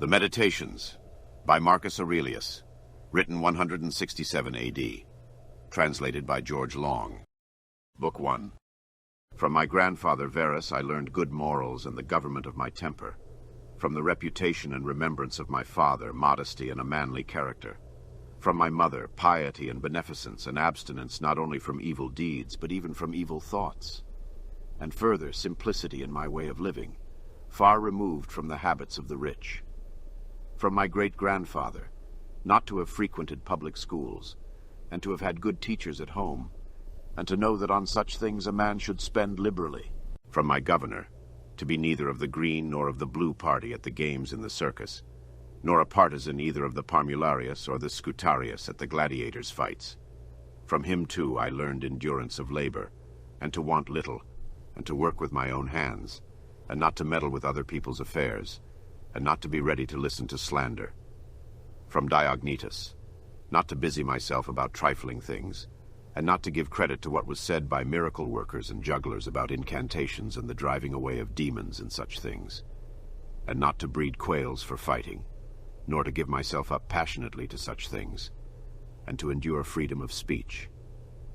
The Meditations by Marcus Aurelius, written 167 AD, translated by George Long. Book 1. From my grandfather Verus I learned good morals and the government of my temper. From the reputation and remembrance of my father, modesty and a manly character. From my mother, piety and beneficence and abstinence not only from evil deeds, but even from evil thoughts. And further, simplicity in my way of living, far removed from the habits of the rich. From my great-grandfather, not to have frequented public schools, and to have had good teachers at home, and to know that on such things a man should spend liberally. From my governor, to be neither of the green nor of the blue party at the games in the circus, nor a partisan either of the Parmularius or the Scutarius at the gladiators' fights. From him, too, I learned endurance of labor, and to want little, and to work with my own hands, and not to meddle with other people's affairs, and not to be ready to listen to slander. From Diognetus, not to busy myself about trifling things, and not to give credit to what was said by miracle workers and jugglers about incantations and the driving away of demons and such things, and not to breed quails for fighting, nor to give myself up passionately to such things, and to endure freedom of speech,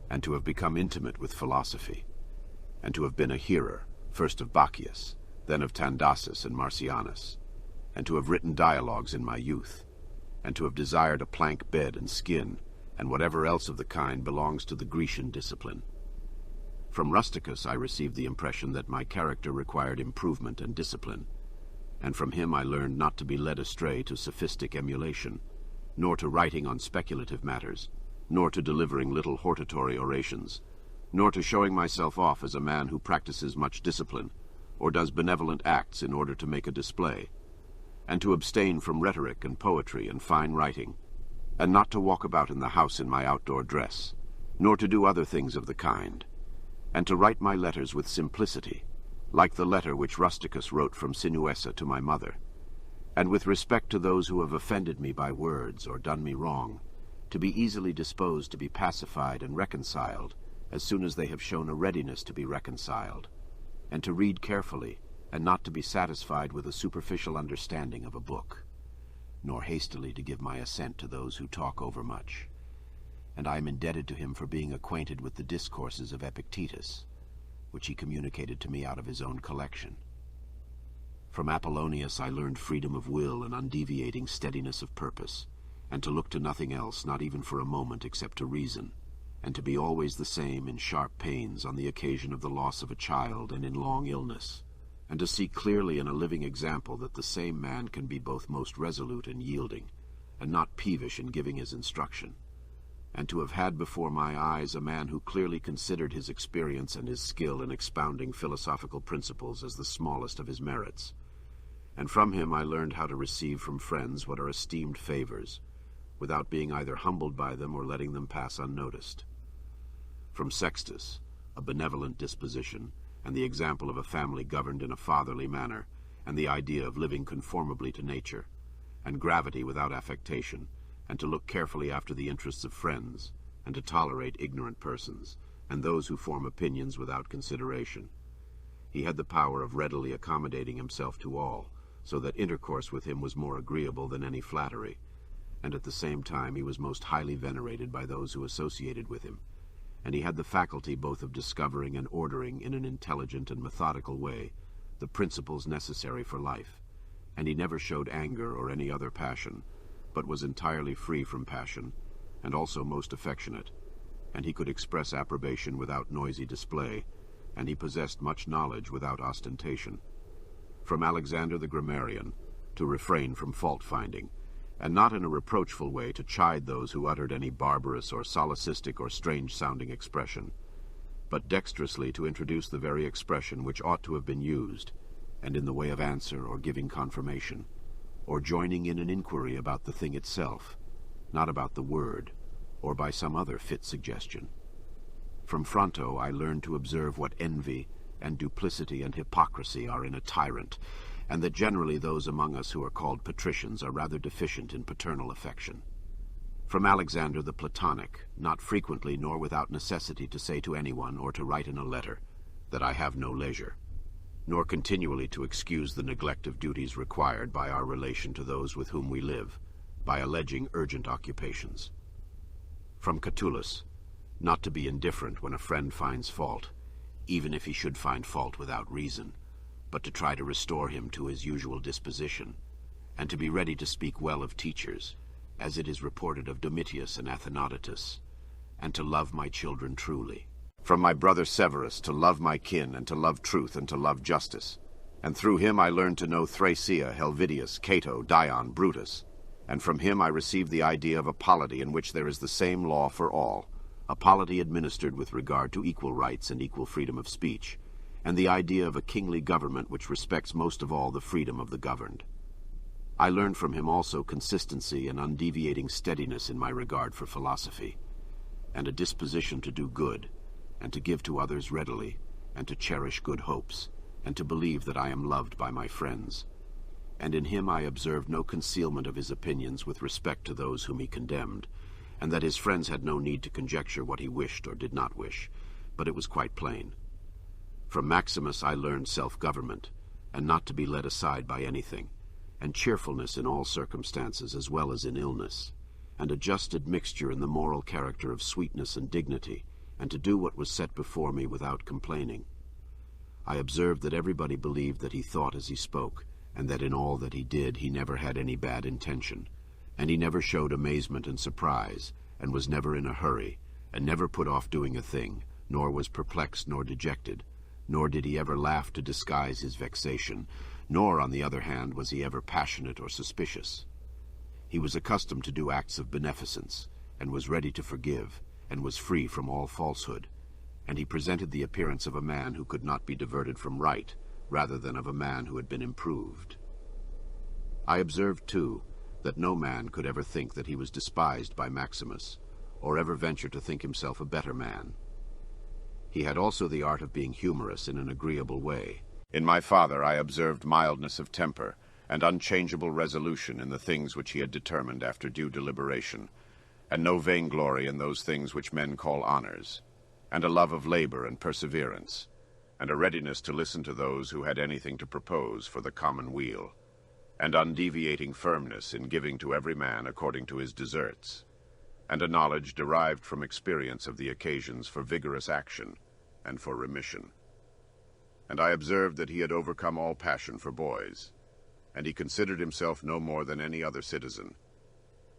and to have become intimate with philosophy, and to have been a hearer, first of Bacchius, then of Tandasus and Marcianus, and to have written dialogues in my youth, and to have desired a plank bed and skin, and whatever else of the kind belongs to the Grecian discipline. From Rusticus I received the impression that my character required improvement and discipline, and from him I learned not to be led astray to sophistic emulation, nor to writing on speculative matters, nor to delivering little hortatory orations, nor to showing myself off as a man who practices much discipline, or does benevolent acts in order to make a display, and to abstain from rhetoric and poetry and fine writing, and not to walk about in the house in my outdoor dress, nor to do other things of the kind, and to write my letters with simplicity, like the letter which Rusticus wrote from Sinuessa to my mother, and with respect to those who have offended me by words or done me wrong, to be easily disposed to be pacified and reconciled as soon as they have shown a readiness to be reconciled, and to read carefully, and not to be satisfied with a superficial understanding of a book, nor hastily to give my assent to those who talk overmuch. And I am indebted to him for being acquainted with the discourses of Epictetus, which he communicated to me out of his own collection. From Apollonius I learned freedom of will and undeviating steadiness of purpose, and to look to nothing else, not even for a moment, except to reason, and to be always the same in sharp pains on the occasion of the loss of a child and in long illness, and to see clearly in a living example that the same man can be both most resolute and yielding, and not peevish in giving his instruction, and to have had before my eyes a man who clearly considered his experience and his skill in expounding philosophical principles as the smallest of his merits. And from him I learned how to receive from friends what are esteemed favors, without being either humbled by them or letting them pass unnoticed. From Sextus, a benevolent disposition, and the example of a family governed in a fatherly manner, and the idea of living conformably to nature, and gravity without affectation, and to look carefully after the interests of friends, and to tolerate ignorant persons, and those who form opinions without consideration. He had the power of readily accommodating himself to all, so that intercourse with him was more agreeable than any flattery, and at the same time he was most highly venerated by those who associated with him, and he had the faculty both of discovering and ordering in an intelligent and methodical way the principles necessary for life, and he never showed anger or any other passion, but was entirely free from passion, and also most affectionate, and he could express approbation without noisy display, and he possessed much knowledge without ostentation. From Alexander the grammarian, to refrain from fault-finding, and not in a reproachful way to chide those who uttered any barbarous or solecistic or strange-sounding expression, but dexterously to introduce the very expression which ought to have been used, and in the way of answer or giving confirmation, or joining in an inquiry about the thing itself, not about the word, or by some other fit suggestion. From Fronto I learned to observe what envy and duplicity and hypocrisy are in a tyrant, and that generally those among us who are called patricians are rather deficient in paternal affection. From Alexander the Platonic, not frequently nor without necessity to say to anyone or to write in a letter that I have no leisure. nor continually to excuse the neglect of duties required by our relation to those with whom we live, by alleging urgent occupations. From Catullus, not to be indifferent when a friend finds fault, even if he should find fault without reason, but to try to restore him to his usual disposition, and to be ready to speak well of teachers, as it is reported of Domitius and Athenodotus, and to love my children truly. From my brother Severus, to love my kin, and to love truth, and to love justice. And through him I learned to know Thrasea, Helvidius, Cato, Dion, Brutus. And from him I received the idea of a polity in which there is the same law for all, a polity administered with regard to equal rights and equal freedom of speech, and the idea of a kingly government which respects most of all the freedom of the governed. I learned from him also consistency and undeviating steadiness in my regard for philosophy, and a disposition to do good, and to give to others readily, and to cherish good hopes, and to believe that I am loved by my friends. And in him I observed no concealment of his opinions with respect to those whom he condemned, and that his friends had no need to conjecture what he wished or did not wish, but it was quite plain. From Maximus I learned self-government, and not to be led aside by anything, and cheerfulness in all circumstances as well as in illness, and a just admixture in the moral character of sweetness and dignity, and to do what was set before me without complaining. I observed that everybody believed that he thought as he spoke, and that in all that he did he never had any bad intention, and he never showed amazement and surprise, and was never in a hurry, and never put off doing a thing, nor was perplexed nor dejected, nor did he ever laugh to disguise his vexation, nor, on the other hand, was he ever passionate or suspicious. He was accustomed to do acts of beneficence, and was ready to forgive, and was free from all falsehood, and he presented the appearance of a man who could not be diverted from right, rather than of a man who had been improved. I observed, too, that no man could ever think that he was despised by Maximus, or ever venture to think himself a better man. He had also the art of being humorous in an agreeable way. In my father I observed mildness of temper, and unchangeable resolution in the things which he had determined after due deliberation, and no vainglory in those things which men call honors, and a love of labor and perseverance, and a readiness to listen to those who had anything to propose for the common weal, and undeviating firmness in giving to every man according to his deserts, and a knowledge derived from experience of the occasions for vigorous action and for remission. And I observed that he had overcome all passion for boys, and he considered himself no more than any other citizen,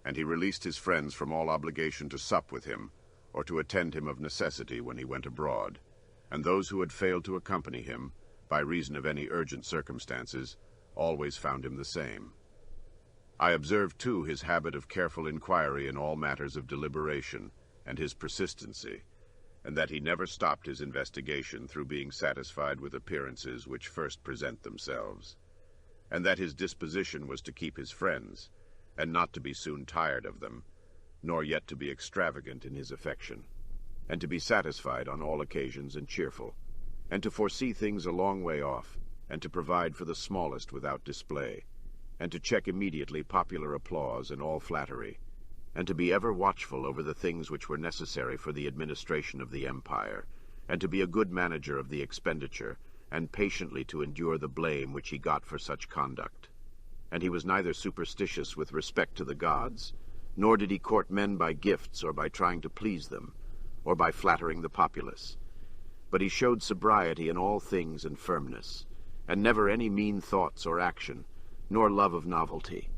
and he released his friends from all obligation to sup with him, or to attend him of necessity when he went abroad, and those who had failed to accompany him, by reason of any urgent circumstances, always found him the same. I observed, too, his habit of careful inquiry in all matters of deliberation, and his persistency, and that he never stopped his investigation through being satisfied with appearances which first present themselves, and that his disposition was to keep his friends, and not to be soon tired of them, nor yet to be extravagant in his affection, and to be satisfied on all occasions and cheerful, and to foresee things a long way off, and to provide for the smallest without display, and to check immediately popular applause and all flattery, and to be ever watchful over the things which were necessary for the administration of the empire, and to be a good manager of the expenditure, and patiently to endure the blame which he got for such conduct. And he was neither superstitious with respect to the gods, nor did he court men by gifts or by trying to please them, or by flattering the populace. But he showed sobriety in all things and firmness, and never any mean thoughts or action, nor love of novelty.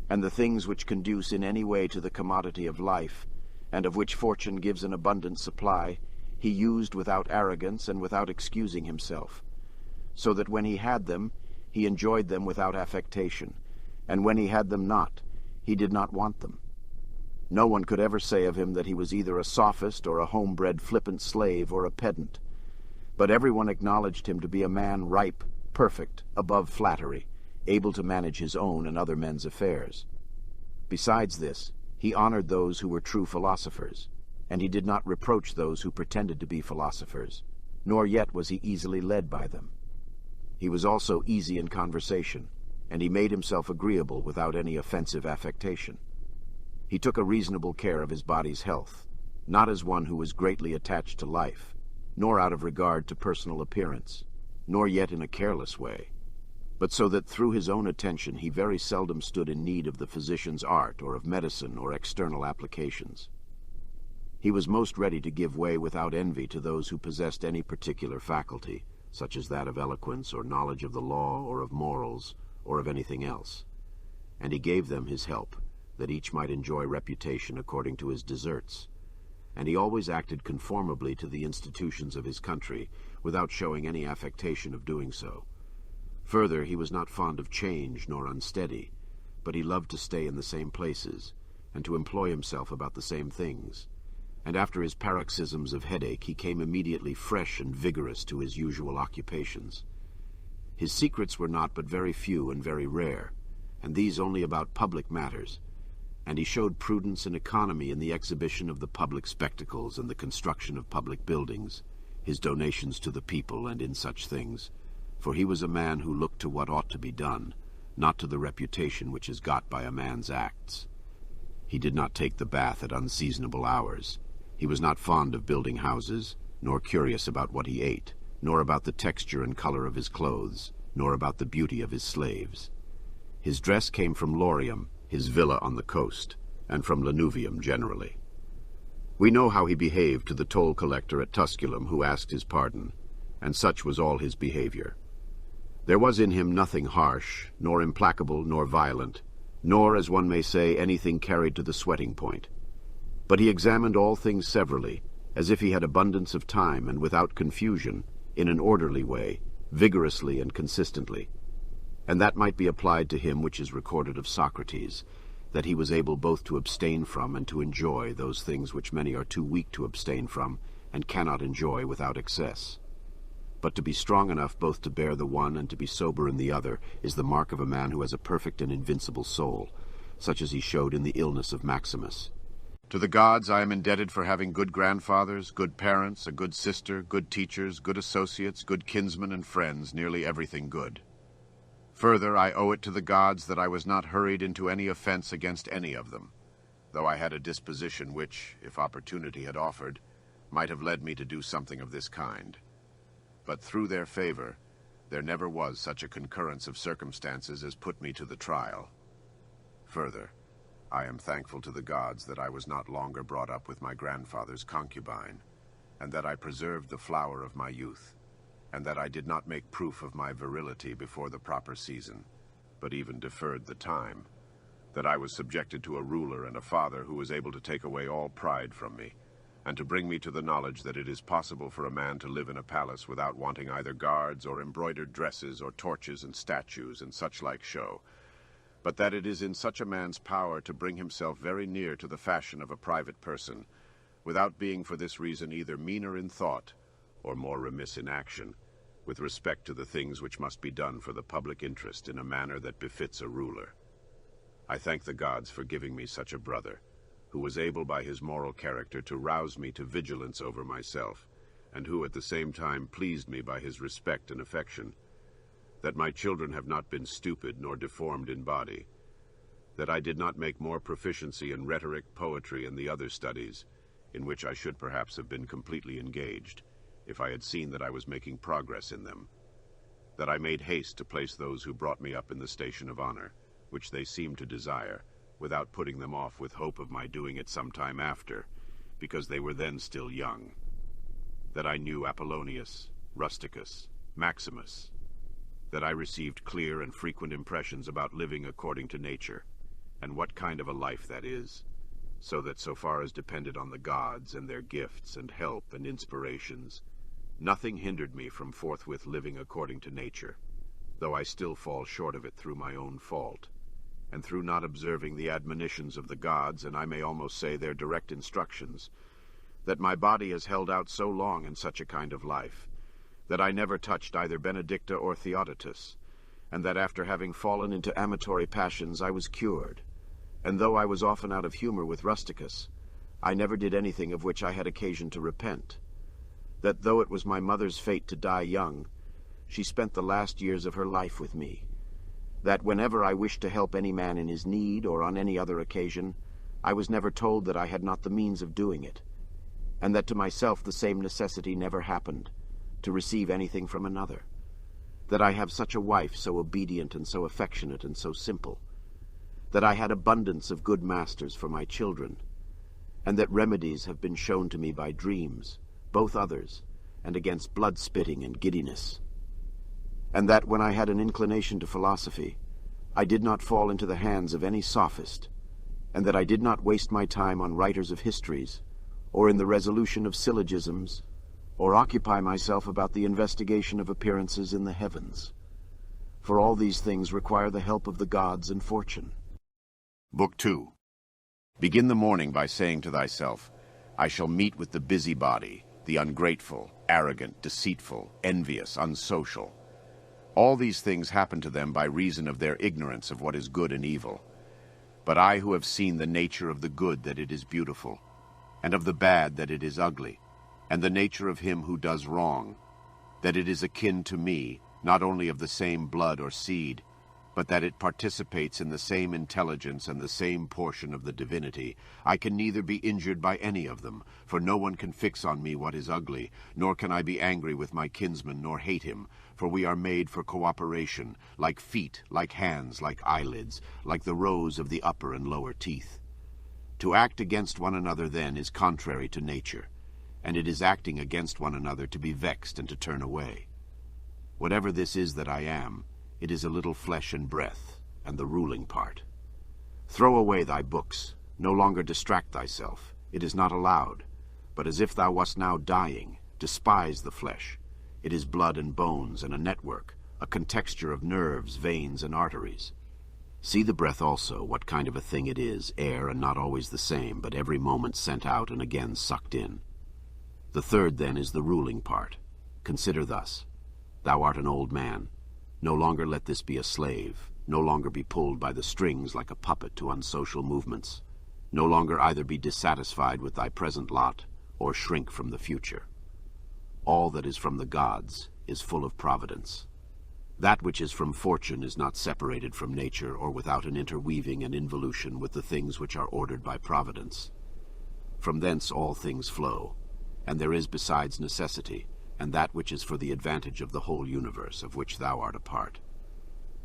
And the things which conduce in any way to the commodity of life, and of which fortune gives an abundant supply, he used without arrogance and without excusing himself, so that when he had them, he enjoyed them without affectation, and when he had them not, he did not want them. No one could ever say of him that he was either a sophist or a homebred flippant slave or a pedant, but everyone acknowledged him to be a man ripe, perfect, above flattery, able to manage his own and other men's affairs. Besides this, he honored those who were true philosophers, and he did not reproach those who pretended to be philosophers, nor yet was he easily led by them. He was also easy in conversation, and he made himself agreeable without any offensive affectation. He took a reasonable care of his body's health, not as one who was greatly attached to life, nor out of regard to personal appearance, nor yet in a careless way, but so that through his own attention he very seldom stood in need of the physician's art or of medicine or external applications. He was most ready to give way without envy to those who possessed any particular faculty, such as that of eloquence or knowledge of the law or of morals or of anything else, and he gave them his help, that each might enjoy reputation according to his deserts, and he always acted conformably to the institutions of his country, without showing any affectation of doing so. Further, he was not fond of change nor unsteady, but he loved to stay in the same places, and to employ himself about the same things, and after his paroxysms of headache he came immediately fresh and vigorous to his usual occupations. His secrets were not but very few and very rare, and these only about public matters, and he showed prudence and economy in the exhibition of the public spectacles and the construction of public buildings, his donations to the people and in such things, for he was a man who looked to what ought to be done, not to the reputation which is got by a man's acts. He did not take the bath at unseasonable hours. He was not fond of building houses, nor curious about what he ate, nor about the texture and color of his clothes, nor about the beauty of his slaves. His dress came from Lorium, his villa on the coast, and from Lanuvium generally. We know how he behaved to the toll collector at Tusculum who asked his pardon, and such was all his behavior. There was in him nothing harsh, nor implacable, nor violent, nor, as one may say, anything carried to the sweating point. But he examined all things severally, as if he had abundance of time and without confusion, in an orderly way, vigorously and consistently. And that might be applied to him which is recorded of Socrates, that he was able both to abstain from and to enjoy those things which many are too weak to abstain from and cannot enjoy without excess. But to be strong enough both to bear the one and to be sober in the other is the mark of a man who has a perfect and invincible soul, such as he showed in the illness of Maximus. To the gods I am indebted for having good grandfathers, good parents, a good sister, good teachers, good associates, good kinsmen and friends, nearly everything good. Further, I owe it to the gods that I was not hurried into any offense against any of them, though I had a disposition which, if opportunity had offered, might have led me to do something of this kind. But through their favor, there never was such a concurrence of circumstances as put me to the trial. Further, I am thankful to the gods that I was not longer brought up with my grandfather's concubine, and that I preserved the flower of my youth, and that I did not make proof of my virility before the proper season, but even deferred the time, that I was subjected to a ruler and a father who was able to take away all pride from me, and to bring me to the knowledge that it is possible for a man to live in a palace without wanting either guards or embroidered dresses or torches and statues and such like show, but that it is in such a man's power to bring himself very near to the fashion of a private person, without being for this reason either meaner in thought or more remiss in action, with respect to the things which must be done for the public interest in a manner that befits a ruler. I thank the gods for giving me such a brother, who was able by his moral character to rouse me to vigilance over myself, and who at the same time pleased me by his respect and affection, that my children have not been stupid nor deformed in body, that I did not make more proficiency in rhetoric, poetry, and the other studies, in which I should perhaps have been completely engaged, if I had seen that I was making progress in them, that I made haste to place those who brought me up in the station of honor, which they seemed to desire, without putting them off with hope of my doing it some time after, because they were then still young, that I knew Apollonius, Rusticus, Maximus, that I received clear and frequent impressions about living according to nature, and what kind of a life that is, so that so far as depended on the gods and their gifts and help and inspirations, nothing hindered me from forthwith living according to nature, though I still fall short of it through my own fault, and through not observing the admonitions of the gods, and I may almost say their direct instructions, that my body has held out so long in such a kind of life, that I never touched either Benedicta or Theodotus, and that after having fallen into amatory passions I was cured, and though I was often out of humor with Rusticus, I never did anything of which I had occasion to repent, that though it was my mother's fate to die young, she spent the last years of her life with me, that whenever I wished to help any man in his need or on any other occasion, I was never told that I had not the means of doing it, and that to myself the same necessity never happened, to receive anything from another, that I have such a wife, so obedient and so affectionate and so simple, that I had abundance of good masters for my children, and that remedies have been shown to me by dreams, both others, and against blood-spitting and giddiness, and that when I had an inclination to philosophy, I did not fall into the hands of any sophist, and that I did not waste my time on writers of histories, or in the resolution of syllogisms, or occupy myself about the investigation of appearances in the heavens. For all these things require the help of the gods and fortune. Book 2. Begin the morning by saying to thyself, I shall meet with the busybody, the ungrateful, arrogant, deceitful, envious, unsocial. All these things happen to them by reason of their ignorance of what is good and evil. But I who have seen the nature of the good that it is beautiful, and of the bad that it is ugly, and the nature of him who does wrong, that it is akin to me, not only of the same blood or seed, but that it participates in the same intelligence and the same portion of the divinity, I can neither be injured by any of them, for no one can fix on me what is ugly, nor can I be angry with my kinsman, nor hate him, for we are made for cooperation, like feet, like hands, like eyelids, like the rows of the upper and lower teeth. To act against one another, then, is contrary to nature, and it is acting against one another to be vexed and to turn away. Whatever this is that I am, it is a little flesh and breath, and the ruling part. Throw away thy books, no longer distract thyself, it is not allowed, but as if thou wast now dying, despise the flesh. It is blood and bones and a network, a contexture of nerves, veins, and arteries. See the breath also, what kind of a thing it is, air and not always the same, but every moment sent out and again sucked in. The third, then, is the ruling part. Consider thus. Thou art an old man. No longer let this be a slave, no longer be pulled by the strings like a puppet to unsocial movements, no longer either be dissatisfied with thy present lot, or shrink from the future. All that is from the gods is full of providence. That which is from fortune is not separated from nature, or without an interweaving and involution with the things which are ordered by providence. From thence all things flow, and there is besides necessity, and that which is for the advantage of the whole universe, of which thou art a part.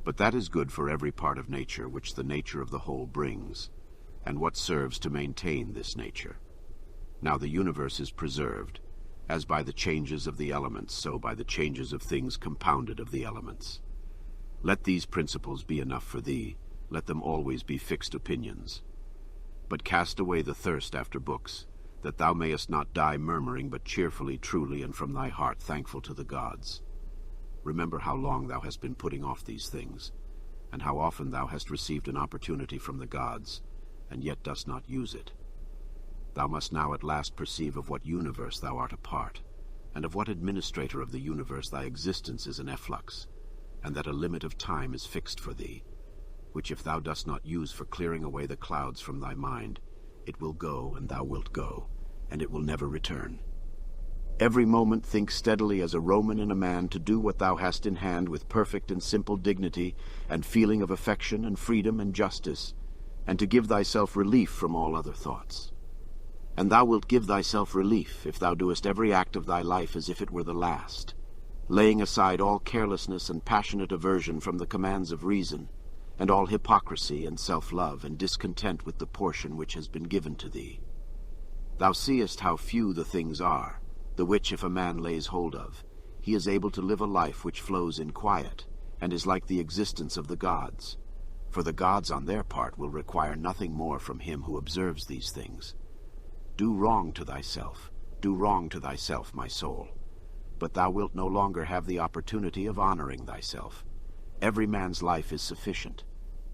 But that is good for every part of nature which the nature of the whole brings, and what serves to maintain this nature. Now the universe is preserved, as by the changes of the elements, so by the changes of things compounded of the elements. Let these principles be enough for thee, let them always be fixed opinions. But cast away the thirst after books, that thou mayest not die murmuring, but cheerfully, truly, and from thy heart thankful to the gods. Remember how long thou hast been putting off these things, and how often thou hast received an opportunity from the gods, and yet dost not use it. Thou must now at last perceive of what universe thou art a part, and of what administrator of the universe thy existence is an efflux, and that a limit of time is fixed for thee, which if thou dost not use for clearing away the clouds from thy mind, it will go, and thou wilt go, and it will never return. Every moment think steadily as a Roman and a man to do what thou hast in hand with perfect and simple dignity and feeling of affection and freedom and justice, and to give thyself relief from all other thoughts. And thou wilt give thyself relief if thou doest every act of thy life as if it were the last, laying aside all carelessness and passionate aversion from the commands of reason, and all hypocrisy and self-love and discontent with the portion which has been given to thee. Thou seest how few the things are, the which if a man lays hold of, he is able to live a life which flows in quiet, and is like the existence of the gods. For the gods on their part will require nothing more from him who observes these things. Do wrong to thyself, my soul. But thou wilt no longer have the opportunity of honoring thyself. Every man's life is sufficient,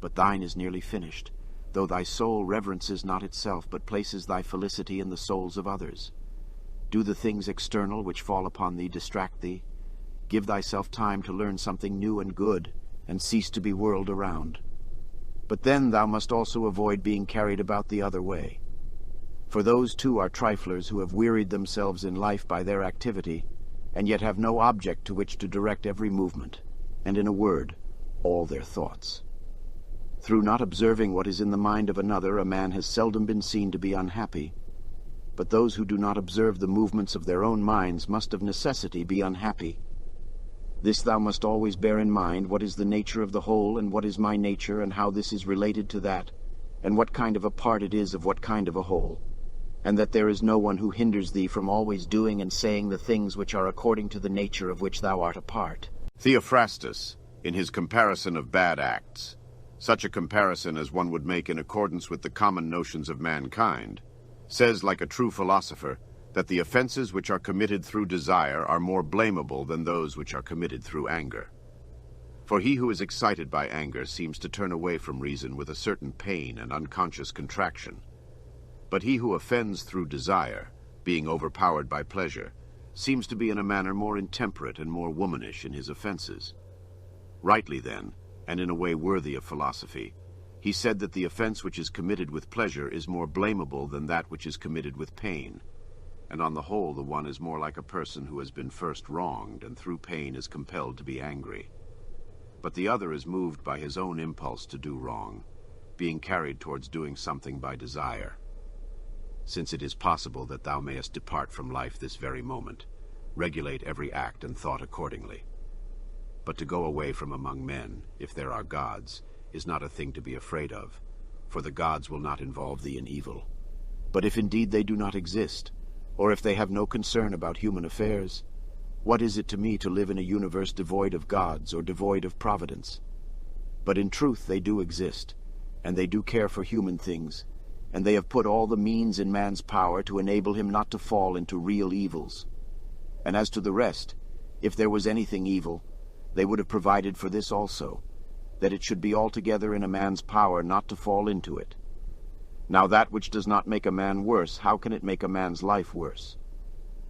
but thine is nearly finished, though thy soul reverences not itself, but places thy felicity in the souls of others. Do the things external which fall upon thee distract thee? Give thyself time to learn something new and good, and cease to be whirled around. But then thou must also avoid being carried about the other way. For those too are triflers who have wearied themselves in life by their activity, and yet have no object to which to direct every movement, and in a word, all their thoughts. Through not observing what is in the mind of another, a man has seldom been seen to be unhappy. But those who do not observe the movements of their own minds must of necessity be unhappy. This thou must always bear in mind, what is the nature of the whole, and what is my nature, and how this is related to that, and what kind of a part it is of what kind of a whole, and that there is no one who hinders thee from always doing and saying the things which are according to the nature of which thou art a part. Theophrastus, in his comparison of bad acts, such a comparison as one would make in accordance with the common notions of mankind, says, like a true philosopher, that the offenses which are committed through desire are more blamable than those which are committed through anger. For he who is excited by anger seems to turn away from reason with a certain pain and unconscious contraction. But he who offends through desire, being overpowered by pleasure, seems to be in a manner more intemperate and more womanish in his offenses. Rightly then, and in a way worthy of philosophy, he said that the offense which is committed with pleasure is more blamable than that which is committed with pain, and on the whole the one is more like a person who has been first wronged and through pain is compelled to be angry. But the other is moved by his own impulse to do wrong, being carried towards doing something by desire. Since it is possible that thou mayest depart from life this very moment, regulate every act and thought accordingly. But to go away from among men, if there are gods, is not a thing to be afraid of, for the gods will not involve thee in evil. But if indeed they do not exist, or if they have no concern about human affairs, what is it to me to live in a universe devoid of gods or devoid of providence? But in truth they do exist, and they do care for human things, and they have put all the means in man's power to enable him not to fall into real evils. And as to the rest, if there was anything evil, they would have provided for this also, that it should be altogether in a man's power not to fall into it. Now that which does not make a man worse, how can it make a man's life worse?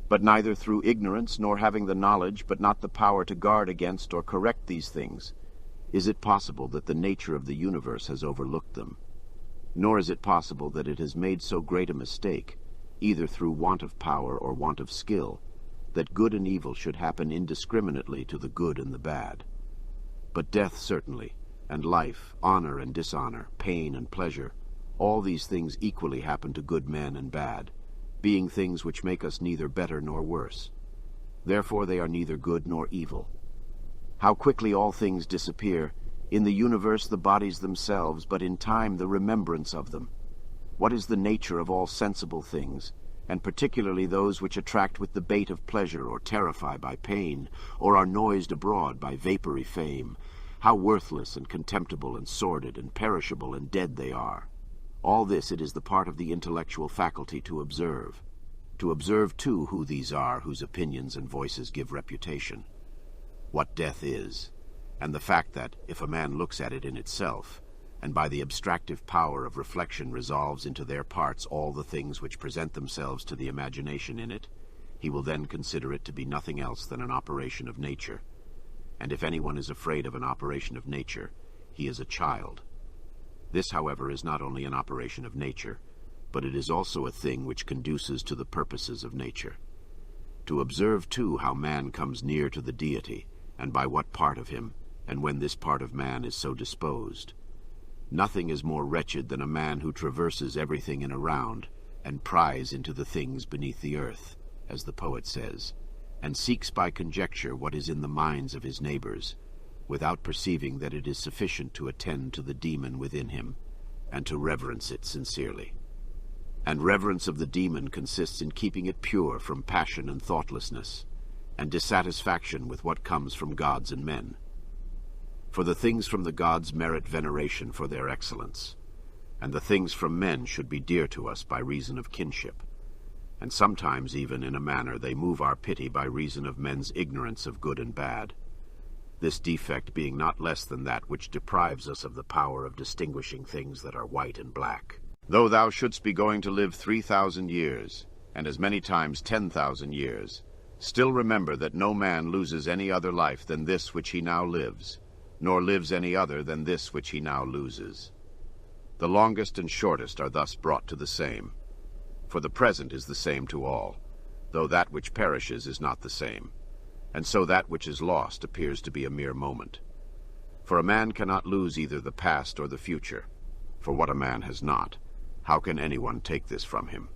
But neither through ignorance, nor having the knowledge, but not the power to guard against or correct these things, is it possible that the nature of the universe has overlooked them. Nor is it possible that it has made so great a mistake, either through want of power or want of skill, that good and evil should happen indiscriminately to the good and the bad. But death certainly, and life, honor and dishonor, pain and pleasure, all these things equally happen to good men and bad, being things which make us neither better nor worse. Therefore they are neither good nor evil. How quickly all things disappear, in the universe the bodies themselves, but in time the remembrance of them. What is the nature of all sensible things, and particularly those which attract with the bait of pleasure, or terrify by pain, or are noised abroad by vapory fame? How worthless and contemptible and sordid and perishable and dead they are! All this it is the part of the intellectual faculty to observe. To observe, too, who these are whose opinions and voices give reputation. What death is, and the fact that, if a man looks at it in itself, and by the abstractive power of reflection resolves into their parts all the things which present themselves to the imagination in it, he will then consider it to be nothing else than an operation of nature. And if anyone is afraid of an operation of nature, he is a child. This, however, is not only an operation of nature, but it is also a thing which conduces to the purposes of nature. To observe, too, how man comes near to the deity, and by what part of him, and when this part of man is so disposed. Nothing is more wretched than a man who traverses everything in a round, and pries into the things beneath the earth, as the poet says, and seeks by conjecture what is in the minds of his neighbors, without perceiving that it is sufficient to attend to the demon within him, and to reverence it sincerely. And reverence of the demon consists in keeping it pure from passion and thoughtlessness, and dissatisfaction with what comes from gods and men. For the things from the gods merit veneration for their excellence, and the things from men should be dear to us by reason of kinship, and sometimes even in a manner they move our pity by reason of men's ignorance of good and bad. This defect being not less than that which deprives us of the power of distinguishing things that are white and black. Though thou shouldst be going to live 3,000 years, and as many times 10,000 years, still remember that no man loses any other life than this which he now lives, nor lives any other than this which he now loses. The longest and shortest are thus brought to the same, for the present is the same to all, though that which perishes is not the same. And so that which is lost appears to be a mere moment. For a man cannot lose either the past or the future, for what a man has not, how can anyone take this from him?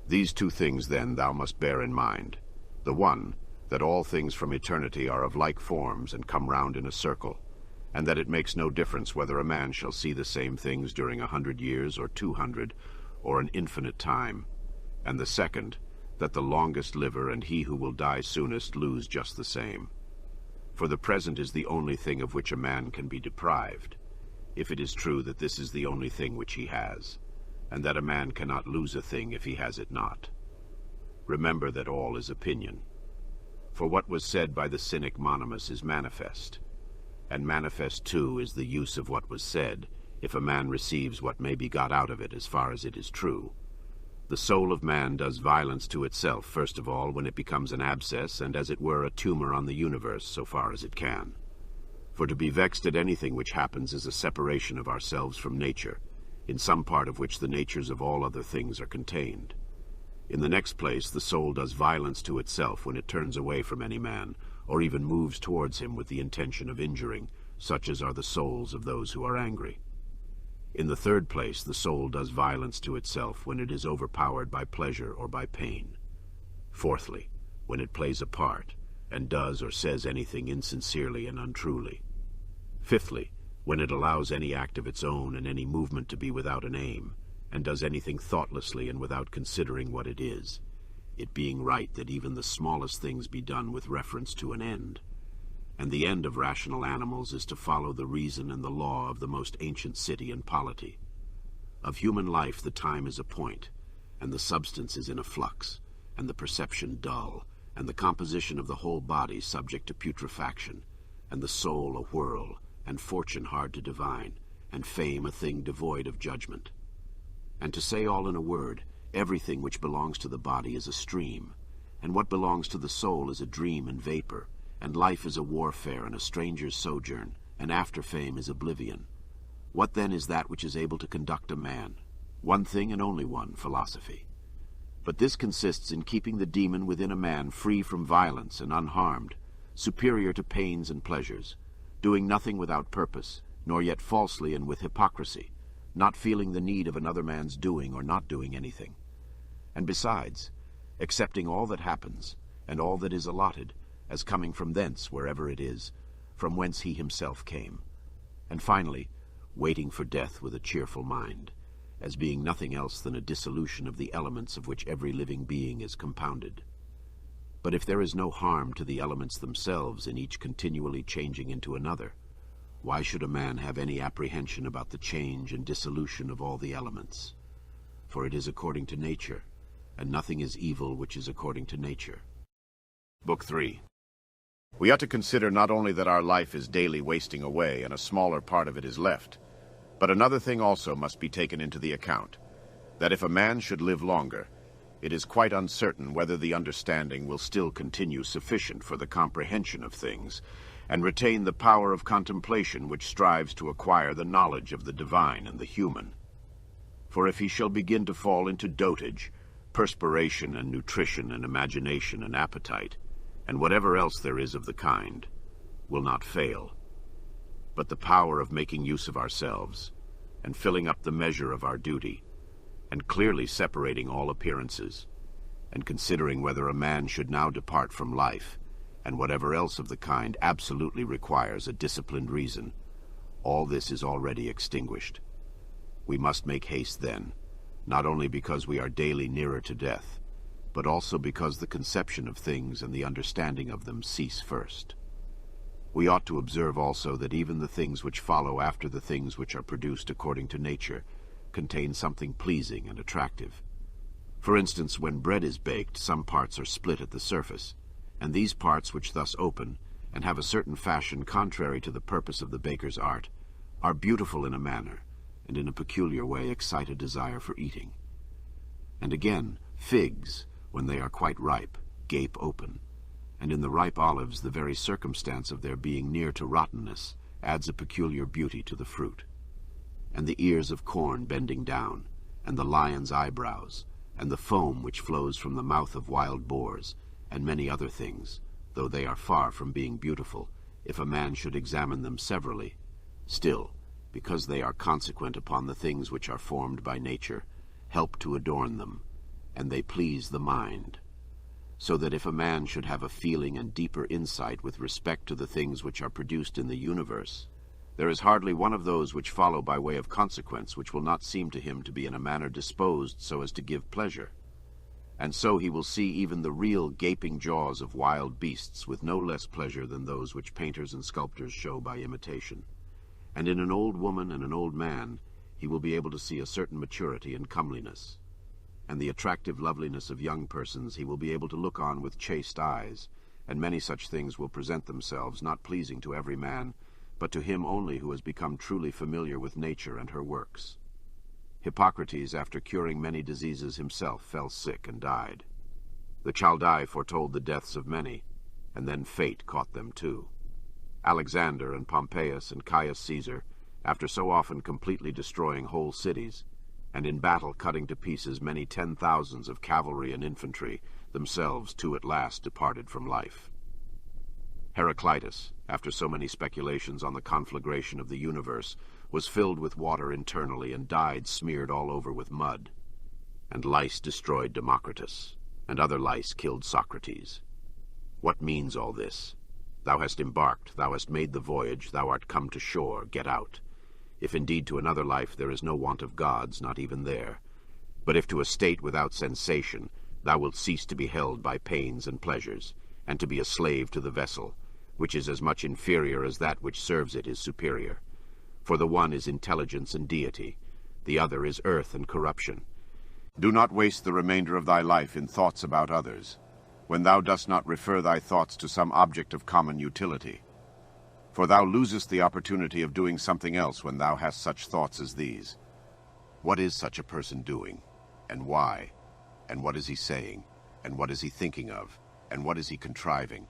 These two things then thou must bear in mind. The one, that all things from eternity are of like forms and come round in a circle, and that it makes no difference whether a man shall see the same things during 100 years or 200, or an infinite time. And the second, that the longest liver and he who will die soonest lose just the same. For the present is the only thing of which a man can be deprived, if it is true that this is the only thing which he has, and that a man cannot lose a thing if he has it not. Remember that all is opinion. For what was said by the cynic Monimus is manifest, and manifest too is the use of what was said, if a man receives what may be got out of it as far as it is true. The soul of man does violence to itself, first of all, when it becomes an abscess, and as it were a tumor on the universe, so far as it can. For to be vexed at anything which happens is a separation of ourselves from nature, in some part of which the natures of all other things are contained. In the next place, the soul does violence to itself when it turns away from any man, or even moves towards him with the intention of injuring, such as are the souls of those who are angry. In the third place, the soul does violence to itself when it is overpowered by pleasure or by pain. Fourthly, when it plays a part, and does or says anything insincerely and untruly. Fifthly, when it allows any act of its own and any movement to be without an aim, and does anything thoughtlessly and without considering what it is, it being right that even the smallest things be done with reference to an end. And the end of rational animals is to follow the reason and the law of the most ancient city and polity. Of human life the time is a point, and the substance is in a flux, and the perception dull, and the composition of the whole body subject to putrefaction, and the soul a whirl, and fortune hard to divine, and fame a thing devoid of judgment. And to say all in a word, everything which belongs to the body is a stream, and what belongs to the soul is a dream and vapor, and life is a warfare and a stranger's sojourn, and after fame is oblivion. What then is that which is able to conduct a man? One thing and only one, philosophy. But this consists in keeping the demon within a man free from violence and unharmed, superior to pains and pleasures, doing nothing without purpose, nor yet falsely and with hypocrisy, not feeling the need of another man's doing or not doing anything. And besides, accepting all that happens, and all that is allotted, as coming from thence, wherever it is, from whence he himself came. And finally, waiting for death with a cheerful mind, as being nothing else than a dissolution of the elements of which every living being is compounded. But if there is no harm to the elements themselves in each continually changing into another, why should a man have any apprehension about the change and dissolution of all the elements? For it is according to nature, and nothing is evil which is according to nature. Book 3. We ought to consider not only that our life is daily wasting away and a smaller part of it is left, but another thing also must be taken into the account, that if a man should live longer, it is quite uncertain whether the understanding will still continue sufficient for the comprehension of things, and retain the power of contemplation which strives to acquire the knowledge of the divine and the human. For if he shall begin to fall into dotage, perspiration and nutrition and imagination and appetite, and whatever else there is of the kind, will not fail. But the power of making use of ourselves, and filling up the measure of our duty, and clearly separating all appearances, and considering whether a man should now depart from life, and whatever else of the kind absolutely requires a disciplined reason, all this is already extinguished. We must make haste then, not only because we are daily nearer to death, but also because the conception of things and the understanding of them cease first. We ought to observe also that even the things which follow after the things which are produced according to nature contain something pleasing and attractive. For instance, when bread is baked, some parts are split at the surface, and these parts which thus open, and have a certain fashion contrary to the purpose of the baker's art, are beautiful in a manner, and in a peculiar way excite a desire for eating. And again, figs, when they are quite ripe, gape open, and in the ripe olives the very circumstance of their being near to rottenness adds a peculiar beauty to the fruit. And the ears of corn bending down, and the lion's eyebrows, and the foam which flows from the mouth of wild boars, and many other things, though they are far from being beautiful, if a man should examine them severally, still, because they are consequent upon the things which are formed by nature, help to adorn them, and they please the mind. so that if a man should have a feeling and deeper insight with respect to the things which are produced in the universe, there is hardly one of those which follow by way of consequence which will not seem to him to be in a manner disposed so as to give pleasure. And so he will see even the real gaping jaws of wild beasts with no less pleasure than those which painters and sculptors show by imitation. And in an old woman and an old man he will be able to see a certain maturity and comeliness. And the attractive loveliness of young persons he will be able to look on with chaste eyes, and many such things will present themselves, not pleasing to every man, but to him only who has become truly familiar with nature and her works. Hippocrates, after curing many diseases himself, fell sick and died. The Chaldai foretold the deaths of many, and then fate caught them too. Alexander and Pompeius and Caius Caesar, after so often completely destroying whole cities, and in battle cutting to pieces many 10,000s of cavalry and infantry, themselves too at last departed from life. Heraclitus, after so many speculations on the conflagration of the universe, was filled with water internally and died smeared all over with mud. And lice destroyed Democritus, and other lice killed Socrates. What means all this? Thou hast embarked, thou hast made the voyage, thou art come to shore, get out. If indeed to another life there is no want of gods, not even there. But if to a state without sensation, thou wilt cease to be held by pains and pleasures, and to be a slave to the vessel, which is as much inferior as that which serves it is superior. For the one is intelligence and deity, the other is earth and corruption. Do not waste the remainder of thy life in thoughts about others, when thou dost not refer thy thoughts to some object of common utility. For thou losest the opportunity of doing something else when thou hast such thoughts as these. What is such a person doing, and why? And what is he saying, and what is he thinking of, and what is he contriving?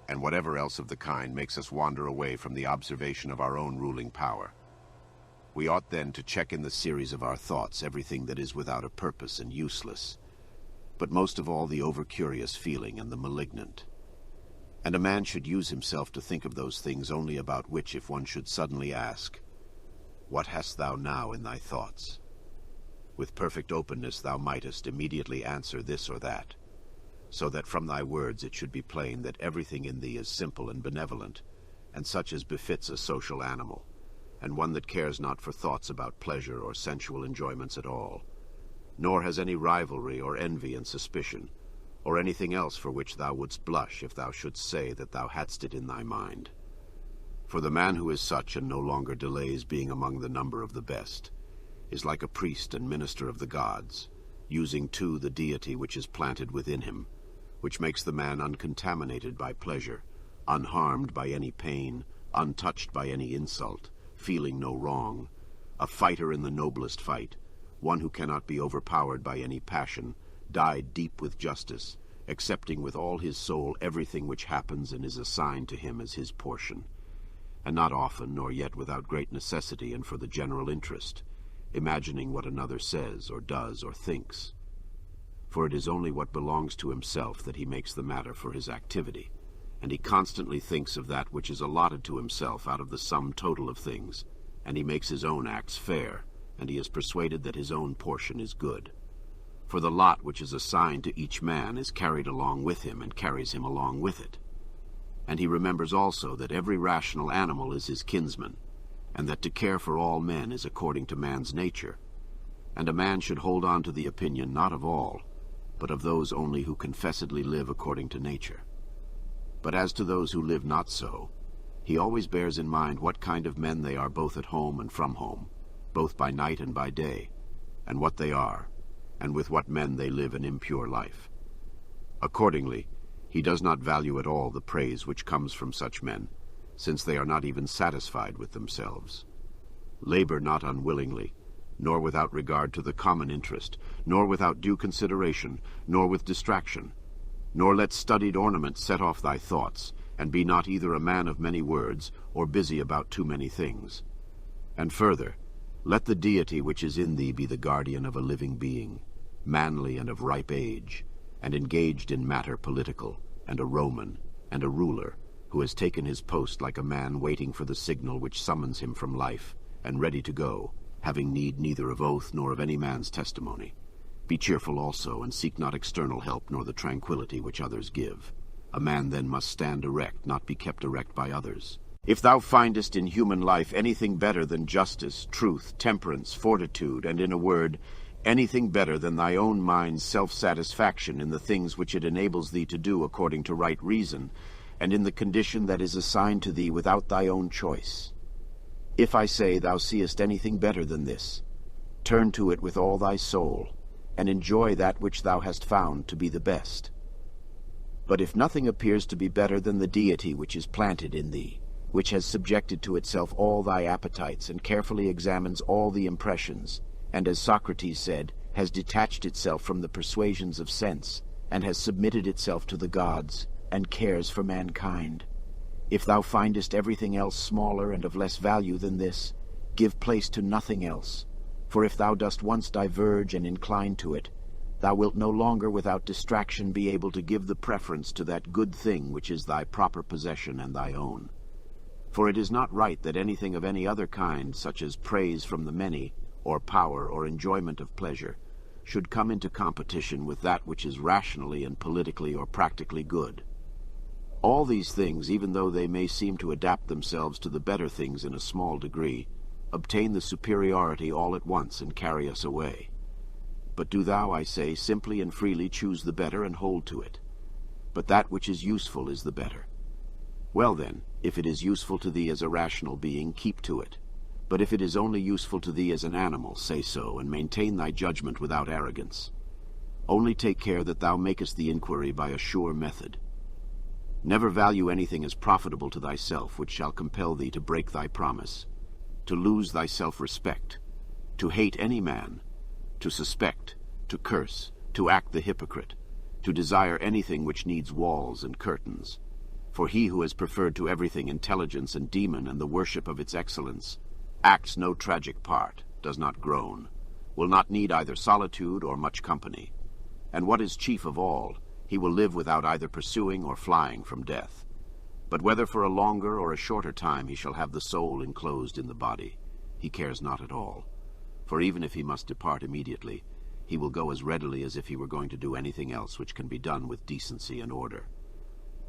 And whatever else of the kind makes us wander away from the observation of our own ruling power. We ought then to check in the series of our thoughts everything that is without a purpose and useless, but most of all the over-curious feeling and the malignant. And a man should use himself to think of those things only about which, if one should suddenly ask, "What hast thou now in thy thoughts?" With perfect openness thou mightest immediately answer this or that, so that from thy words it should be plain that everything in thee is simple and benevolent, and such as befits a social animal, and one that cares not for thoughts about pleasure or sensual enjoyments at all, nor has any rivalry or envy and suspicion, or anything else for which thou wouldst blush if thou shouldst say that thou hadst it in thy mind. For the man who is such and no longer delays being among the number of the best, is like a priest and minister of the gods, using too the deity which is planted within him, which makes the man uncontaminated by pleasure, unharmed by any pain, untouched by any insult, feeling no wrong, a fighter in the noblest fight, one who cannot be overpowered by any passion, dyed deep with justice, accepting with all his soul everything which happens and is assigned to him as his portion, and not often, nor yet without great necessity and for the general interest, imagining what another says or does or thinks. For it is only what belongs to himself that he makes the matter for his activity, and he constantly thinks of that which is allotted to himself out of the sum total of things, and he makes his own acts fair, and he is persuaded that his own portion is good. For the lot which is assigned to each man is carried along with him and carries him along with it. And he remembers also that every rational animal is his kinsman, and that to care for all men is according to man's nature, and a man should hold on to the opinion not of all, but of those only who confessedly live according to nature. But as to those who live not so, he always bears in mind what kind of men they are both at home and from home, both by night and by day, and what they are, and with what men they live an impure life. Accordingly, he does not value at all the praise which comes from such men, since they are not even satisfied with themselves. Labor not unwillingly, nor without regard to the common interest, nor without due consideration, nor with distraction, nor let studied ornament set off thy thoughts, and be not either a man of many words, or busy about too many things. And further, let the deity which is in thee be the guardian of a living being, manly and of ripe age, and engaged in matter political, and a Roman, and a ruler, who has taken his post like a man waiting for the signal which summons him from life, and ready to go, having need neither of oath nor of any man's testimony. Be cheerful also, and seek not external help, nor the tranquility which others give. A man then must stand erect, not be kept erect by others. If thou findest in human life anything better than justice, truth, temperance, fortitude, and in a word, anything better than thy own mind's self-satisfaction in the things which it enables thee to do according to right reason, and in the condition that is assigned to thee without thy own choice. If I say thou seest anything better than this, turn to it with all thy soul, and enjoy that which thou hast found to be the best. But if nothing appears to be better than the deity which is planted in thee, which has subjected to itself all thy appetites, and carefully examines all the impressions, and, as Socrates said, has detached itself from the persuasions of sense, and has submitted itself to the gods, and cares for mankind. If thou findest everything else smaller and of less value than this, give place to nothing else. For if thou dost once diverge and incline to it, thou wilt no longer without distraction be able to give the preference to that good thing which is thy proper possession and thy own. For it is not right that anything of any other kind, such as praise from the many, or power, or enjoyment of pleasure, should come into competition with that which is rationally and politically or practically good. All these things, even though they may seem to adapt themselves to the better things in a small degree, obtain the superiority all at once and carry us away. But do thou, I say, simply and freely choose the better and hold to it. But that which is useful is the better. Well then, if it is useful to thee as a rational being, keep to it. But if it is only useful to thee as an animal, say so, and maintain thy judgment without arrogance. Only take care that thou makest the inquiry by a sure method. Never value anything as profitable to thyself which shall compel thee to break thy promise, to lose thy self-respect, to hate any man, to suspect, to curse, to act the hypocrite, to desire anything which needs walls and curtains. For he who has preferred to everything intelligence and demon and the worship of its excellence, acts no tragic part, does not groan, will not need either solitude or much company. And what is chief of all, he will live without either pursuing or flying from death. But whether for a longer or a shorter time he shall have the soul enclosed in the body, he cares not at all. For even if he must depart immediately, he will go as readily as if he were going to do anything else which can be done with decency and order,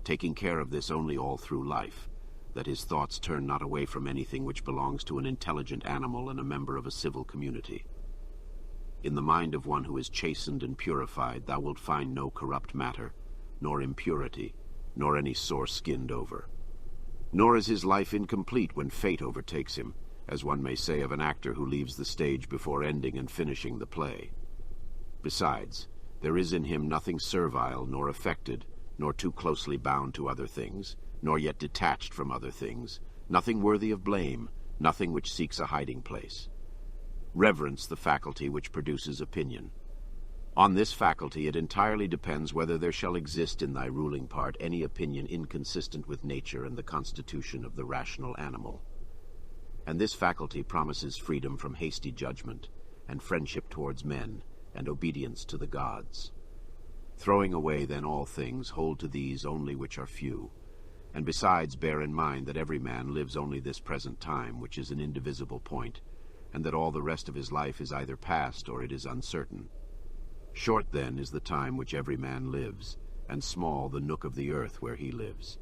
taking care of this only all through life, that his thoughts turn not away from anything which belongs to an intelligent animal and a member of a civil community. In the mind of one who is chastened and purified thou wilt find no corrupt matter, nor impurity, nor any sore-skinned over. Nor is his life incomplete when fate overtakes him, as one may say of an actor who leaves the stage before ending and finishing the play. Besides, there is in him nothing servile nor affected, nor too closely bound to other things, nor yet detached from other things, nothing worthy of blame, nothing which seeks a hiding place. Reverence the faculty which produces opinion. On this faculty it entirely depends whether there shall exist in thy ruling part any opinion inconsistent with nature and the constitution of the rational animal. And this faculty promises freedom from hasty judgment, and friendship towards men, and obedience to the gods. Throwing away then all things, hold to these only which are few, and besides bear in mind that every man lives only this present time, which is an indivisible point, and that all the rest of his life is either past or it is uncertain. Short then is the time which every man lives, and small the nook of the earth where he lives,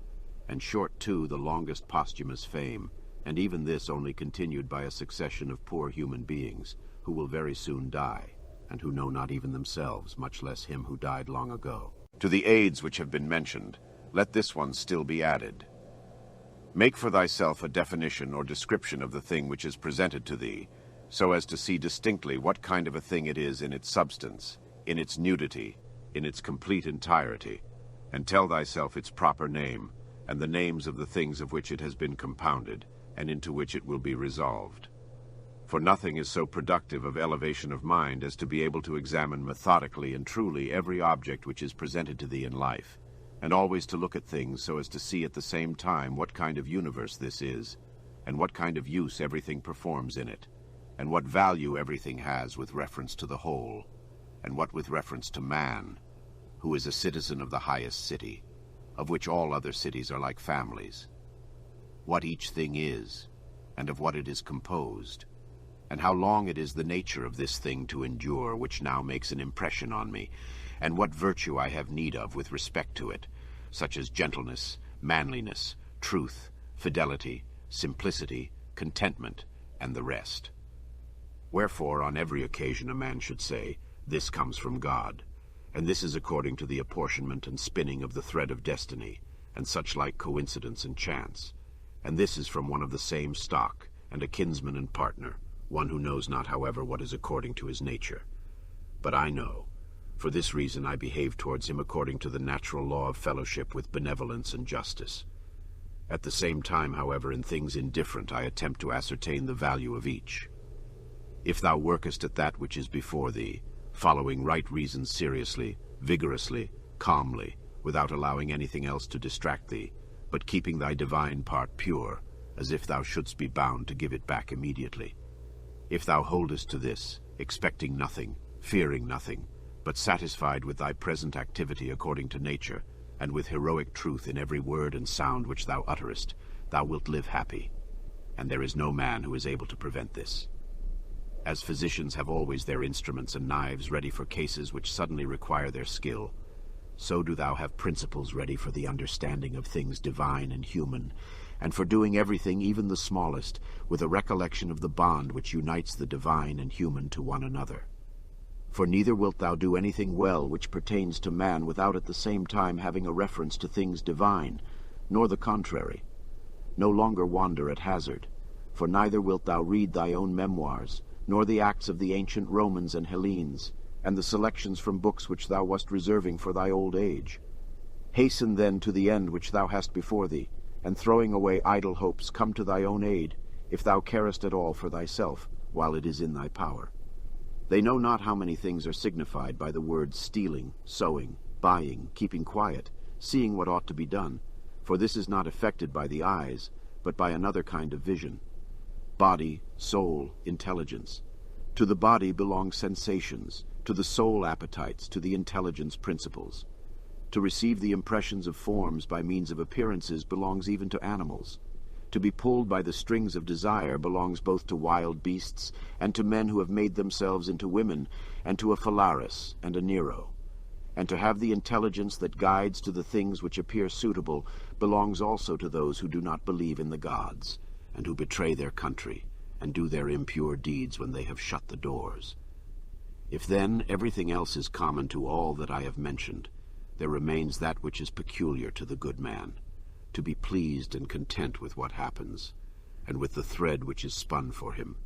and short too the longest posthumous fame, and even this only continued by a succession of poor human beings, who will very soon die, and who know not even themselves, much less him who died long ago. To the aids which have been mentioned, let this one still be added. Make for thyself a definition or description of the thing which is presented to thee, so as to see distinctly what kind of a thing it is in its substance, in its nudity, in its complete entirety, and tell thyself its proper name, and the names of the things of which it has been compounded, and into which it will be resolved. For nothing is so productive of elevation of mind as to be able to examine methodically and truly every object which is presented to thee in life, and always to look at things so as to see at the same time what kind of universe this is, and what kind of use everything performs in it, and what value everything has with reference to the whole, and what with reference to man, who is a citizen of the highest city, of which all other cities are like families, what each thing is, and of what it is composed, and how long it is the nature of this thing to endure, which now makes an impression on me, and what virtue I have need of with respect to it, such as gentleness, manliness, truth, fidelity, simplicity, contentment, and the rest. Wherefore on every occasion a man should say, This comes from God, and this is according to the apportionment and spinning of the thread of destiny, and such like coincidence and chance, and this is from one of the same stock, and a kinsman and partner, one who knows not, however, what is according to his nature. But I know. For this reason I behave towards him according to the natural law of fellowship with benevolence and justice. At the same time, however, in things indifferent I attempt to ascertain the value of each. If thou workest at that which is before thee, following right reasons seriously, vigorously, calmly, without allowing anything else to distract thee, but keeping thy divine part pure, as if thou shouldst be bound to give it back immediately. If thou holdest to this, expecting nothing, fearing nothing, but satisfied with thy present activity according to nature, and with heroic truth in every word and sound which thou utterest, thou wilt live happy, and there is no man who is able to prevent this. As physicians have always their instruments and knives ready for cases which suddenly require their skill, so do thou have principles ready for the understanding of things divine and human, and for doing everything, even the smallest, with a recollection of the bond which unites the divine and human to one another. For neither wilt thou do anything well which pertains to man without at the same time having a reference to things divine, nor the contrary. No longer wander at hazard, for neither wilt thou read thy own memoirs, nor the acts of the ancient Romans and Hellenes, and the selections from books which thou wast reserving for thy old age. Hasten then to the end which thou hast before thee, and throwing away idle hopes, come to thy own aid, if thou carest at all for thyself, while it is in thy power. They know not how many things are signified by the words stealing, sowing, buying, keeping quiet, seeing what ought to be done, for this is not effected by the eyes, but by another kind of vision. Body, soul, intelligence. To the body belong sensations, to the soul appetites, to the intelligence principles. To receive the impressions of forms by means of appearances belongs even to animals. To be pulled by the strings of desire belongs both to wild beasts and to men who have made themselves into women, and to a Phalaris and a Nero. And to have the intelligence that guides to the things which appear suitable belongs also to those who do not believe in the gods, and who betray their country, and do their impure deeds when they have shut the doors. If then everything else is common to all that I have mentioned, there remains that which is peculiar to the good man, to be pleased and content with what happens, and with the thread which is spun for him,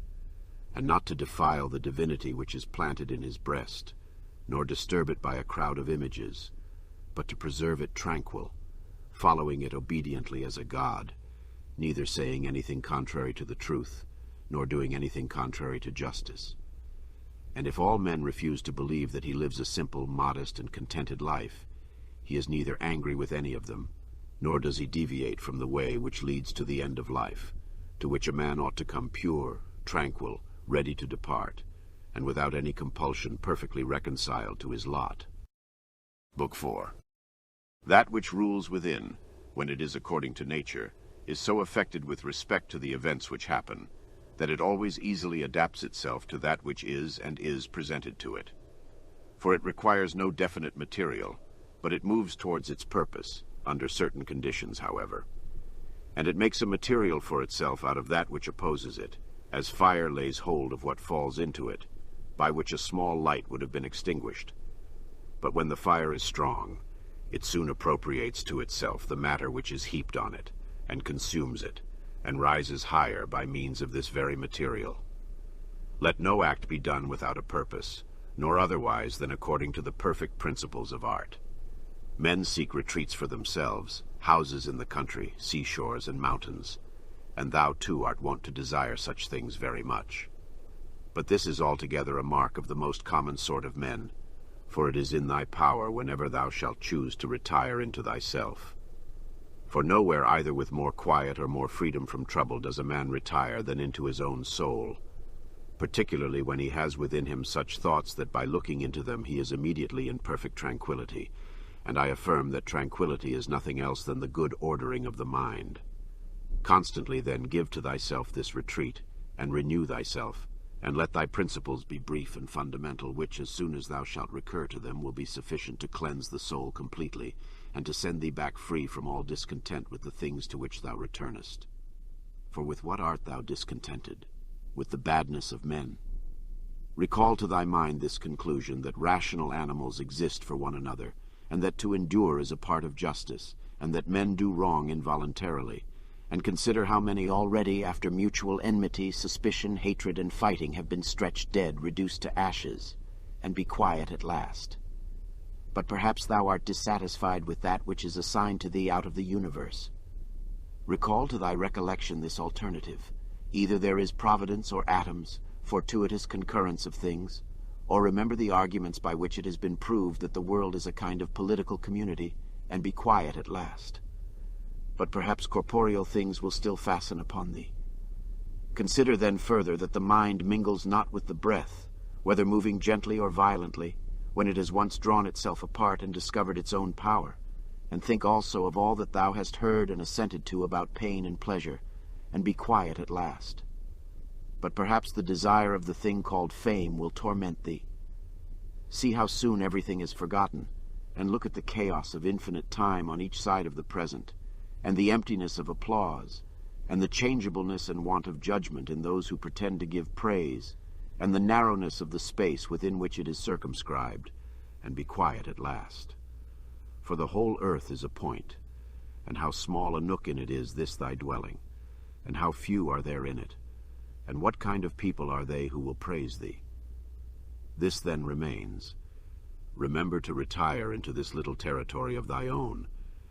and not to defile the divinity which is planted in his breast, nor disturb it by a crowd of images, but to preserve it tranquil, following it obediently as a god, neither saying anything contrary to the truth, nor doing anything contrary to justice. And if all men refuse to believe that he lives a simple, modest, and contented life, he is neither angry with any of them, nor does he deviate from the way which leads to the end of life, to which a man ought to come pure, tranquil, ready to depart, and without any compulsion perfectly reconciled to his lot. Book 4. That which rules within, when it is according to nature, is so affected with respect to the events which happen, that it always easily adapts itself to that which is and is presented to it. For it requires no definite material, but it moves towards its purpose, under certain conditions, however. And it makes a material for itself out of that which opposes it, as fire lays hold of what falls into it, by which a small light would have been extinguished. But when the fire is strong, it soon appropriates to itself the matter which is heaped on it, and consumes it, and rises higher by means of this very material. Let no act be done without a purpose, nor otherwise than according to the perfect principles of art. Men seek retreats for themselves, houses in the country, seashores, and mountains, and thou too art wont to desire such things very much. But this is altogether a mark of the most common sort of men, for it is in thy power whenever thou shalt choose to retire into thyself. For nowhere either with more quiet or more freedom from trouble does a man retire than into his own soul, particularly when he has within him such thoughts that by looking into them he is immediately in perfect tranquillity, and I affirm that tranquillity is nothing else than the good ordering of the mind. Constantly then give to thyself this retreat, and renew thyself, And let thy principles be brief and fundamental, which, as soon as thou shalt recur to them, will be sufficient to cleanse the soul completely, and to send thee back free from all discontent with the things to which thou returnest. For with what art thou discontented? With the badness of men. Recall to thy mind this conclusion, that rational animals exist for one another, and that to endure is a part of justice, and that men do wrong involuntarily, and consider how many already, after mutual enmity, suspicion, hatred, and fighting, have been stretched dead, reduced to ashes, and be quiet at last. But perhaps thou art dissatisfied with that which is assigned to thee out of the universe. Recall to thy recollection this alternative. Either there is providence or atoms, fortuitous concurrence of things, or remember the arguments by which it has been proved that the world is a kind of political community, and be quiet at last. But perhaps corporeal things will still fasten upon thee. Consider then further that the mind mingles not with the breath, whether moving gently or violently, when it has once drawn itself apart and discovered its own power, and think also of all that thou hast heard and assented to about pain and pleasure, and be quiet at last. But perhaps the desire of the thing called fame will torment thee. See how soon everything is forgotten, and look at the chaos of infinite time on each side of the present, and the emptiness of applause, and the changeableness and want of judgment in those who pretend to give praise, and the narrowness of the space within which it is circumscribed, and be quiet at last. For the whole earth is a point, and how small a nook in it is this thy dwelling, and how few are there in it, and what kind of people are they who will praise thee? This then remains. Remember to retire into this little territory of thy own,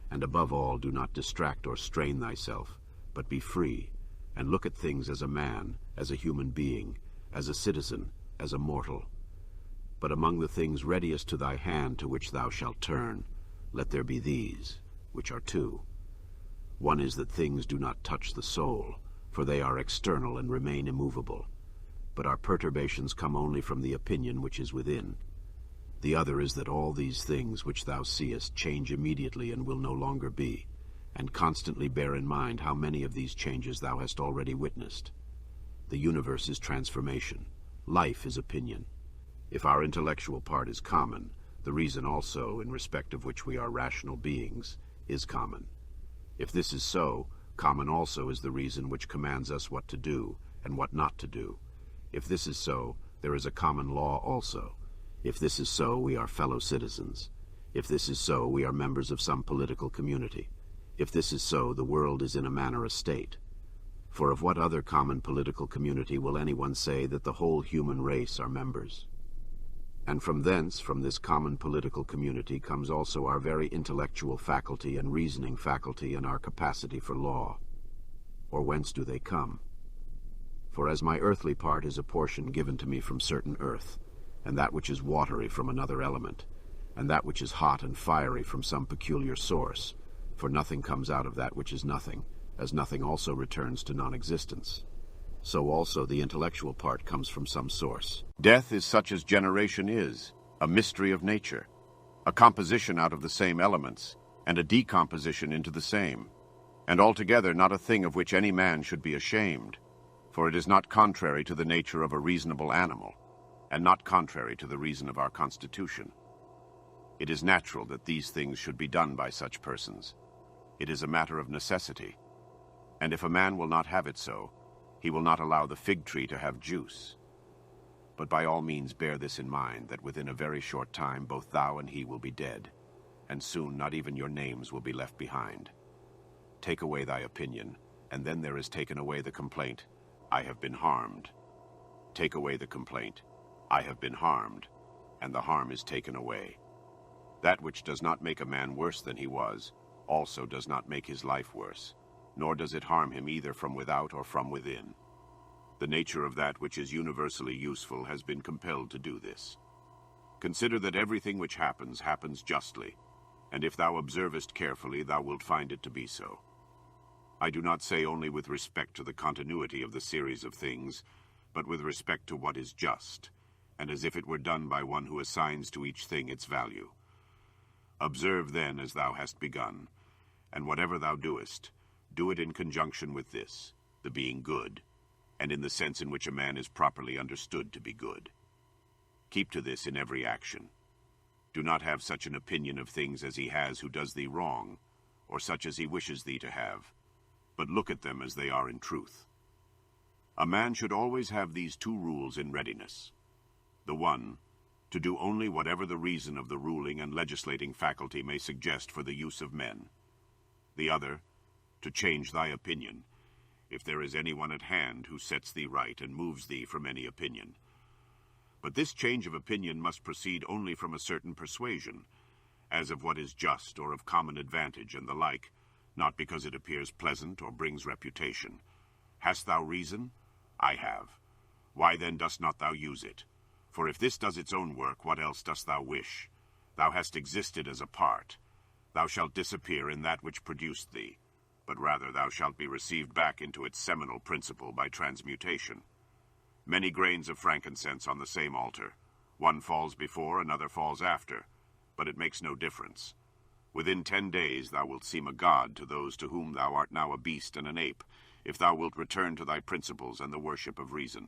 and above all do not distract or strain thyself, but be free, and look at things as a man, as a human being, as a citizen, as a mortal. But among the things readiest to thy hand to which thou shalt turn, let there be these, which are two. One is that things do not touch the soul, for they are external and remain immovable, but our perturbations come only from the opinion which is within. The other is that all these things which thou seest change immediately and will no longer be, and constantly bear in mind how many of these changes thou hast already witnessed. The universe is transformation. Life is opinion. If our intellectual part is common, the reason also, in respect of which we are rational beings, is common. If this is so, common also is the reason which commands us what to do and what not to do. If this is so, there is a common law also. If this is so, we are fellow citizens. If this is so, we are members of some political community. If this is so, the world is in a manner a state. For of what other common political community will anyone say that the whole human race are members? And from thence, from this common political community, comes also our very intellectual faculty and reasoning faculty and our capacity for law. Or whence do they come? For as my earthly part is a portion given to me from certain earth, and that which is watery from another element, and that which is hot and fiery from some peculiar source, for nothing comes out of that which is nothing, as nothing also returns to non-existence. So also the intellectual part comes from some source. Death is such as generation is, a mystery of nature, a composition out of the same elements, and a decomposition into the same, and altogether not a thing of which any man should be ashamed, for it is not contrary to the nature of a reasonable animal, and not contrary to the reason of our constitution. It is natural that these things should be done by such persons. It is a matter of necessity, and if a man will not have it so, he will not allow the fig tree to have juice. But by all means bear this in mind, that within a very short time both thou and he will be dead, and soon not even your names will be left behind. Take away thy opinion, and then there is taken away the complaint, I have been harmed. Take away the complaint, I have been harmed, and the harm is taken away. That which does not make a man worse than he was, also does not make his life worse, nor does it harm him either from without or from within. The nature of that which is universally useful has been compelled to do this. Consider that everything which happens, happens justly, and if thou observest carefully, thou wilt find it to be so. I do not say only with respect to the continuity of the series of things, but with respect to what is just, and as if it were done by one who assigns to each thing its value. Observe then as thou hast begun, and whatever thou doest, do it in conjunction with this, the being good, and in the sense in which a man is properly understood to be good. Keep to this in every action. Do not have such an opinion of things as he has who does thee wrong, or such as he wishes thee to have, but look at them as they are in truth. A man should always have these two rules in readiness. The one, to do only whatever the reason of the ruling and legislating faculty may suggest for the use of men. The other, to change thy opinion, if there is anyone at hand who sets thee right and moves thee from any opinion. But this change of opinion must proceed only from a certain persuasion, as of what is just or of common advantage and the like, not because it appears pleasant or brings reputation. Hast thou reason? I have. Why then dost not thou use it? For if this does its own work, what else dost thou wish? Thou hast existed as a part. Thou shalt disappear in that which produced thee, but rather thou shalt be received back into its seminal principle by transmutation. Many grains of frankincense on the same altar. One falls before, another falls after, but it makes no difference. Within 10 days thou wilt seem a god to those to whom thou art now a beast and an ape, if thou wilt return to thy principles and the worship of reason.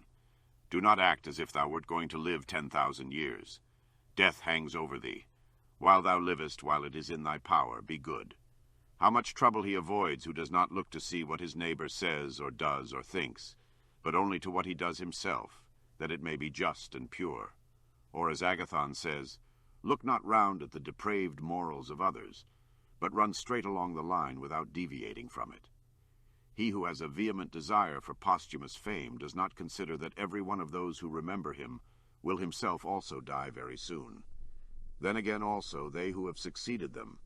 Do not act as if thou wert going to live 10,000 years. Death hangs over thee. While thou livest, while it is in thy power, be good. How much trouble he avoids who does not look to see what his neighbor says or does or thinks, but only to what he does himself, that it may be just and pure. Or as Agathon says, look not round at the depraved morals of others, but run straight along the line without deviating from it. He who has a vehement desire for posthumous fame does not consider that every one of those who remember him will himself also die very soon. Then again also they who have succeeded them,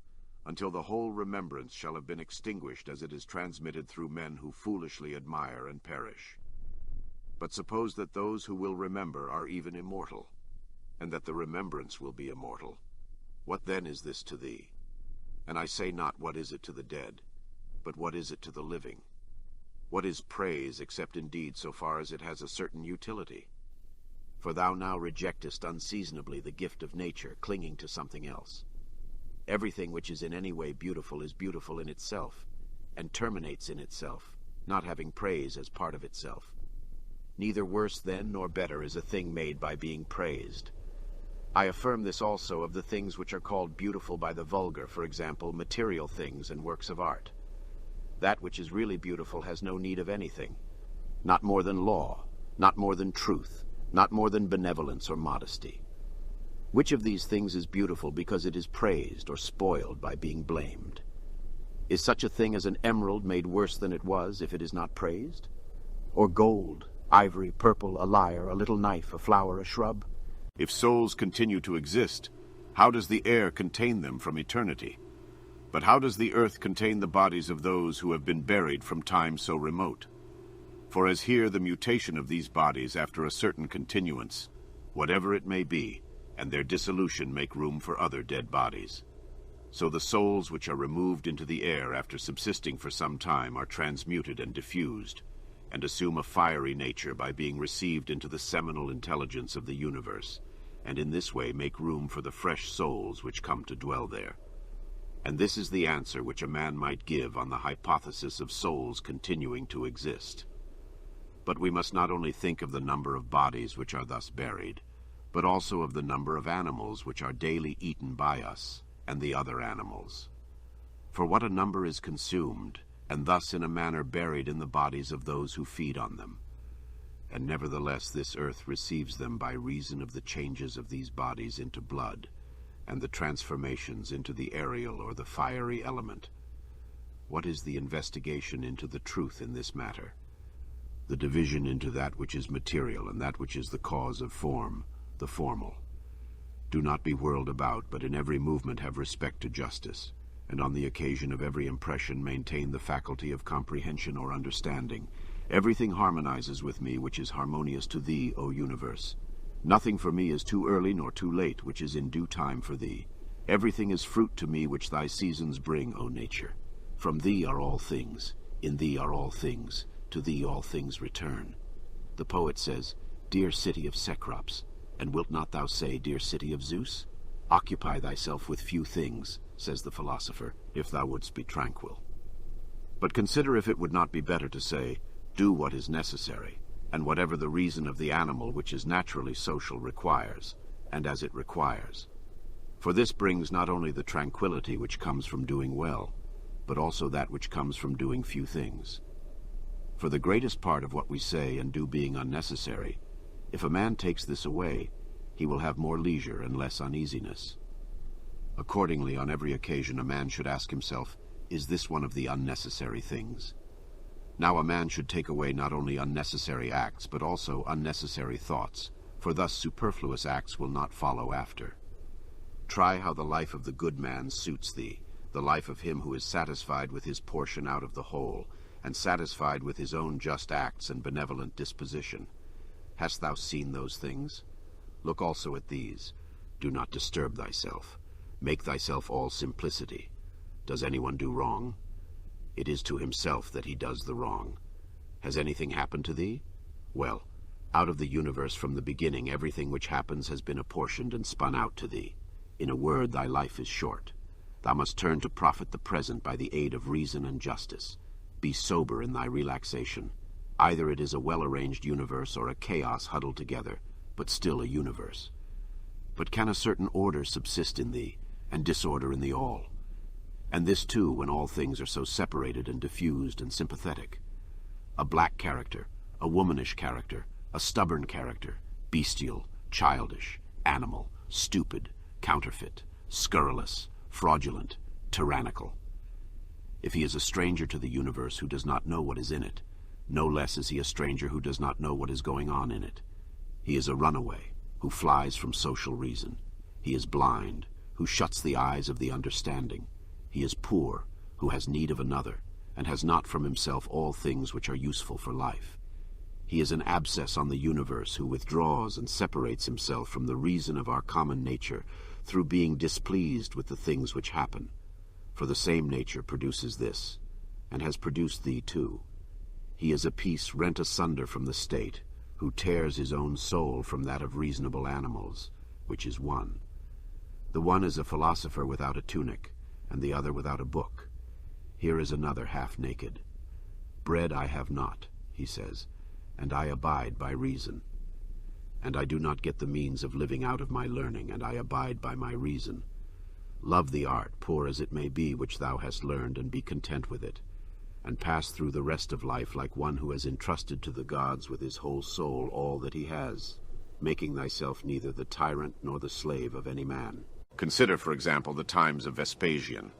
until the whole remembrance shall have been extinguished as it is transmitted through men who foolishly admire and perish. But suppose that those who will remember are even immortal, and that the remembrance will be immortal. What then is this to thee? And I say not what is it to the dead, but what is it to the living? What is praise except indeed so far as it has a certain utility? For thou now rejectest unseasonably the gift of nature, clinging to something else. Everything which is in any way beautiful is beautiful in itself, and terminates in itself, not having praise as part of itself. Neither worse then nor better is a thing made by being praised. I affirm this also of the things which are called beautiful by the vulgar, for example, material things and works of art. That which is really beautiful has no need of anything, not more than law, not more than truth, not more than benevolence or modesty. Which of these things is beautiful because it is praised or spoiled by being blamed? Is such a thing as an emerald made worse than it was if it is not praised? Or gold, ivory, purple, a lyre, a little knife, a flower, a shrub? If souls continue to exist, how does the air contain them from eternity? But how does the earth contain the bodies of those who have been buried from time so remote? For as here the mutation of these bodies after a certain continuance, whatever it may be, and their dissolution make room for other dead bodies, so the souls which are removed into the air after subsisting for some time are transmuted and diffused, and assume a fiery nature by being received into the seminal intelligence of the universe, and in this way make room for the fresh souls which come to dwell there. And this is the answer which a man might give on the hypothesis of souls continuing to exist. But we must not only think of the number of bodies which are thus buried, but also of the number of animals which are daily eaten by us, and the other animals. For what a number is consumed, and thus in a manner buried in the bodies of those who feed on them. And nevertheless this earth receives them by reason of the changes of these bodies into blood, and the transformations into the aerial or the fiery element. What is the investigation into the truth in this matter? The division into that which is material and that which is the cause of form, the formal. Do not be whirled about, but in every movement have respect to justice, and on the occasion of every impression maintain the faculty of comprehension or understanding. Everything harmonizes with me which is harmonious to thee, O universe. Nothing for me is too early nor too late, which is in due time for thee. Everything is fruit to me which thy seasons bring, O nature. From thee are all things, in thee are all things, to thee all things return. The poet says, Dear city of Cecrops, and wilt not thou say, Dear city of Zeus? Occupy thyself with few things, says the philosopher, if thou wouldst be tranquil. But consider if it would not be better to say, Do what is necessary, and whatever the reason of the animal which is naturally social requires, and as it requires. For this brings not only the tranquility which comes from doing well, but also that which comes from doing few things. For the greatest part of what we say and do being unnecessary, if a man takes this away, he will have more leisure and less uneasiness. Accordingly, on every occasion a man should ask himself, is this one of the unnecessary things? Now a man should take away not only unnecessary acts, but also unnecessary thoughts, for thus superfluous acts will not follow after. Try how the life of the good man suits thee, the life of him who is satisfied with his portion out of the whole, and satisfied with his own just acts and benevolent disposition. Hast thou seen those things? Look also at these. Do not disturb thyself. Make thyself all simplicity. Does anyone do wrong? It is to himself that he does the wrong. Has anything happened to thee? Well, out of the universe from the beginning everything which happens has been apportioned and spun out to thee. In a word, thy life is short. Thou must turn to profit the present by the aid of reason and justice. Be sober in thy relaxation. Either it is a well-arranged universe or a chaos huddled together, but still a universe. But can a certain order subsist in thee, and disorder in the all? And this too, when all things are so separated and diffused and sympathetic. A black character, a womanish character, a stubborn character, bestial, childish, animal, stupid, counterfeit, scurrilous, fraudulent, tyrannical. If he is a stranger to the universe who does not know what is in it, no less is he a stranger who does not know what is going on in it. He is a runaway, who flies from social reason. He is blind, who shuts the eyes of the understanding. He is poor, who has need of another, and has not from himself all things which are useful for life. He is an abscess on the universe, who withdraws and separates himself from the reason of our common nature, through being displeased with the things which happen. For the same nature produces this, and has produced thee too. He is a piece rent asunder from the state, who tears his own soul from that of reasonable animals, which is one. The one is a philosopher without a tunic, and the other without a book. Here is another half naked. Bread I have not, he says, and I abide by reason. And I do not get the means of living out of my learning, and I abide by my reason. Love the art, poor as it may be, which thou hast learned, and be content with it, and pass through the rest of life like one who has entrusted to the gods with his whole soul all that he has, making thyself neither the tyrant nor the slave of any man. Consider, for example, the times of Vespasian.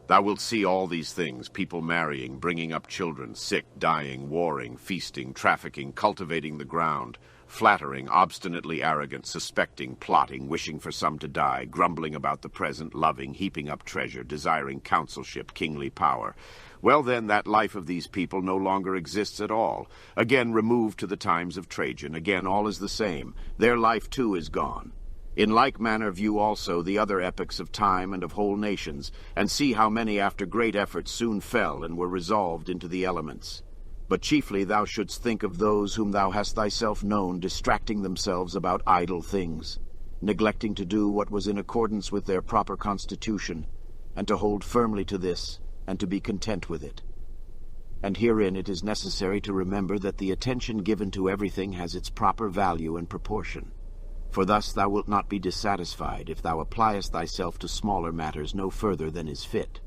Thou wilt see all these things, people marrying, bringing up children, sick, dying, warring, feasting, trafficking, cultivating the ground, flattering, obstinately arrogant, suspecting, plotting, wishing for some to die, grumbling about the present, loving, heaping up treasure, desiring consulship, kingly power. Well then, that life of these people no longer exists at all. Again removed to the times of Trajan, again all is the same. Their life too is gone. In like manner view also the other epochs of time and of whole nations, and see how many after great efforts soon fell and were resolved into the elements. But chiefly thou shouldst think of those whom thou hast thyself known distracting themselves about idle things, neglecting to do what was in accordance with their proper constitution, and to hold firmly to this, and to be content with it. And herein it is necessary to remember that the attention given to everything has its proper value and proportion. For thus thou wilt not be dissatisfied if thou appliest thyself to smaller matters no further than is fit.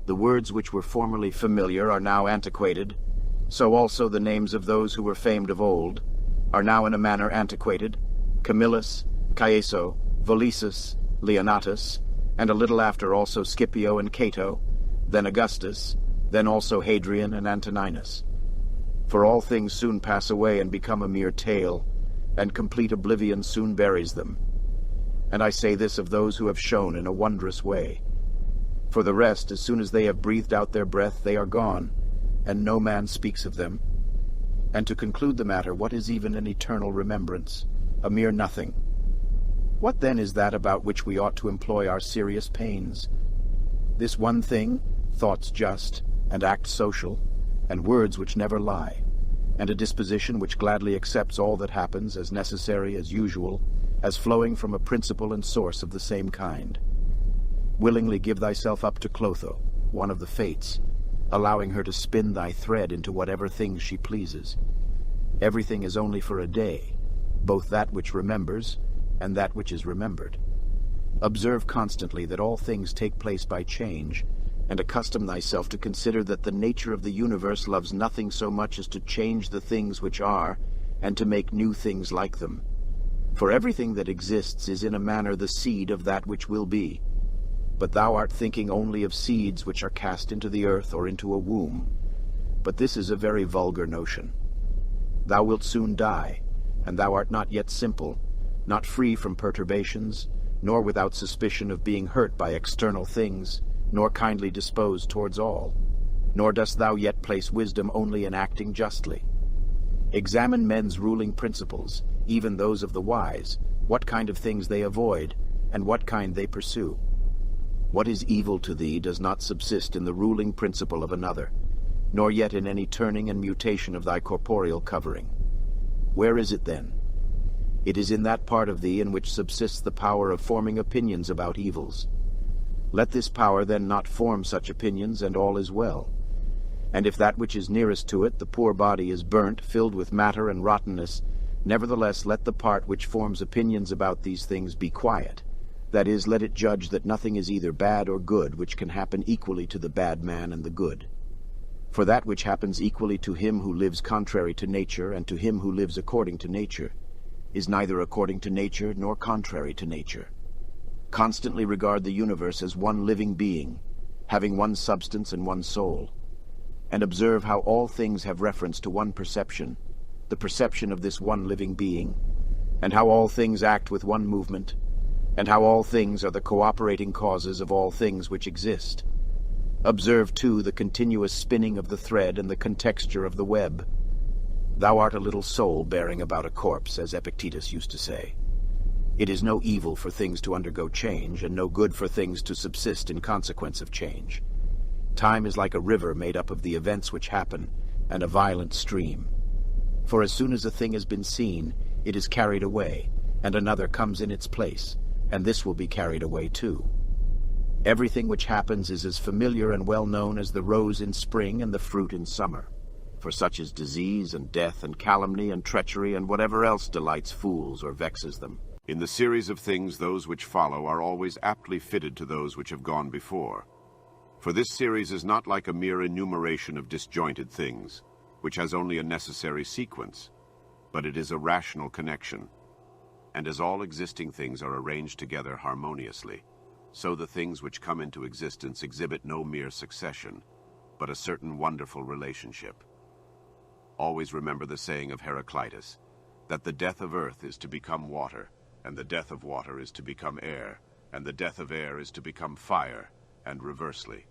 The words which were formerly familiar are now antiquated, so also the names of those who were famed of old are now in a manner antiquated: Camillus, Caeso, Volisus, Leonatus, and a little after also Scipio and Cato, then Augustus, then also Hadrian and Antoninus. For all things soon pass away and become a mere tale, and complete oblivion soon buries them. And I say this of those who have shone in a wondrous way. For the rest, as soon as they have breathed out their breath, they are gone, and no man speaks of them. And to conclude the matter, what is even an eternal remembrance? A mere nothing. What then is that about which we ought to employ our serious pains? This one thing, thoughts just, and acts social, and words which never lie, and a disposition which gladly accepts all that happens as necessary, as usual, as flowing from a principle and source of the same kind. Willingly give thyself up to Clotho, one of the Fates, allowing her to spin thy thread into whatever things she pleases. Everything is only for a day, both that which remembers and that which is remembered. Observe constantly that all things take place by change, and accustom thyself to consider that the nature of the universe loves nothing so much as to change the things which are, and to make new things like them. For everything that exists is in a manner the seed of that which will be. But thou art thinking only of seeds which are cast into the earth or into a womb. But this is a very vulgar notion. Thou wilt soon die, and thou art not yet simple, not free from perturbations, nor without suspicion of being hurt by external things, nor kindly disposed towards all. Nor dost thou yet place wisdom only in acting justly. Examine men's ruling principles, even those of the wise, what kind of things they avoid, and what kind they pursue. What is evil to thee does not subsist in the ruling principle of another, nor yet in any turning and mutation of thy corporeal covering. Where is it then? It is in that part of thee in which subsists the power of forming opinions about evils. Let this power then not form such opinions, and all is well. And if that which is nearest to it, the poor body, is burnt, filled with matter and rottenness, nevertheless let the part which forms opinions about these things be quiet. That is, let it judge that nothing is either bad or good which can happen equally to the bad man and the good. For that which happens equally to him who lives contrary to nature and to him who lives according to nature is neither according to nature nor contrary to nature. Constantly regard the universe as one living being, having one substance and one soul, and observe how all things have reference to one perception, the perception of this one living being, and how all things act with one movement, and how all things are the cooperating causes of all things which exist. Observe, too, the continuous spinning of the thread and the contexture of the web. Thou art a little soul bearing about a corpse, as Epictetus used to say. It is no evil for things to undergo change, and no good for things to subsist in consequence of change. Time is like a river made up of the events which happen, and a violent stream. For as soon as a thing has been seen, it is carried away, and another comes in its place, and this will be carried away too. Everything which happens is as familiar and well known as the rose in spring and the fruit in summer. For such is disease and death and calumny and treachery and whatever else delights fools or vexes them. In the series of things, those which follow are always aptly fitted to those which have gone before. For this series is not like a mere enumeration of disjointed things, which has only a necessary sequence, but it is a rational connection. And as all existing things are arranged together harmoniously, so the things which come into existence exhibit no mere succession, but a certain wonderful relationship. Always remember the saying of Heraclitus, that the death of earth is to become water, and the death of water is to become air, and the death of air is to become fire, and reversely.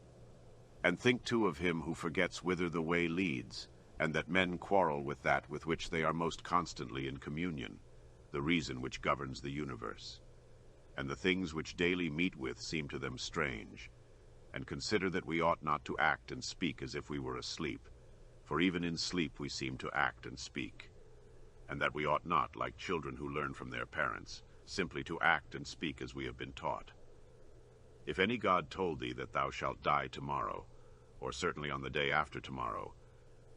And think too of him who forgets whither the way leads, and that men quarrel with that with which they are most constantly in communion, the reason which governs the universe. And the things which daily meet with seem to them strange, and consider that we ought not to act and speak as if we were asleep, for even in sleep we seem to act and speak, and that we ought not, like children who learn from their parents, simply to act and speak as we have been taught. If any god told thee that thou shalt die tomorrow, or certainly on the day after tomorrow,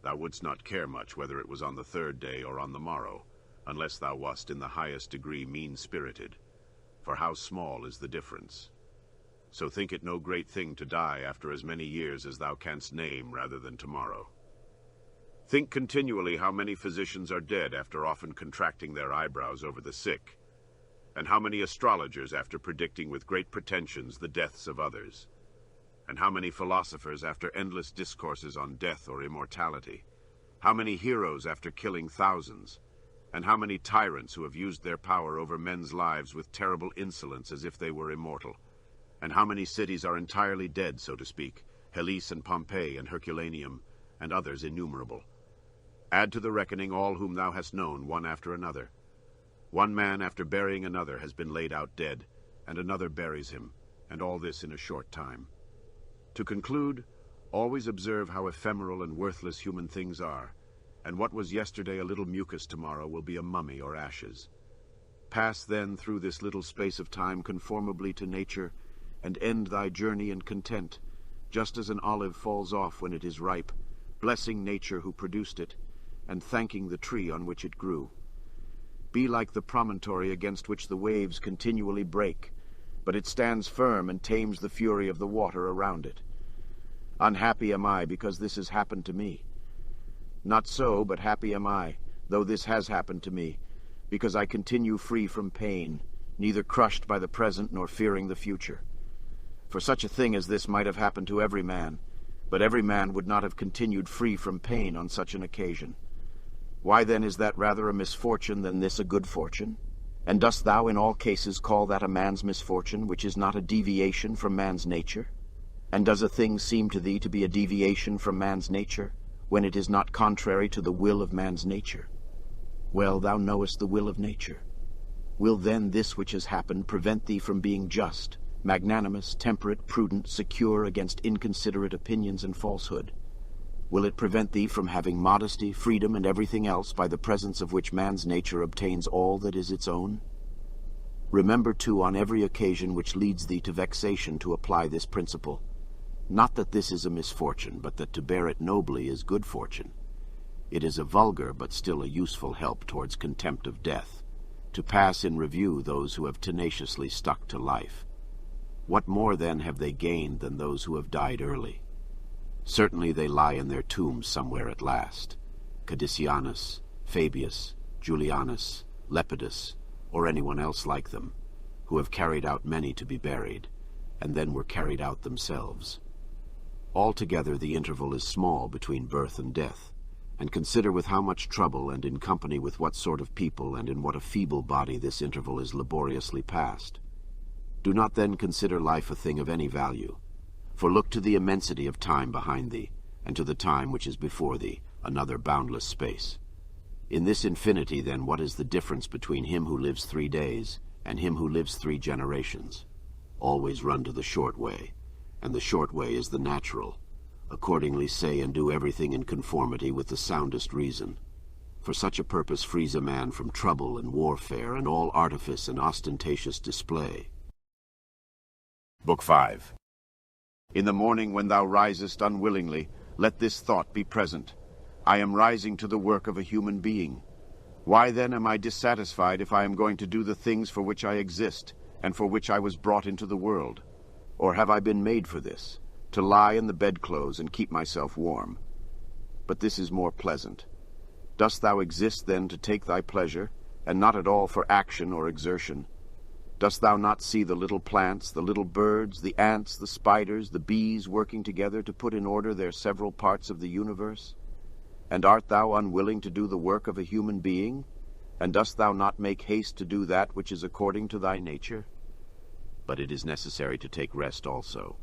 thou wouldst not care much whether it was on the third day or on the morrow, unless thou wast in the highest degree mean-spirited, for how small is the difference. So think it no great thing to die after as many years as thou canst name rather than tomorrow. Think continually how many physicians are dead after often contracting their eyebrows over the sick, and how many astrologers after predicting with great pretensions the deaths of others, and how many philosophers after endless discourses on death or immortality, how many heroes after killing thousands, and how many tyrants who have used their power over men's lives with terrible insolence as if they were immortal, and how many cities are entirely dead, so to speak, Hellas and Pompeii and Herculaneum, and others innumerable. Add to the reckoning all whom thou hast known, one after another. One man after burying another has been laid out dead, and another buries him, and all this in a short time. To conclude, always observe how ephemeral and worthless human things are, and what was yesterday a little mucus tomorrow will be a mummy or ashes. Pass then through this little space of time conformably to nature, and end thy journey in content, just as an olive falls off when it is ripe, blessing nature who produced it, and thanking the tree on which it grew. Be like the promontory against which the waves continually break, but it stands firm and tames the fury of the water around it. Unhappy am I because this has happened to me. Not so, but happy am I, though this has happened to me, because I continue free from pain, neither crushed by the present nor fearing the future. For such a thing as this might have happened to every man, but every man would not have continued free from pain on such an occasion. Why then is that rather a misfortune than this a good fortune? And dost thou in all cases call that a man's misfortune, which is not a deviation from man's nature? And does a thing seem to thee to be a deviation from man's nature, when it is not contrary to the will of man's nature? Well, thou knowest the will of nature. Will then this which has happened prevent thee from being just, magnanimous, temperate, prudent, secure against inconsiderate opinions and falsehood? Will it prevent thee from having modesty, freedom, and everything else by the presence of which man's nature obtains all that is its own? Remember, too, on every occasion which leads thee to vexation to apply this principle. Not that this is a misfortune, but that to bear it nobly is good fortune. It is a vulgar but still a useful help towards contempt of death, to pass in review those who have tenaciously stuck to life. What more then have they gained than those who have died early? Certainly they lie in their tombs somewhere at last, Cadicianus, Fabius, Julianus, Lepidus, or anyone else like them, who have carried out many to be buried, and then were carried out themselves. Altogether the interval is small between birth and death, and consider with how much trouble and in company with what sort of people and in what a feeble body this interval is laboriously passed. Do not then consider life a thing of any value, for look to the immensity of time behind thee, and to the time which is before thee, another boundless space. In this infinity, then, what is the difference between him who lives 3 days and him who lives 3 generations? Always run to the short way, and the short way is the natural. Accordingly say and do everything in conformity with the soundest reason. For such a purpose frees a man from trouble and warfare and all artifice and ostentatious display. Book 5. In the morning when thou risest unwillingly, let this thought be present. I am rising to the work of a human being. Why then am I dissatisfied if I am going to do the things for which I exist, and for which I was brought into the world? Or have I been made for this, to lie in the bedclothes and keep myself warm? But this is more pleasant. Dost thou exist then to take thy pleasure, and not at all for action or exertion? Dost thou not see the little plants, the little birds, the ants, the spiders, the bees working together to put in order their several parts of the universe? And art thou unwilling to do the work of a human being? And dost thou not make haste to do that which is according to thy nature? But it is necessary to take rest also.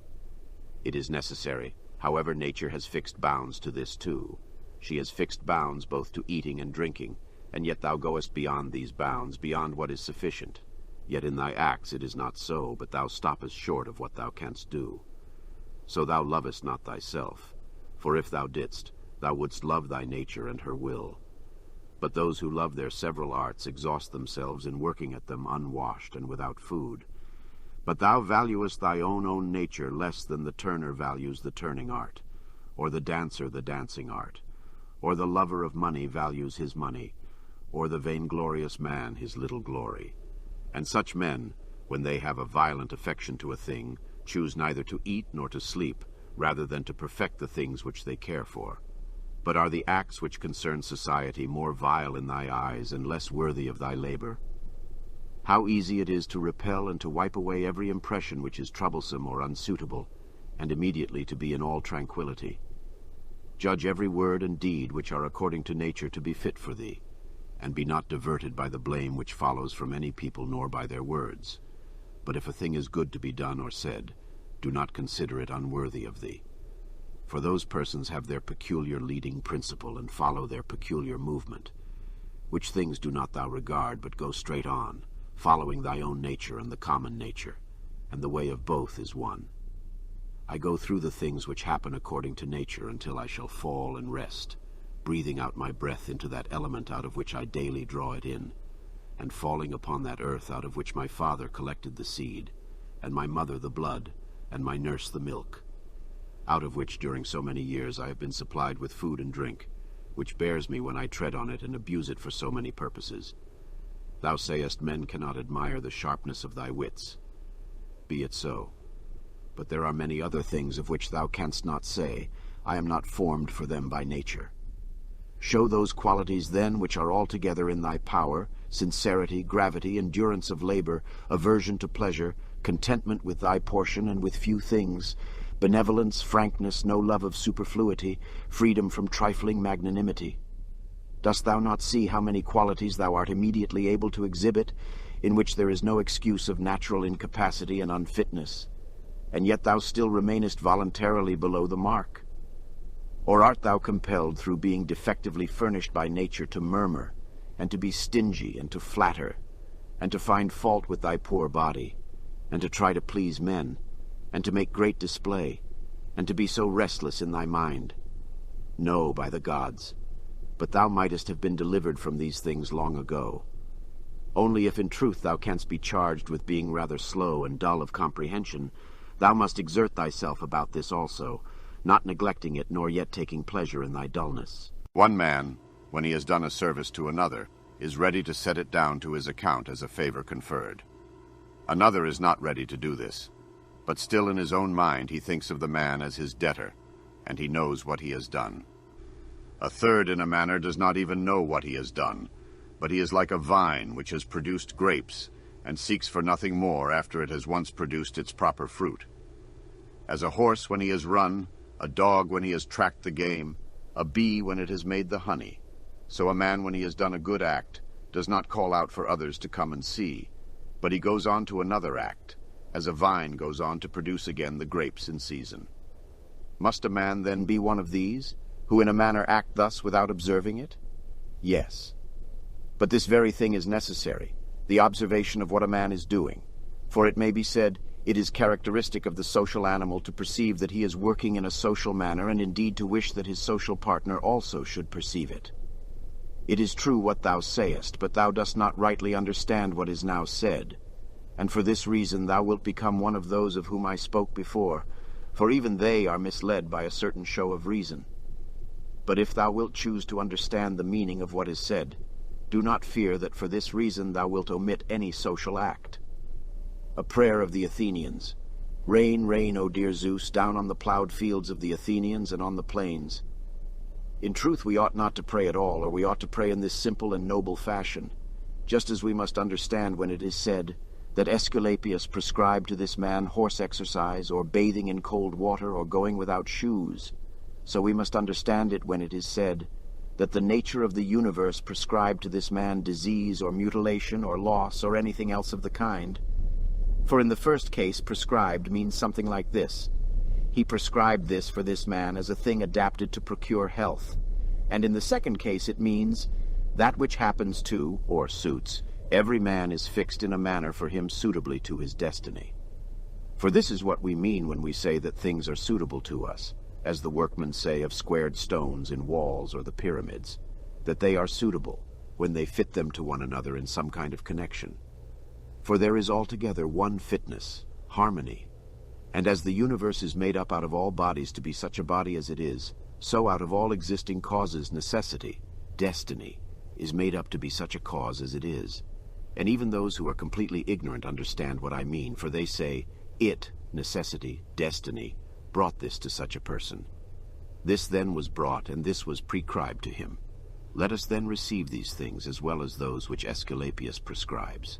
It is necessary, however nature has fixed bounds to this too. She has fixed bounds both to eating and drinking, and yet thou goest beyond these bounds, beyond what is sufficient. Yet in thy acts it is not so, but thou stoppest short of what thou canst do. So thou lovest not thyself, for if thou didst, thou wouldst love thy nature and her will. But those who love their several arts exhaust themselves in working at them unwashed and without food. But thou valuest thy own nature less than the turner values the turning art, or the dancer the dancing art, or the lover of money values his money, or the vainglorious man his little glory. And such men, when they have a violent affection to a thing, choose neither to eat nor to sleep, rather than to perfect the things which they care for. But are the acts which concern society more vile in thy eyes and less worthy of thy labor? How easy it is to repel and to wipe away every impression which is troublesome or unsuitable, and immediately to be in all tranquillity. Judge every word and deed which are according to nature to be fit for thee, and be not diverted by the blame which follows from any people nor by their words. But if a thing is good to be done or said, do not consider it unworthy of thee. For those persons have their peculiar leading principle and follow their peculiar movement, which things do not thou regard, but go straight on, following thy own nature and the common nature, and the way of both is one. I go through the things which happen according to nature until I shall fall and rest, breathing out my breath into that element out of which I daily draw it in, and falling upon that earth out of which my father collected the seed, and my mother the blood, and my nurse the milk, out of which during so many years I have been supplied with food and drink, which bears me when I tread on it and abuse it for so many purposes. Thou sayest men cannot admire the sharpness of thy wits. Be it so. But there are many other things of which thou canst not say, I am not formed for them by nature. Show those qualities then which are altogether in thy power, sincerity, gravity, endurance of labor, aversion to pleasure, contentment with thy portion and with few things, benevolence, frankness, no love of superfluity, freedom from trifling magnanimity. Dost thou not see how many qualities thou art immediately able to exhibit, in which there is no excuse of natural incapacity and unfitness, and yet thou still remainest voluntarily below the mark? Or art thou compelled, through being defectively furnished by nature, to murmur, and to be stingy, and to flatter, and to find fault with thy poor body, and to try to please men, and to make great display, and to be so restless in thy mind? No, by the gods, but thou mightest have been delivered from these things long ago. Only if in truth thou canst be charged with being rather slow and dull of comprehension, thou must exert thyself about this also, not neglecting it, nor yet taking pleasure in thy dullness. One man, when he has done a service to another, is ready to set it down to his account as a favor conferred. Another is not ready to do this, but still in his own mind he thinks of the man as his debtor, and he knows what he has done. A third, in a manner, does not even know what he has done, but he is like a vine which has produced grapes, and seeks for nothing more after it has once produced its proper fruit. As a horse when he has run, a dog when he has tracked the game, a bee when it has made the honey, so a man when he has done a good act does not call out for others to come and see, but he goes on to another act, as a vine goes on to produce again the grapes in season. Must a man then be one of these, who in a manner act thus without observing it? Yes. But this very thing is necessary, the observation of what a man is doing, for it may be said, it is characteristic of the social animal to perceive that he is working in a social manner, and indeed to wish that his social partner also should perceive it. It is true what thou sayest, but thou dost not rightly understand what is now said, and for this reason thou wilt become one of those of whom I spoke before, for even they are misled by a certain show of reason. But if thou wilt choose to understand the meaning of what is said, do not fear that for this reason thou wilt omit any social act. A prayer of the Athenians. Rain, rain, O dear Zeus, down on the plowed fields of the Athenians and on the plains. In truth we ought not to pray at all, or we ought to pray in this simple and noble fashion, just as we must understand when it is said that Aesculapius prescribed to this man horse exercise, or bathing in cold water, or going without shoes. So we must understand it when it is said that the nature of the universe prescribed to this man disease, or mutilation, or loss, or anything else of the kind. For in the first case, prescribed means something like this. He prescribed this for this man as a thing adapted to procure health. And in the second case it means that which happens to, or suits, every man is fixed in a manner for him suitably to his destiny. For this is what we mean when we say that things are suitable to us, as the workmen say of squared stones in walls or the pyramids, that they are suitable when they fit them to one another in some kind of connection. For there is altogether one fitness, harmony, and as the universe is made up out of all bodies to be such a body as it is, so out of all existing causes necessity, destiny, is made up to be such a cause as it is. And even those who are completely ignorant understand what I mean, for they say, it, necessity, destiny, brought this to such a person. This then was brought, and this was prescribed to him. Let us then receive these things as well as those which Aesculapius prescribes.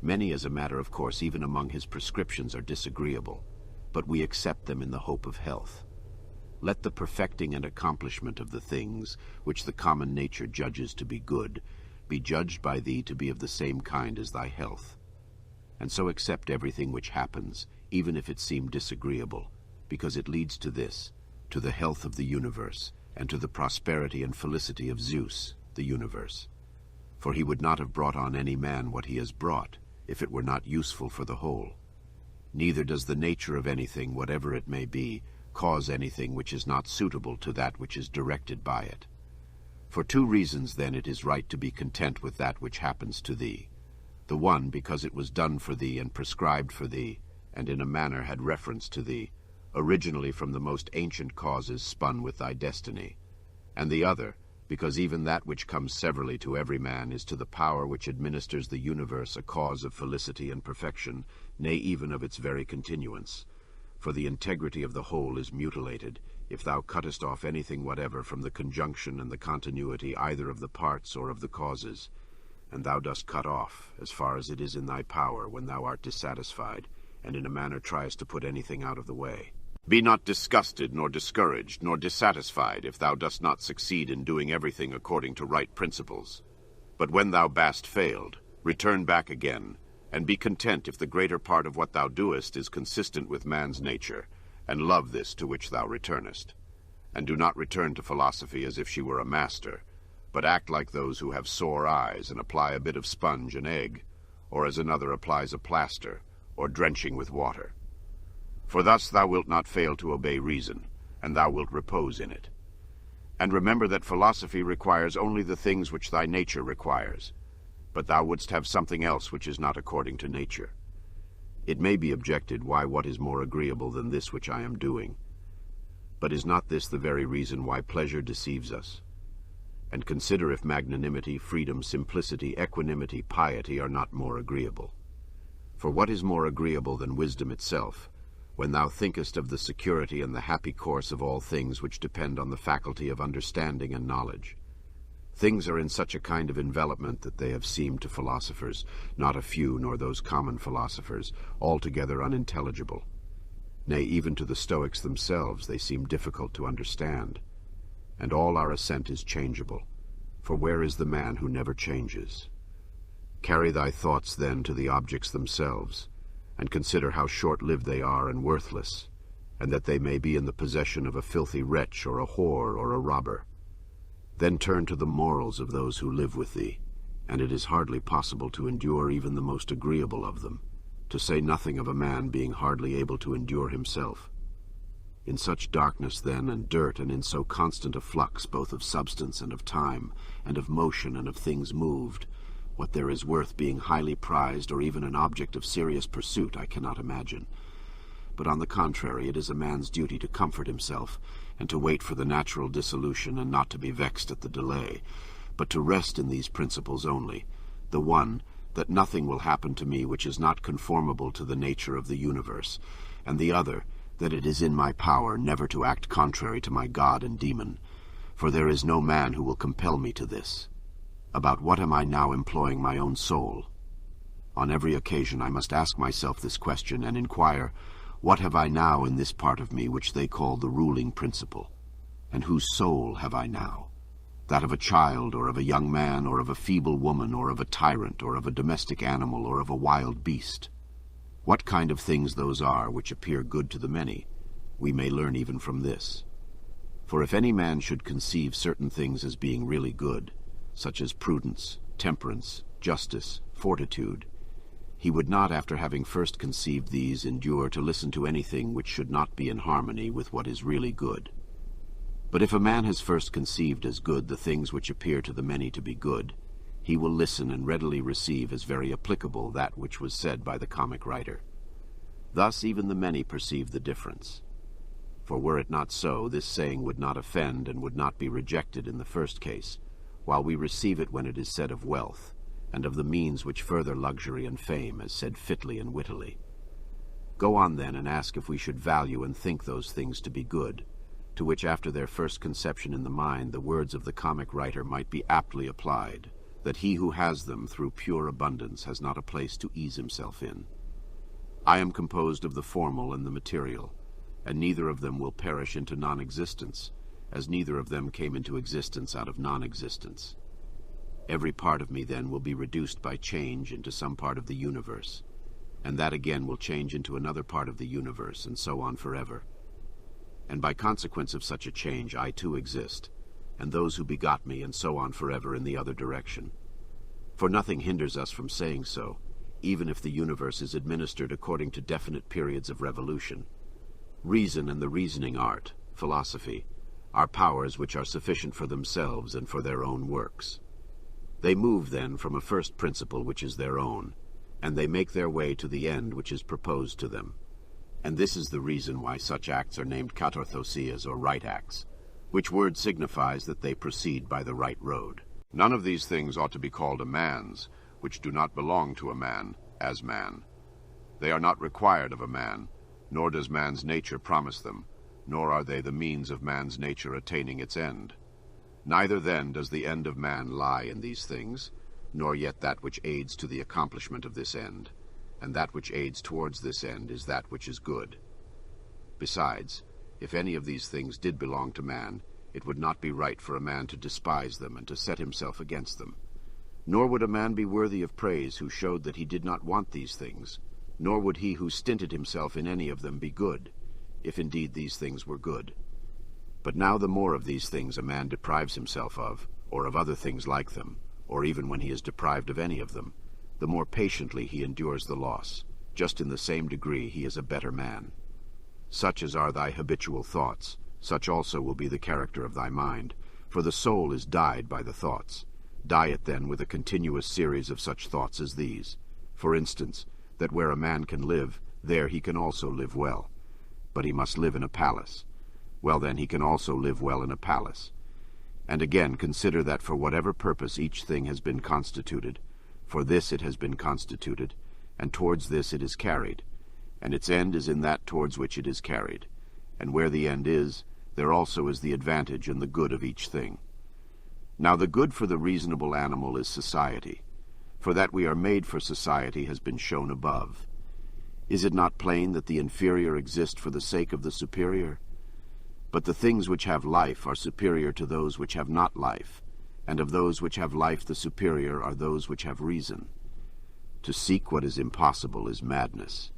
Many, as a matter of course, even among his prescriptions are disagreeable, but we accept them in the hope of health. Let the perfecting and accomplishment of the things which the common nature judges to be good be judged by thee to be of the same kind as thy health. And so accept everything which happens, even if it seem disagreeable, because it leads to this, to the health of the universe, and to the prosperity and felicity of Zeus, the universe. For he would not have brought on any man what he has brought, if it were not useful for the whole. Neither does the nature of anything, whatever it may be, cause anything which is not suitable to that which is directed by it. For two reasons then it is right to be content with that which happens to thee. The one, because it was done for thee and prescribed for thee, and in a manner had reference to thee, originally from the most ancient causes spun with thy destiny. And the other, because even that which comes severally to every man is to the power which administers the universe a cause of felicity and perfection, nay, even of its very continuance. For the integrity of the whole is mutilated, if thou cuttest off anything whatever from the conjunction and the continuity either of the parts or of the causes. And thou dost cut off, as far as it is in thy power, when thou art dissatisfied, and in a manner triest to put anything out of the way. Be not disgusted, nor discouraged, nor dissatisfied, if thou dost not succeed in doing everything according to right principles. But when thou hast failed, return back again, and be content if the greater part of what thou doest is consistent with man's nature, and love this to which thou returnest. And do not return to philosophy as if she were a master, but act like those who have sore eyes and apply a bit of sponge and egg, or as another applies a plaster, or drenching with water. For thus thou wilt not fail to obey reason, and thou wilt repose in it. And remember that philosophy requires only the things which thy nature requires, but thou wouldst have something else which is not according to nature. It may be objected, why, what is more agreeable than this which I am doing? But is not this the very reason why pleasure deceives us? And consider if magnanimity, freedom, simplicity, equanimity, piety are not more agreeable. For what is more agreeable than wisdom itself, when thou thinkest of the security and the happy course of all things which depend on the faculty of understanding and knowledge? Things are in such a kind of envelopment that they have seemed to philosophers, not a few nor those common philosophers, altogether unintelligible. Nay, even to the Stoics themselves they seem difficult to understand. And all our assent is changeable, for where is the man who never changes? Carry thy thoughts then to the objects themselves, and consider how short-lived they are and worthless, and that they may be in the possession of a filthy wretch or a whore or a robber. Then turn to the morals of those who live with thee, and it is hardly possible to endure even the most agreeable of them, to say nothing of a man being hardly able to endure himself. In such darkness then and dirt, and in so constant a flux both of substance and of time, and of motion and of things moved, what there is worth being highly prized or even an object of serious pursuit I cannot imagine. But on the contrary, it is a man's duty to comfort himself, and to wait for the natural dissolution, and not to be vexed at the delay, but to rest in these principles only: the one, that nothing will happen to me which is not conformable to the nature of the universe, and the other, that it is in my power never to act contrary to my God and demon, for there is no man who will compel me to this. About what am I now employing my own soul? On every occasion I must ask myself this question, and inquire, what have I now in this part of me which they call the ruling principle? And whose soul have I now? That of a child, or of a young man, or of a feeble woman, or of a tyrant, or of a domestic animal, or of a wild beast? What kind of things those are which appear good to the many, we may learn even from this. For if any man should conceive certain things as being really good, such as prudence, temperance, justice, fortitude, he would not, after having first conceived these, endure to listen to anything which should not be in harmony with what is really good. But if a man has first conceived as good the things which appear to the many to be good, he will listen and readily receive as very applicable that which was said by the comic writer. Thus even the many perceive the difference. For were it not so, this saying would not offend and would not be rejected in the first case, while we receive it when it is said of wealth, and of the means which further luxury and fame, as said fitly and wittily. Go on then and ask if we should value and think those things to be good, to which after their first conception in the mind the words of the comic writer might be aptly applied, that he who has them through pure abundance has not a place to ease himself in. I am composed of the formal and the material, and neither of them will perish into non-existence, as neither of them came into existence out of non-existence. Every part of me then will be reduced by change into some part of the universe, and that again will change into another part of the universe, and so on forever. And by consequence of such a change I too exist, and those who begot me, and so on forever in the other direction. For nothing hinders us from saying so, even if the universe is administered according to definite periods of revolution. Reason and the reasoning art, philosophy, are powers which are sufficient for themselves and for their own works. They move then from a first principle which is their own, and they make their way to the end which is proposed to them. And this is the reason why such acts are named katarthosias, or right acts, which word signifies that they proceed by the right road. None of these things ought to be called a man's, which do not belong to a man, as man. They are not required of a man, nor does man's nature promise them, nor are they the means of man's nature attaining its end. Neither then does the end of man lie in these things, nor yet that which aids to the accomplishment of this end, and that which aids towards this end is that which is good. Besides, if any of these things did belong to man, it would not be right for a man to despise them and to set himself against them. Nor would a man be worthy of praise who showed that he did not want these things, nor would he who stinted himself in any of them be good, if indeed these things were good. But now the more of these things a man deprives himself of, or of other things like them, or even when he is deprived of any of them, the more patiently he endures the loss, just in the same degree he is a better man. Such as are thy habitual thoughts, such also will be the character of thy mind, for the soul is dyed by the thoughts. Dye it then with a continuous series of such thoughts as these. For instance, that where a man can live, there he can also live well. But he must live in a palace. Well then, he can also live well in a palace. And again, consider that for whatever purpose each thing has been constituted, for this it has been constituted, and towards this it is carried, and its end is in that towards which it is carried. And where the end is, there also is the advantage and the good of each thing. Now the good for the reasonable animal is society, for that we are made for society has been shown above. Is it not plain that the inferior exist for the sake of the superior? But the things which have life are superior to those which have not life, and of those which have life the superior are those which have reason. To seek what is impossible is madness,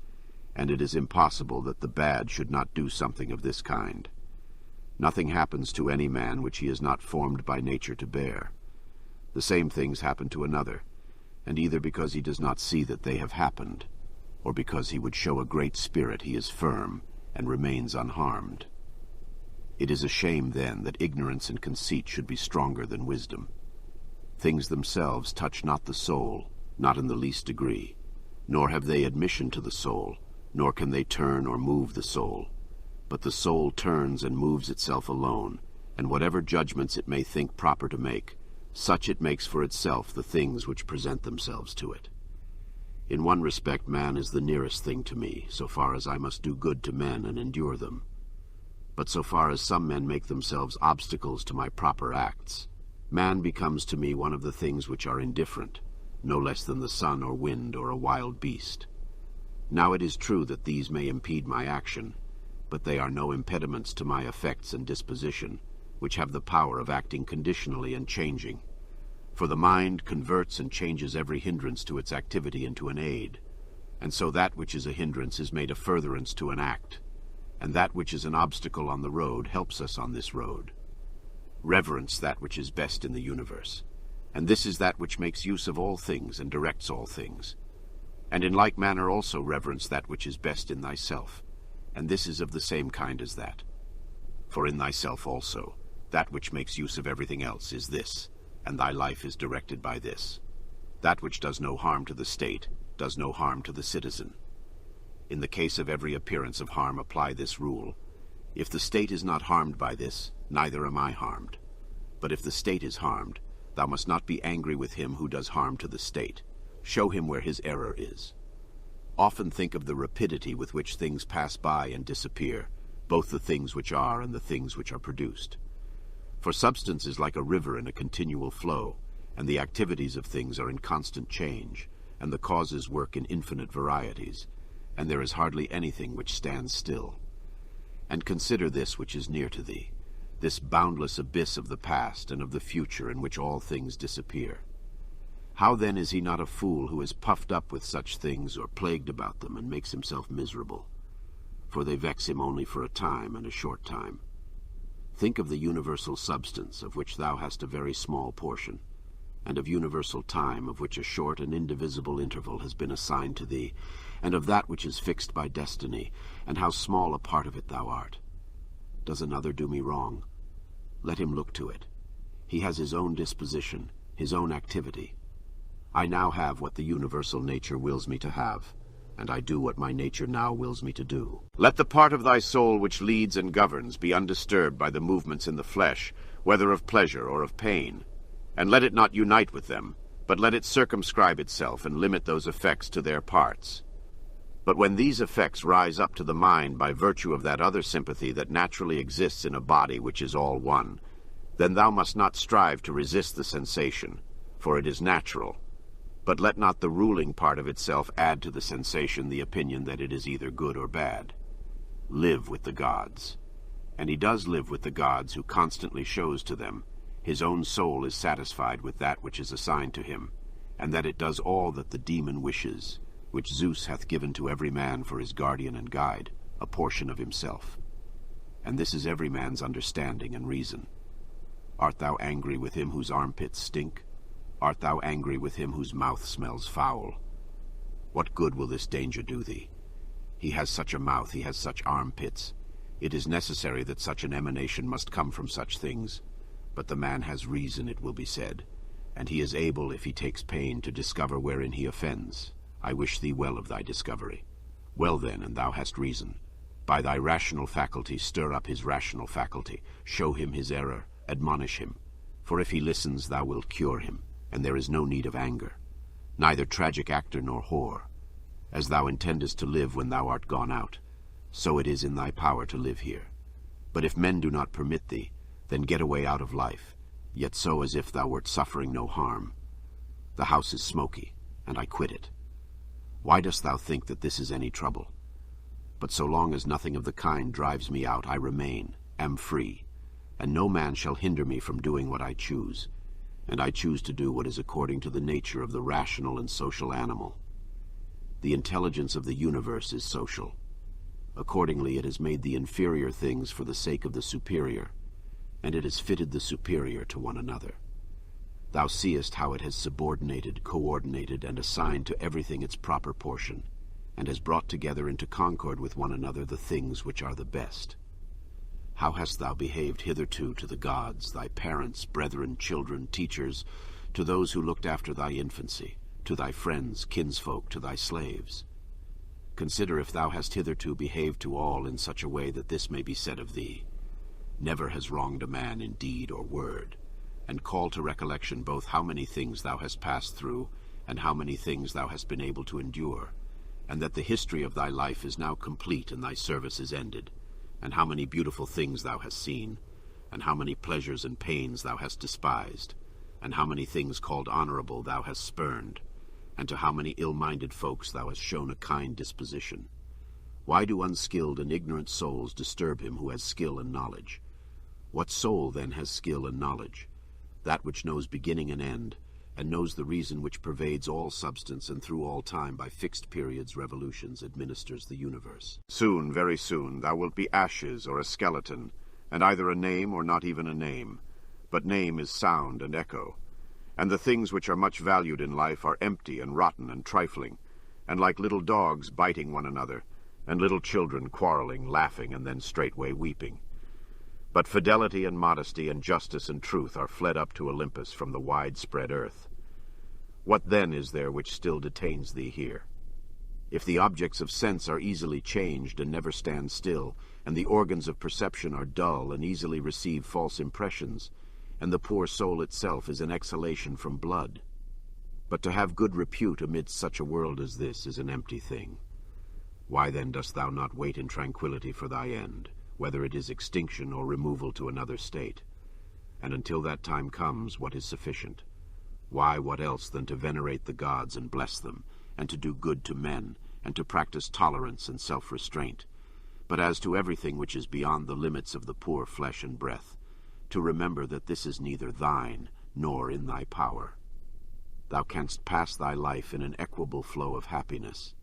and it is impossible that the bad should not do something of this kind. Nothing happens to any man which he is not formed by nature to bear. The same things happen to another, and either because he does not see that they have happened, or because he would show a great spirit, he is firm and remains unharmed. It is a shame, then, that ignorance and conceit should be stronger than wisdom. Things themselves touch not the soul, not in the least degree, nor have they admission to the soul, nor can they turn or move the soul. But the soul turns and moves itself alone, and whatever judgments it may think proper to make, such it makes for itself the things which present themselves to it. In one respect man is the nearest thing to me, so far as I must do good to men and endure them. But so far as some men make themselves obstacles to my proper acts, man becomes to me one of the things which are indifferent, no less than the sun or wind or a wild beast. Now it is true that these may impede my action, but they are no impediments to my effects and disposition, which have the power of acting conditionally and changing. For the mind converts and changes every hindrance to its activity into an aid, and so that which is a hindrance is made a furtherance to an act, and that which is an obstacle on the road helps us on this road. Reverence that which is best in the universe, and this is that which makes use of all things and directs all things. And in like manner also reverence that which is best in thyself, and this is of the same kind as that. For in thyself also, that which makes use of everything else is this, and thy life is directed by this. That which does no harm to the state does no harm to the citizen. In the case of every appearance of harm apply this rule: if the state is not harmed by this, neither am I harmed. But if the state is harmed, thou must not be angry with him who does harm to the state. Show him where his error is. Often think of the rapidity with which things pass by and disappear, both the things which are and the things which are produced. For substance is like a river in a continual flow, and the activities of things are in constant change, and the causes work in infinite varieties, and there is hardly anything which stands still. And consider this which is near to thee, this boundless abyss of the past and of the future in which all things disappear. How then is he not a fool who is puffed up with such things or plagued about them and makes himself miserable? For they vex him only for a time and a short time. Think of the universal substance, of which thou hast a very small portion, and of universal time, of which a short and indivisible interval has been assigned to thee, and of that which is fixed by destiny, and how small a part of it thou art. Does another do me wrong? Let him look to it. He has his own disposition, his own activity. I now have what the universal nature wills me to have, and I do what my nature now wills me to do. Let the part of thy soul which leads and governs be undisturbed by the movements in the flesh, whether of pleasure or of pain, and let it not unite with them, but let it circumscribe itself and limit those effects to their parts. But when these effects rise up to the mind by virtue of that other sympathy that naturally exists in a body which is all one, then thou must not strive to resist the sensation, for it is natural. But let not the ruling part of itself add to the sensation the opinion that it is either good or bad. Live with the gods. And he does live with the gods who constantly shows to them his own soul is satisfied with that which is assigned to him, and that it does all that the demon wishes, which Zeus hath given to every man for his guardian and guide, a portion of himself. And this is every man's understanding and reason. Art thou angry with him whose armpits stink? Art thou angry with him whose mouth smells foul? What good will this danger do thee? He has such a mouth, he has such armpits. It is necessary that such an emanation must come from such things. But the man has reason, it will be said, and he is able, if he takes pain, to discover wherein he offends. I wish thee well of thy discovery. Well then, and thou hast reason. By thy rational faculty stir up his rational faculty, show him his error, admonish him. For if he listens, thou wilt cure him, and there is no need of anger, neither tragic actor nor whore. As thou intendest to live when thou art gone out, so it is in thy power to live here. But if men do not permit thee, then get away out of life, yet so as if thou wert suffering no harm. The house is smoky, and I quit it. Why dost thou think that this is any trouble? But so long as nothing of the kind drives me out, I remain, am free, and no man shall hinder me from doing what I choose, and I choose to do what is according to the nature of the rational and social animal. The intelligence of the universe is social. Accordingly, it has made the inferior things for the sake of the superior, and it has fitted the superior to one another. Thou seest how it has subordinated, coordinated, and assigned to everything its proper portion, and has brought together into concord with one another the things which are the best. How hast thou behaved hitherto to the gods, thy parents, brethren, children, teachers, to those who looked after thy infancy, to thy friends, kinsfolk, to thy slaves? Consider if thou hast hitherto behaved to all in such a way that this may be said of thee, never has wronged a man in deed or word, and call to recollection both how many things thou hast passed through, and how many things thou hast been able to endure, and that the history of thy life is now complete and thy service is ended, and how many beautiful things thou hast seen, and how many pleasures and pains thou hast despised, and how many things called honorable thou hast spurned, and to how many ill-minded folks thou hast shown a kind disposition. Why do unskilled and ignorant souls disturb him who has skill and knowledge? What soul then has skill and knowledge? That which knows beginning and end, and knows the reason which pervades all substance and through all time by fixed periods, revolutions, administers the universe. Soon, very soon, thou wilt be ashes or a skeleton, and either a name or not even a name. But name is sound and echo. And the things which are much valued in life are empty and rotten and trifling, and like little dogs biting one another, and little children quarreling, laughing, and then straightway weeping. But fidelity and modesty and justice and truth are fled up to Olympus from the wide-spread earth. What then is there which still detains thee here? If the objects of sense are easily changed and never stand still, and the organs of perception are dull and easily receive false impressions, and the poor soul itself is an exhalation from blood. But to have good repute amidst such a world as this is an empty thing. Why then dost thou not wait in tranquillity for thy end, whether it is extinction or removal to another state? And until that time comes, what is sufficient? Why, what else than to venerate the gods and bless them, and to do good to men, and to practice tolerance and self-restraint? But as to everything which is beyond the limits of the poor flesh and breath, to remember that this is neither thine, nor in thy power. Thou canst pass thy life in an equable flow of happiness,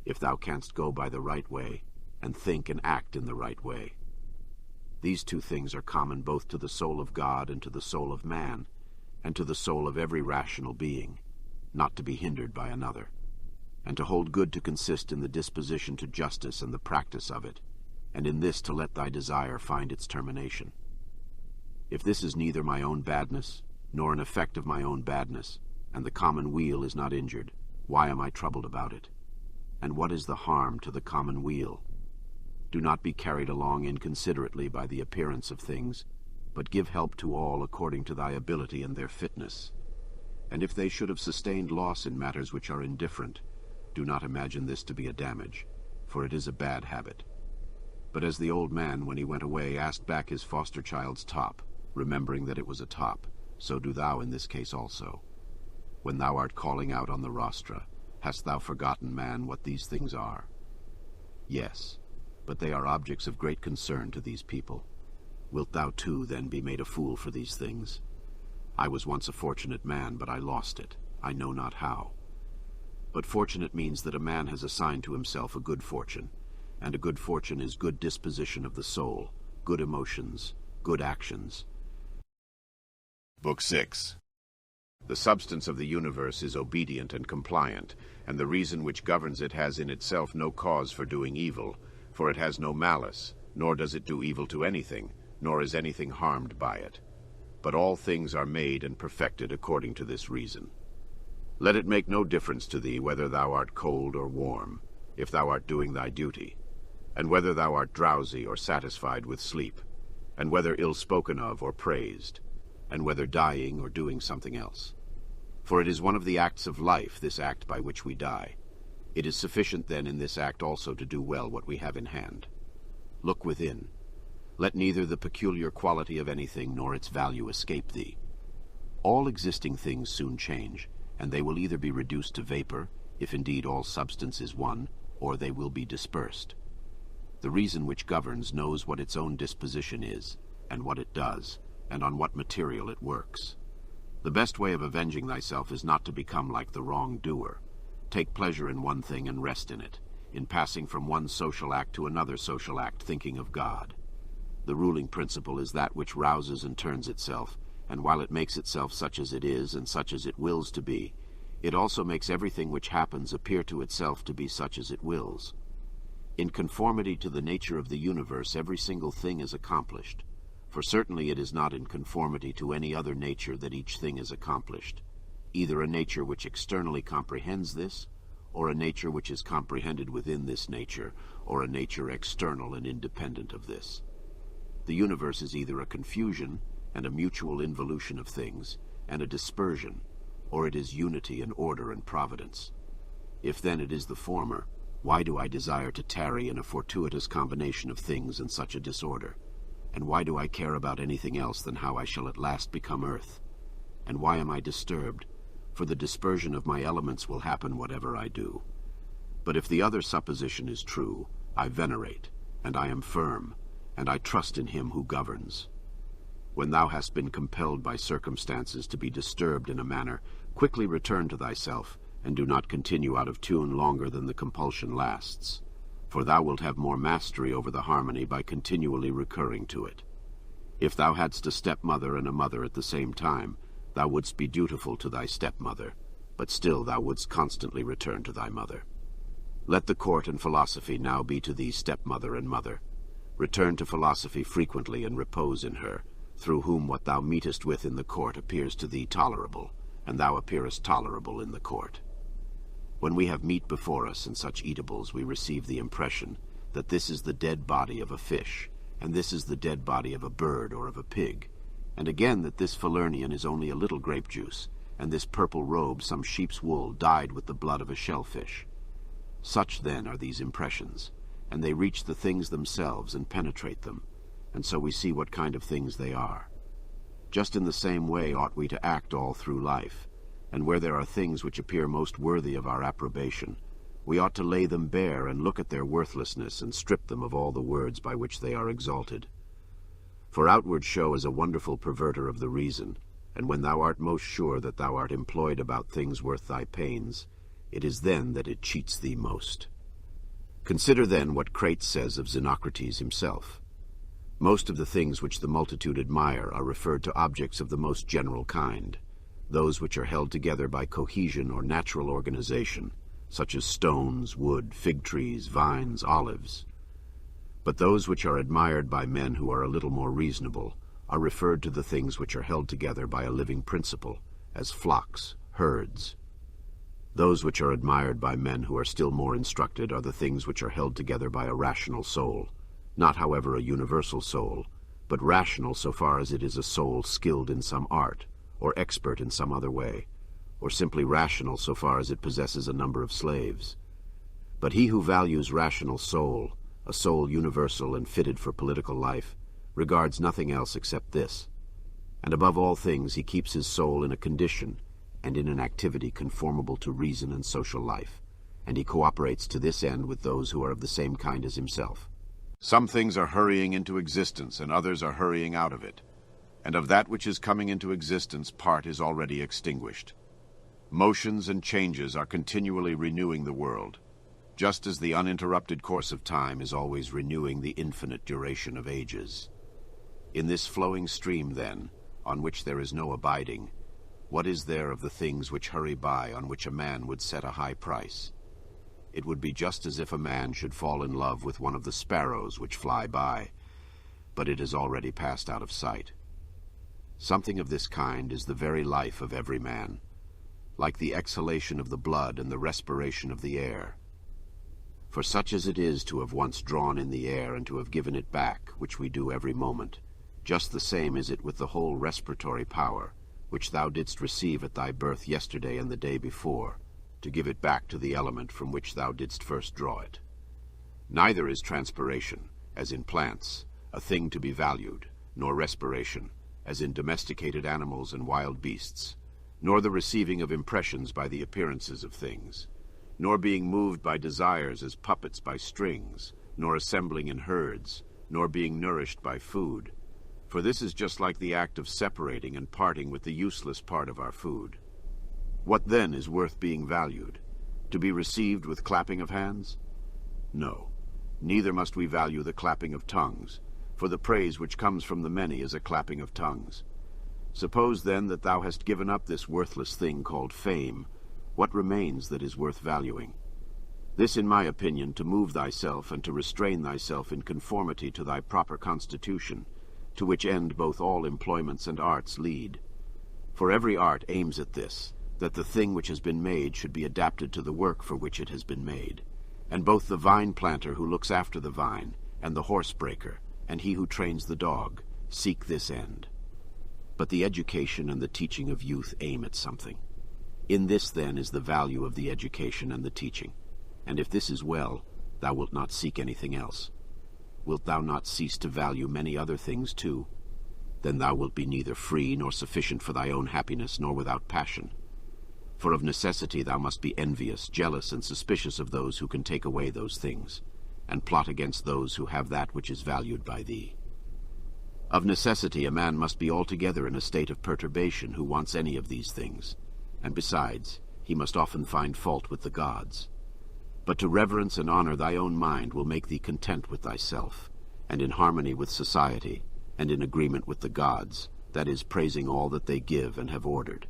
if thou canst go by the right way, and think and act in the right way. These two things are common both to the soul of God and to the soul of man, and to the soul of every rational being, not to be hindered by another, and to hold good to consist in the disposition to justice and the practice of it, and in this to let thy desire find its termination. If this is neither my own badness, nor an effect of my own badness, and the common weal is not injured, why am I troubled about it? And what is the harm to the common weal? Do not be carried along inconsiderately by the appearance of things, but give help to all according to thy ability and their fitness. And if they should have sustained loss in matters which are indifferent, do not imagine this to be a damage, for it is a bad habit. But as the old man, when he went away, asked back his foster child's top, remembering that it was a top, so do thou in this case also. When thou art calling out on the rostra, hast thou forgotten, man, what these things are? Yes, but they are objects of great concern to these people. Wilt thou too then be made a fool for these things? I was once a fortunate man, but I lost it, I know not how. But fortunate means that a man has assigned to himself a good fortune, and a good fortune is good disposition of the soul, good emotions, good actions. Book 6. The substance of the universe is obedient and compliant, and the reason which governs it has in itself no cause for doing evil, for it has no malice, nor does it do evil to anything, nor is anything harmed by it. But all things are made and perfected according to this reason. Let it make no difference to thee whether thou art cold or warm, if thou art doing thy duty, and whether thou art drowsy or satisfied with sleep, and whether ill-spoken of or praised, and whether dying or doing something else. For it is one of the acts of life, this act by which we die. It is sufficient then in this act also to do well what we have in hand. Look within. Let neither the peculiar quality of anything nor its value escape thee. All existing things soon change, and they will either be reduced to vapor, if indeed all substance is one, or they will be dispersed. The reason which governs knows what its own disposition is, and what it does, and on what material it works. The best way of avenging thyself is not to become like the wrong-doer. Take pleasure in one thing and rest in it, in passing from one social act to another social act, thinking of God. The ruling principle is that which rouses and turns itself, and while it makes itself such as it is and such as it wills to be, it also makes everything which happens appear to itself to be such as it wills. In conformity to the nature of the universe, every single thing is accomplished, for certainly it is not in conformity to any other nature that each thing is accomplished, either a nature which externally comprehends this, or a nature which is comprehended within this nature, or a nature external and independent of this. The universe is either a confusion and a mutual involution of things, and a dispersion, or it is unity and order and providence. If then it is the former, why do I desire to tarry in a fortuitous combination of things in such a disorder? And why do I care about anything else than how I shall at last become earth? And why am I disturbed? For the dispersion of my elements will happen whatever I do. But if the other supposition is true, I venerate, and I am firm, and I trust in him who governs. When thou hast been compelled by circumstances to be disturbed in a manner, quickly return to thyself, and do not continue out of tune longer than the compulsion lasts, for thou wilt have more mastery over the harmony by continually recurring to it. If thou hadst a stepmother and a mother at the same time, thou wouldst be dutiful to thy stepmother, but still thou wouldst constantly return to thy mother. Let the court and philosophy now be to thee stepmother and mother. Return to philosophy frequently and repose in her, through whom what thou meetest with in the court appears to thee tolerable, and thou appearest tolerable in the court. When we have meat before us and such eatables, we receive the impression that this is the dead body of a fish, and this is the dead body of a bird or of a pig, and again that this Falernian is only a little grape juice, and this purple robe some sheep's wool dyed with the blood of a shellfish. Such then are these impressions, and they reach the things themselves and penetrate them, and so we see what kind of things they are. Just in the same way ought we to act all through life, and where there are things which appear most worthy of our approbation, we ought to lay them bare and look at their worthlessness and strip them of all the words by which they are exalted. For outward show is a wonderful perverter of the reason, and when thou art most sure that thou art employed about things worth thy pains, it is then that it cheats thee most. Consider then what Crates says of Xenocrates himself. Most of the things which the multitude admire are referred to objects of the most general kind, those which are held together by cohesion or natural organization, such as stones, wood, fig trees, vines, olives. But those which are admired by men who are a little more reasonable are referred to the things which are held together by a living principle, as flocks, herds. Those which are admired by men who are still more instructed are the things which are held together by a rational soul, not however a universal soul, but rational so far as it is a soul skilled in some art, or expert in some other way, or simply rational so far as it possesses a number of slaves. But he who values rational soul, a soul universal and fitted for political life, regards nothing else except this. And above all things he keeps his soul in a condition and in an activity conformable to reason and social life, and he cooperates to this end with those who are of the same kind as himself. Some things are hurrying into existence, and others are hurrying out of it, and of that which is coming into existence part is already extinguished. Motions and changes are continually renewing the world, just as the uninterrupted course of time is always renewing the infinite duration of ages. In this flowing stream, then, on which there is no abiding, what is there of the things which hurry by on which a man would set a high price? It would be just as if a man should fall in love with one of the sparrows which fly by, but it has already passed out of sight. Something of this kind is the very life of every man, like the exhalation of the blood and the respiration of the air. For such as it is to have once drawn in the air and to have given it back, which we do every moment, just the same is it with the whole respiratory power, which thou didst receive at thy birth yesterday and the day before, to give it back to the element from which thou didst first draw it. Neither is transpiration, as in plants, a thing to be valued, nor respiration, as in domesticated animals and wild beasts, nor the receiving of impressions by the appearances of things, nor being moved by desires as puppets by strings, nor assembling in herds, nor being nourished by food. For this is just like the act of separating and parting with the useless part of our food. What then is worth being valued? To be received with clapping of hands? No, neither must we value the clapping of tongues, for the praise which comes from the many is a clapping of tongues. Suppose then that thou hast given up this worthless thing called fame, what remains that is worth valuing? This, in my opinion, to move thyself and to restrain thyself in conformity to thy proper constitution, to which end both all employments and arts lead. For every art aims at this, that the thing which has been made should be adapted to the work for which it has been made. And both the vine planter who looks after the vine, and the horse breaker, and he who trains the dog, seek this end. But the education and the teaching of youth aim at something. In this, then, is the value of the education and the teaching. And if this is well, thou wilt not seek anything else. Wilt thou not cease to value many other things too? Then thou wilt be neither free nor sufficient for thy own happiness, nor without passion. For of necessity thou must be envious, jealous, and suspicious of those who can take away those things, and plot against those who have that which is valued by thee. Of necessity a man must be altogether in a state of perturbation who wants any of these things, and besides, he must often find fault with the gods. But to reverence and honor thy own mind will make thee content with thyself, and in harmony with society, and in agreement with the gods, that is, praising all that they give and have ordered.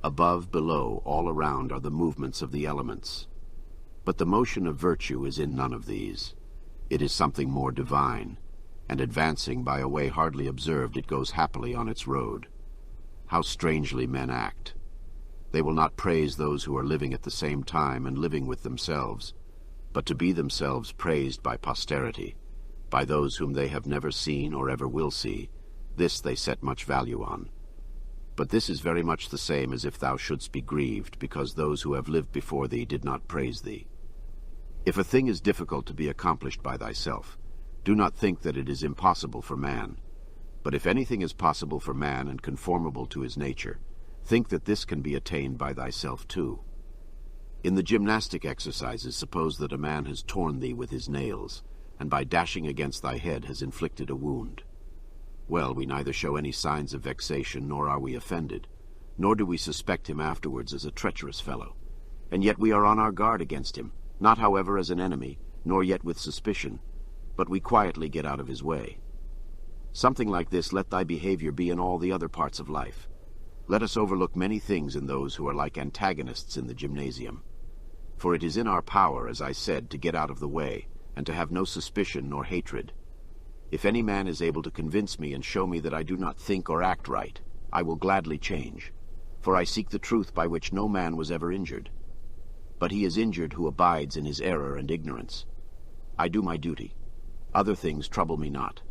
Above, below, all around are the movements of the elements. But the motion of virtue is in none of these. It is something more divine, and advancing by a way hardly observed, it goes happily on its road. How strangely men act! They will not praise those who are living at the same time and living with themselves, but to be themselves praised by posterity, by those whom they have never seen or ever will see, this they set much value on. But this is very much the same as if thou shouldst be grieved, because those who have lived before thee did not praise thee. If a thing is difficult to be accomplished by thyself, do not think that it is impossible for man. But if anything is possible for man and conformable to his nature, think that this can be attained by thyself too. In the gymnastic exercises, suppose that a man has torn thee with his nails, and by dashing against thy head has inflicted a wound. Well, we neither show any signs of vexation, nor are we offended, nor do we suspect him afterwards as a treacherous fellow. And yet we are on our guard against him, not however as an enemy, nor yet with suspicion, but we quietly get out of his way. Something like this let thy behavior be in all the other parts of life. Let us overlook many things in those who are like antagonists in the gymnasium. For it is in our power, as I said, to get out of the way, and to have no suspicion nor hatred. If any man is able to convince me and show me that I do not think or act right, I will gladly change. For I seek the truth by which no man was ever injured. but he is injured who abides in his error and ignorance. I do my duty. Other things trouble me not,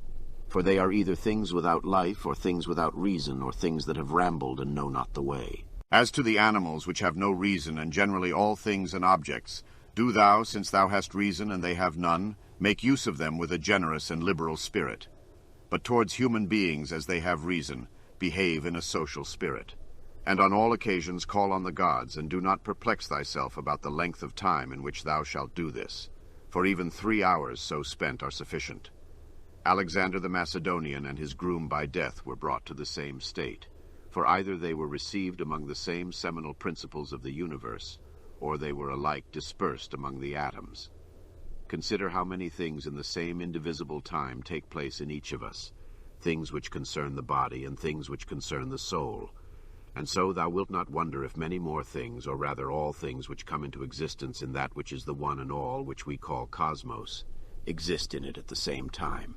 for they are either things without life, or things without reason, or things that have rambled and know not the way. As to the animals which have no reason, and generally all things and objects, do thou, since thou hast reason and they have none, make use of them with a generous and liberal spirit. But towards human beings, as they have reason, behave in a social spirit. And on all occasions call on the gods, and do not perplex thyself about the length of time in which thou shalt do this, for even 3 hours so spent are sufficient. Alexander the Macedonian and his groom by death were brought to the same state, for either they were received among the same seminal principles of the universe, or they were alike dispersed among the atoms. Consider how many things in the same indivisible time take place in each of us, things which concern the body and things which concern the soul. And so thou wilt not wonder if many more things, or rather all things which come into existence in that which is the one and all, which we call cosmos, exist in it at the same time.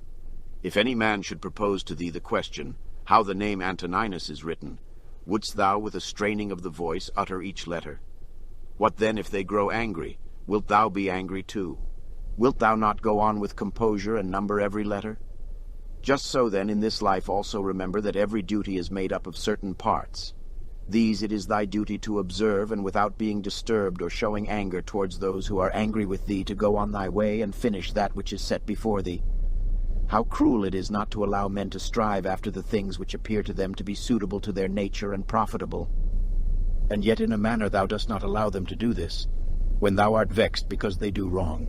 If any man should propose to thee the question, how the name Antoninus is written, wouldst thou with a straining of the voice utter each letter? What then if they grow angry? Wilt thou be angry too? Wilt thou not go on with composure and number every letter? Just so then in this life also remember that every duty is made up of certain parts. These it is thy duty to observe, and without being disturbed or showing anger towards those who are angry with thee, to go on thy way and finish that which is set before thee. How cruel it is not to allow men to strive after the things which appear to them to be suitable to their nature and profitable. And yet in a manner thou dost not allow them to do this, when thou art vexed because they do wrong.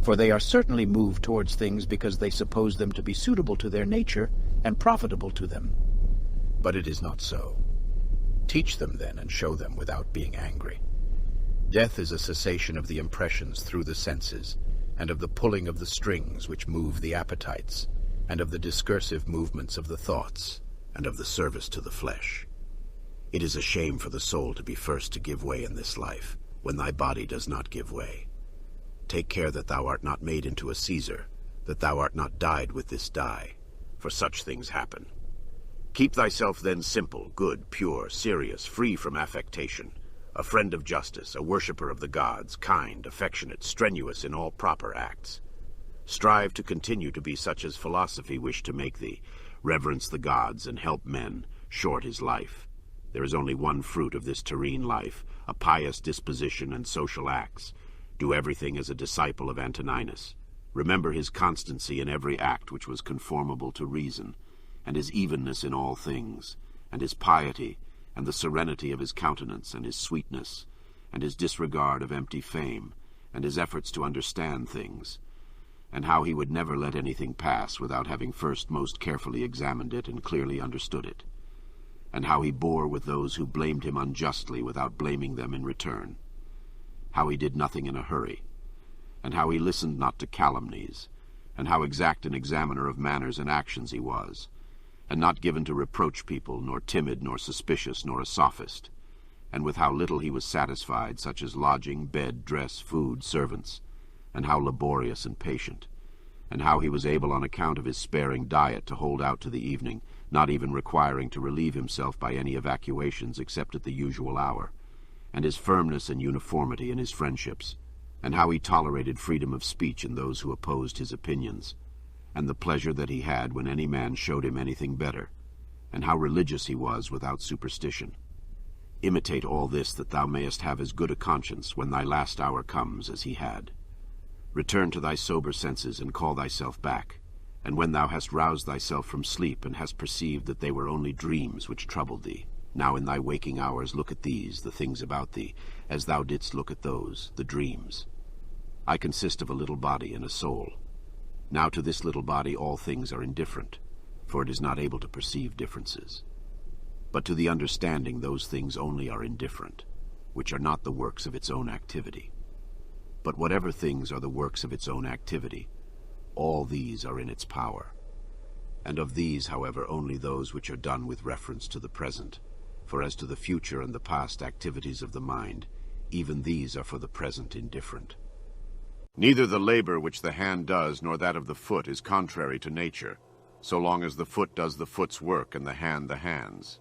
For they are certainly moved towards things because they suppose them to be suitable to their nature and profitable to them. But it is not so. Teach them then, and show them without being angry. Death is a cessation of the impressions through the senses, and of the pulling of the strings which move the appetites, and of the discursive movements of the thoughts, and of the service to the flesh. It is a shame for the soul to be first to give way in this life, when thy body does not give way. Take care that thou art not made into a Caesar, that thou art not dyed with this dye, for such things happen. Keep thyself then simple, good, pure, serious, free from affectation, a friend of justice, a worshipper of the gods, kind, affectionate, strenuous in all proper acts. Strive to continue to be such as philosophy wished to make thee, reverence the gods and help men, short is life. There is only one fruit of this terrene life, a pious disposition and social acts. Do everything as a disciple of Antoninus. Remember his constancy in every act which was conformable to reason, and his evenness in all things, and his piety, and the serenity of his countenance, and his sweetness, and his disregard of empty fame, and his efforts to understand things, and how he would never let anything pass without having first most carefully examined it and clearly understood it, and how he bore with those who blamed him unjustly without blaming them in return, how he did nothing in a hurry, and how he listened not to calumnies, and how exact an examiner of manners and actions he was, and not given to reproach people, nor timid, nor suspicious, nor a sophist, and with how little he was satisfied, such as lodging, bed, dress, food, servants, and how laborious and patient, and how he was able on account of his sparing diet to hold out to the evening, not even requiring to relieve himself by any evacuations except at the usual hour, and his firmness and uniformity in his friendships, and how he tolerated freedom of speech in those who opposed his opinions, and the pleasure that he had when any man showed him anything better, and how religious he was without superstition. Imitate all this, that thou mayest have as good a conscience when thy last hour comes as he had. Return to thy sober senses, and call thyself back, and when thou hast roused thyself from sleep, and hast perceived that they were only dreams which troubled thee, now in thy waking hours look at these, the things about thee, as thou didst look at those, the dreams. I consist of a little body and a soul. Now to this little body all things are indifferent, for it is not able to perceive differences. But to the understanding those things only are indifferent, which are not the works of its own activity. But whatever things are the works of its own activity, all these are in its power. And of these, however, only those which are done with reference to the present, for as to the future and the past activities of the mind, even these are for the present indifferent. Neither the labor which the hand does nor that of the foot is contrary to nature, so long as the foot does the foot's work and the hand the hand's.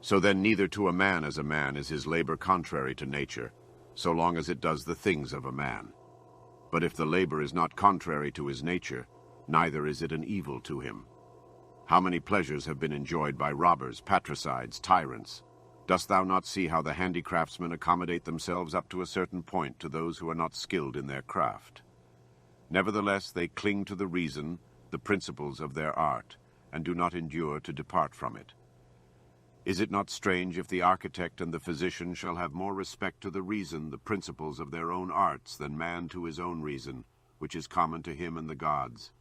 So then neither to a man as a man is his labor contrary to nature, so long as it does the things of a man. But if the labor is not contrary to his nature, neither is it an evil to him. How many pleasures have been enjoyed by robbers, patricides, tyrants? Dost thou not see how the handicraftsmen accommodate themselves up to a certain point to those who are not skilled in their craft? Nevertheless, they cling to the reason, the principles of their art, and do not endure to depart from it. Is it not strange if the architect and the physician shall have more respect to the reason, the principles of their own arts, than man to his own reason, which is common to him and the gods?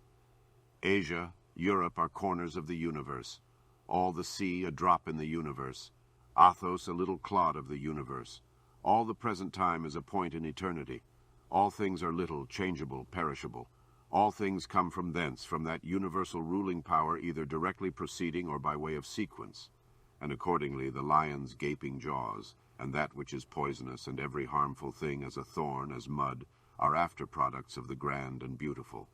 Asia, Europe are corners of the universe, all the sea a drop in the universe, Athos a little clod of the universe. All the present time is a point in eternity. All things are little, changeable, perishable. All things come from thence, from that universal ruling power, either directly proceeding or by way of sequence. And accordingly the lion's gaping jaws, and that which is poisonous, and every harmful thing as a thorn, as mud, are after products of the grand and beautiful.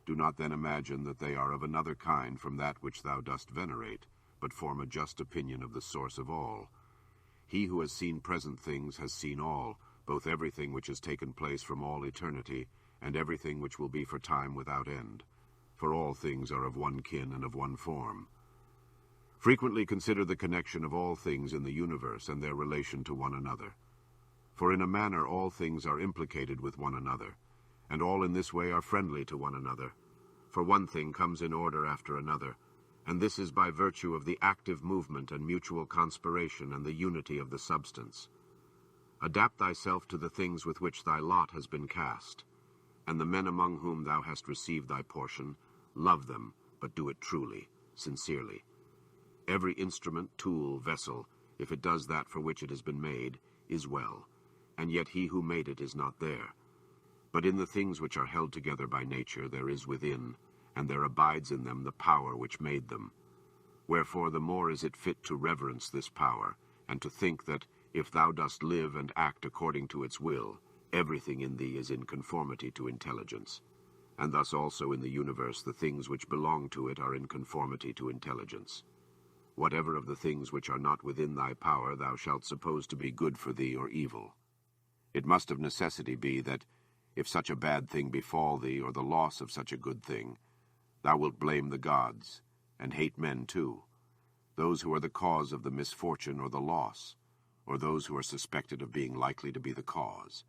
Do not then imagine that they are of another kind from that which thou dost venerate, but form a just opinion of the source of all. He who has seen present things has seen all, both everything which has taken place from all eternity, and everything which will be for time without end. For all things are of one kin and of one form. Frequently consider the connection of all things in the universe and their relation to one another. For in a manner all things are implicated with one another, and all in this way are friendly to one another. For one thing comes in order after another, and this is by virtue of the active movement and mutual conspiration and the unity of the substance. Adapt thyself to the things with which thy lot has been cast, and the men among whom thou hast received thy portion, love them, but do it truly, sincerely. Every instrument, tool, vessel, if it does that for which it has been made, is well, and yet he who made it is not there. But in the things which are held together by nature there is within, and there abides in them the power which made them. Wherefore the more is it fit to reverence this power, and to think that, if thou dost live and act according to its will, everything in thee is in conformity to intelligence. And thus also in the universe the things which belong to it are in conformity to intelligence. Whatever of the things which are not within thy power thou shalt suppose to be good for thee or evil. It must of necessity be that, if such a bad thing befall thee, or the loss of such a good thing, thou wilt blame the gods, and hate men too, those who are the cause of the misfortune or the loss, or those who are suspected of being likely to be the cause.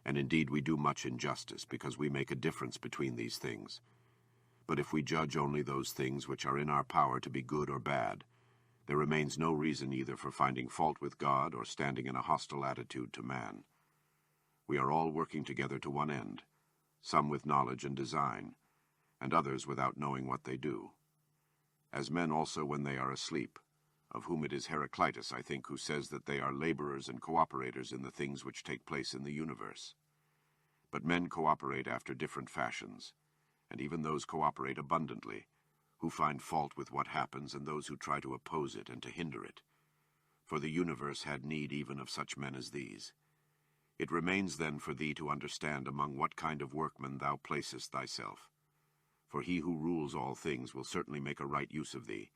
And indeed we do much injustice, because we make a difference between these things. But if we judge only those things which are in our power to be good or bad, there remains no reason either for finding fault with God or standing in a hostile attitude to man. We are all working together to one end, some with knowledge and design, and others without knowing what they do. As men also when they are asleep, of whom it is Heraclitus, I think, who says that they are laborers and cooperators in the things which take place in the universe. But men cooperate after different fashions, and even those cooperate abundantly, who find fault with what happens, and those who try to oppose it and to hinder it. For the universe had need even of such men as these. It remains then for thee to understand among what kind of workmen thou placest thyself. For he who rules all things will certainly make a right use of thee,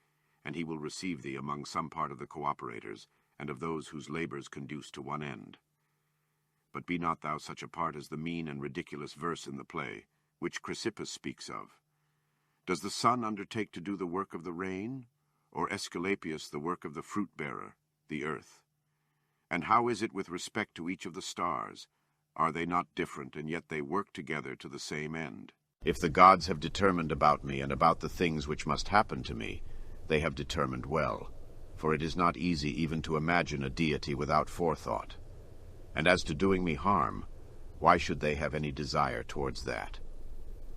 and he will receive thee among some part of the cooperators, and of those whose labors conduce to one end. But be not thou such a part as the mean and ridiculous verse in the play, which Chrysippus speaks of. Does the sun undertake to do the work of the rain, or Aesculapius the work of the fruit-bearer, the earth? And how is it with respect to each of the stars? Are they not different, and yet they work together to the same end? If the gods have determined about me and about the things which must happen to me, they have determined well, for it is not easy even to imagine a deity without forethought. And as to doing me harm, why should they have any desire towards that?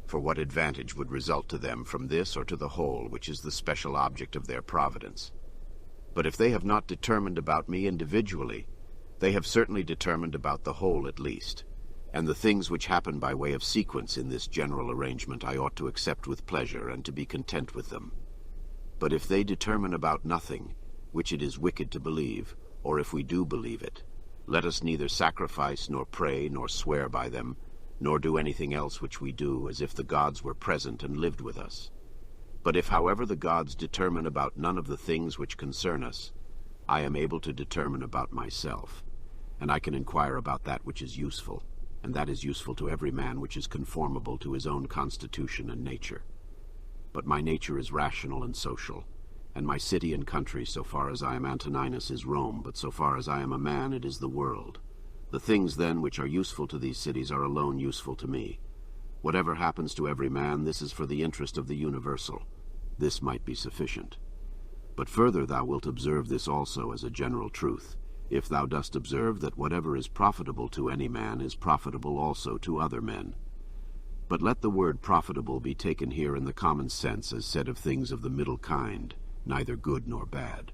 For what advantage would result to them from this or to the whole, which is the special object of their providence? But if they have not determined about me individually, they have certainly determined about the whole at least, and the things which happen by way of sequence in this general arrangement I ought to accept with pleasure and to be content with them. But if they determine about nothing, which it is wicked to believe, or if we do believe it, let us neither sacrifice nor pray nor swear by them, nor do anything else which we do as if the gods were present and lived with us. But if, however, the gods determine about none of the things which concern us, I am able to determine about myself, and I can inquire about that which is useful, and that is useful to every man which is conformable to his own constitution and nature. But my nature is rational and social, and my city and country, so far as I am Antoninus, is Rome, but so far as I am a man, it is the world. The things, then, which are useful to these cities are alone useful to me. Whatever happens to every man, this is for the interest of the universal. This might be sufficient. But further thou wilt observe this also as a general truth, if thou dost observe that whatever is profitable to any man is profitable also to other men. But let the word profitable be taken here in the common sense as said of things of the middle kind, neither good nor bad.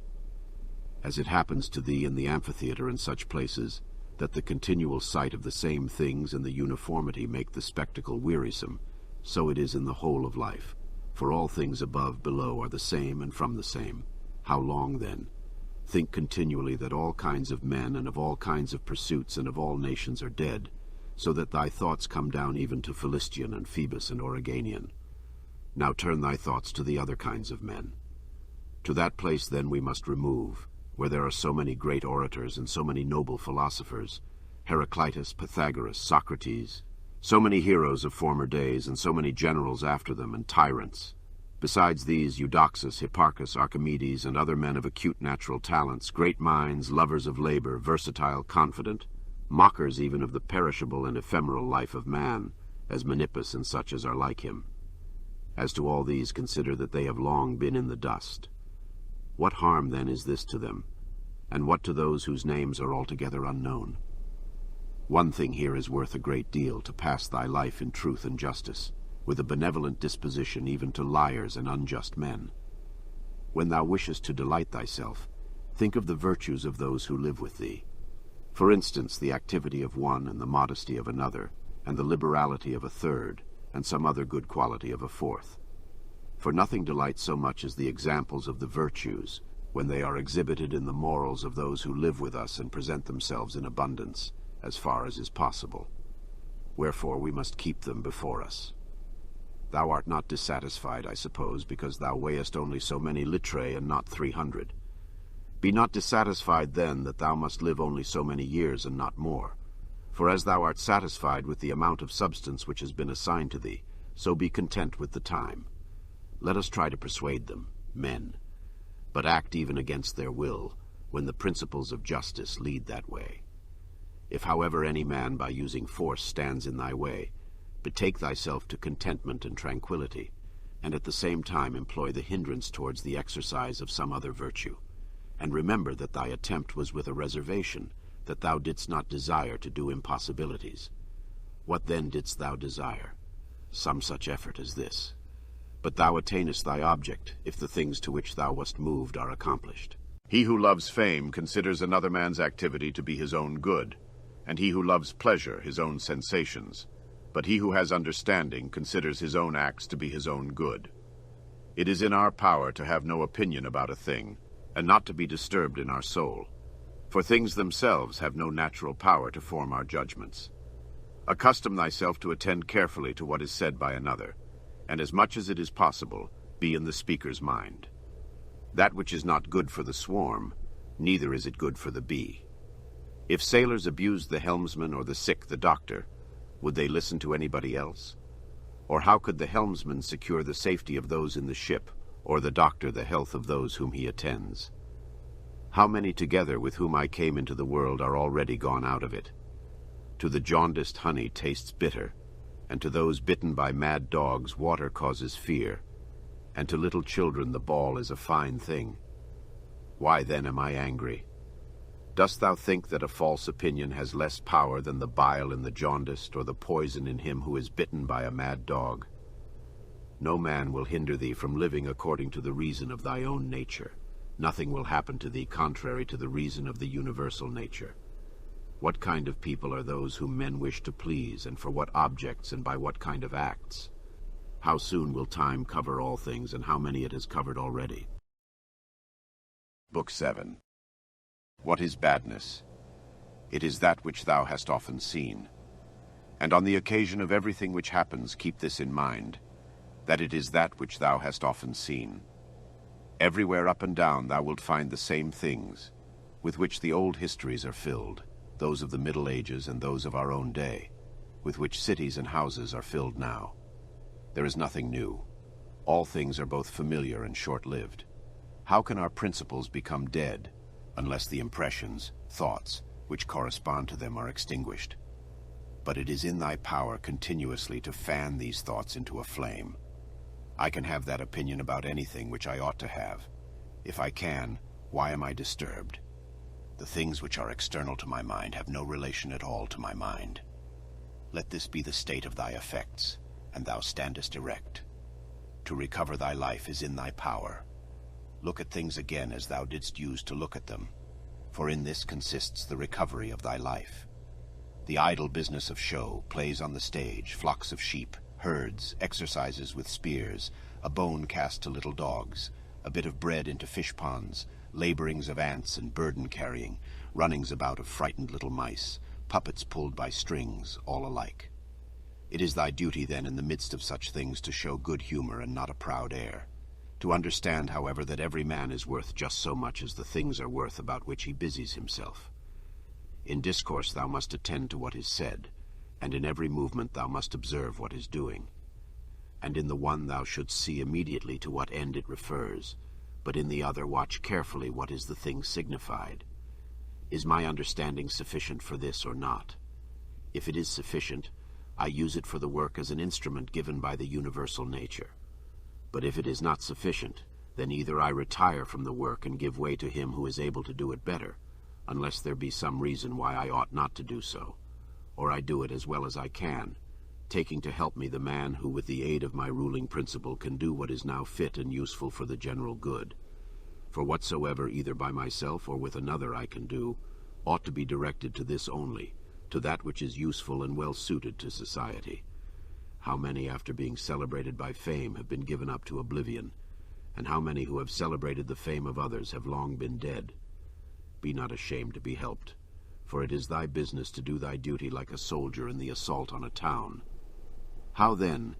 As it happens to thee in the amphitheater and such places, that the continual sight of the same things and the uniformity make the spectacle wearisome, so it is in the whole of life. For all things above, below, are the same and from the same. How long, then? Think continually that all kinds of men and of all kinds of pursuits and of all nations are dead, so that thy thoughts come down even to Philistian and Phoebus and Oreganian. Now turn thy thoughts to the other kinds of men. To that place then we must remove, where there are so many great orators and so many noble philosophers, Heraclitus, Pythagoras, Socrates, so many heroes of former days, and so many generals after them, and tyrants. Besides these, Eudoxus, Hipparchus, Archimedes, and other men of acute natural talents, great minds, lovers of labor, versatile, confident, mockers even of the perishable and ephemeral life of man, as Menippus and such as are like him. As to all these, consider that they have long been in the dust. What harm, then, is this to them, and what to those whose names are altogether unknown? One thing here is worth a great deal, to pass thy life in truth and justice, with a benevolent disposition even to liars and unjust men. When thou wishest to delight thyself, think of the virtues of those who live with thee. For instance, the activity of one and the modesty of another, and the liberality of a third, and some other good quality of a fourth. For nothing delights so much as the examples of the virtues, when they are exhibited in the morals of those who live with us and present themselves in abundance, as far as is possible. Wherefore we must keep them before us. Thou art not dissatisfied, I suppose, because thou weighest only so many litrae and not 300. Be not dissatisfied then that thou must live only so many years and not more. For as thou art satisfied with the amount of substance which has been assigned to thee, so be content with the time. Let us try to persuade them, men, but act even against their will, when the principles of justice lead that way. If, however, any man by using force stands in thy way, betake thyself to contentment and tranquillity, and at the same time employ the hindrance towards the exercise of some other virtue. And remember that thy attempt was with a reservation, that thou didst not desire to do impossibilities. What then didst thou desire? Some such effort as this. But thou attainest thy object, if the things to which thou wast moved are accomplished. He who loves fame considers another man's activity to be his own good, and he who loves pleasure his own sensations. But he who has understanding considers his own acts to be his own good. It is in our power to have no opinion about a thing, and not to be disturbed in our soul. For things themselves have no natural power to form our judgments. Accustom thyself to attend carefully to what is said by another, and as much as it is possible, be in the speaker's mind. That which is not good for the swarm, neither is it good for the bee. If sailors abused the helmsman or the sick the doctor, would they listen to anybody else? Or how could the helmsman secure the safety of those in the ship, or the doctor the health of those whom he attends? How many together with whom I came into the world are already gone out of it? To the jaundiced honey tastes bitter, and to those bitten by mad dogs water causes fear, and to little children the ball is a fine thing. Why then am I angry? Dost thou think that a false opinion has less power than the bile in the jaundiced, or the poison in him who is bitten by a mad dog? No man will hinder thee from living according to the reason of thy own nature. Nothing will happen to thee contrary to the reason of the universal nature. What kind of people are those whom men wish to please, and for what objects, and by what kind of acts? How soon will time cover all things, and how many it has covered already? Book 7. What is badness? It is that which thou hast often seen. And on the occasion of everything which happens, keep this in mind, that it is that which thou hast often seen. Everywhere up and down thou wilt find the same things, with which the old histories are filled. those of the Middle Ages and those of our own day, with which cities and houses are filled now. There is nothing new. All things are both familiar and short-lived. How can our principles become dead unless the impressions, thoughts, which correspond to them are extinguished? But it is in thy power continuously to fan these thoughts into a flame. I can have that opinion about anything which I ought to have. If I can, why am I disturbed? The things which are external to my mind have no relation at all to my mind. Let this be the state of thy effects, and thou standest erect. To recover thy life is in thy power. Look at things again as thou didst use to look at them, for in this consists the recovery of thy life. The idle business of show, plays on the stage, flocks of sheep, herds, exercises with spears, a bone cast to little dogs, a bit of bread into fish ponds, laborings of ants and burden-carrying, runnings about of frightened little mice, puppets pulled by strings, all alike. It is thy duty then in the midst of such things to show good humor and not a proud air, to understand, however, that every man is worth just so much as the things are worth about which he busies himself. In discourse thou must attend to what is said, and in every movement thou must observe what is doing. And in the one thou shouldst see immediately to what end it refers, but in the other watch carefully what is the thing signified. Is my understanding sufficient for this or not? If it is sufficient, I use it for the work as an instrument given by the universal nature. But if it is not sufficient, then either I retire from the work and give way to him who is able to do it better, unless there be some reason why I ought not to do so, or I do it as well as I can, taking to help me the man who with the aid of my ruling principle can do what is now fit and useful for the general good. For whatsoever either by myself or with another I can do, ought to be directed to this only, to that which is useful and well suited to society. How many after being celebrated by fame have been given up to oblivion, and how many who have celebrated the fame of others have long been dead? Be not ashamed to be helped, for it is thy business to do thy duty like a soldier in the assault on a town. How then,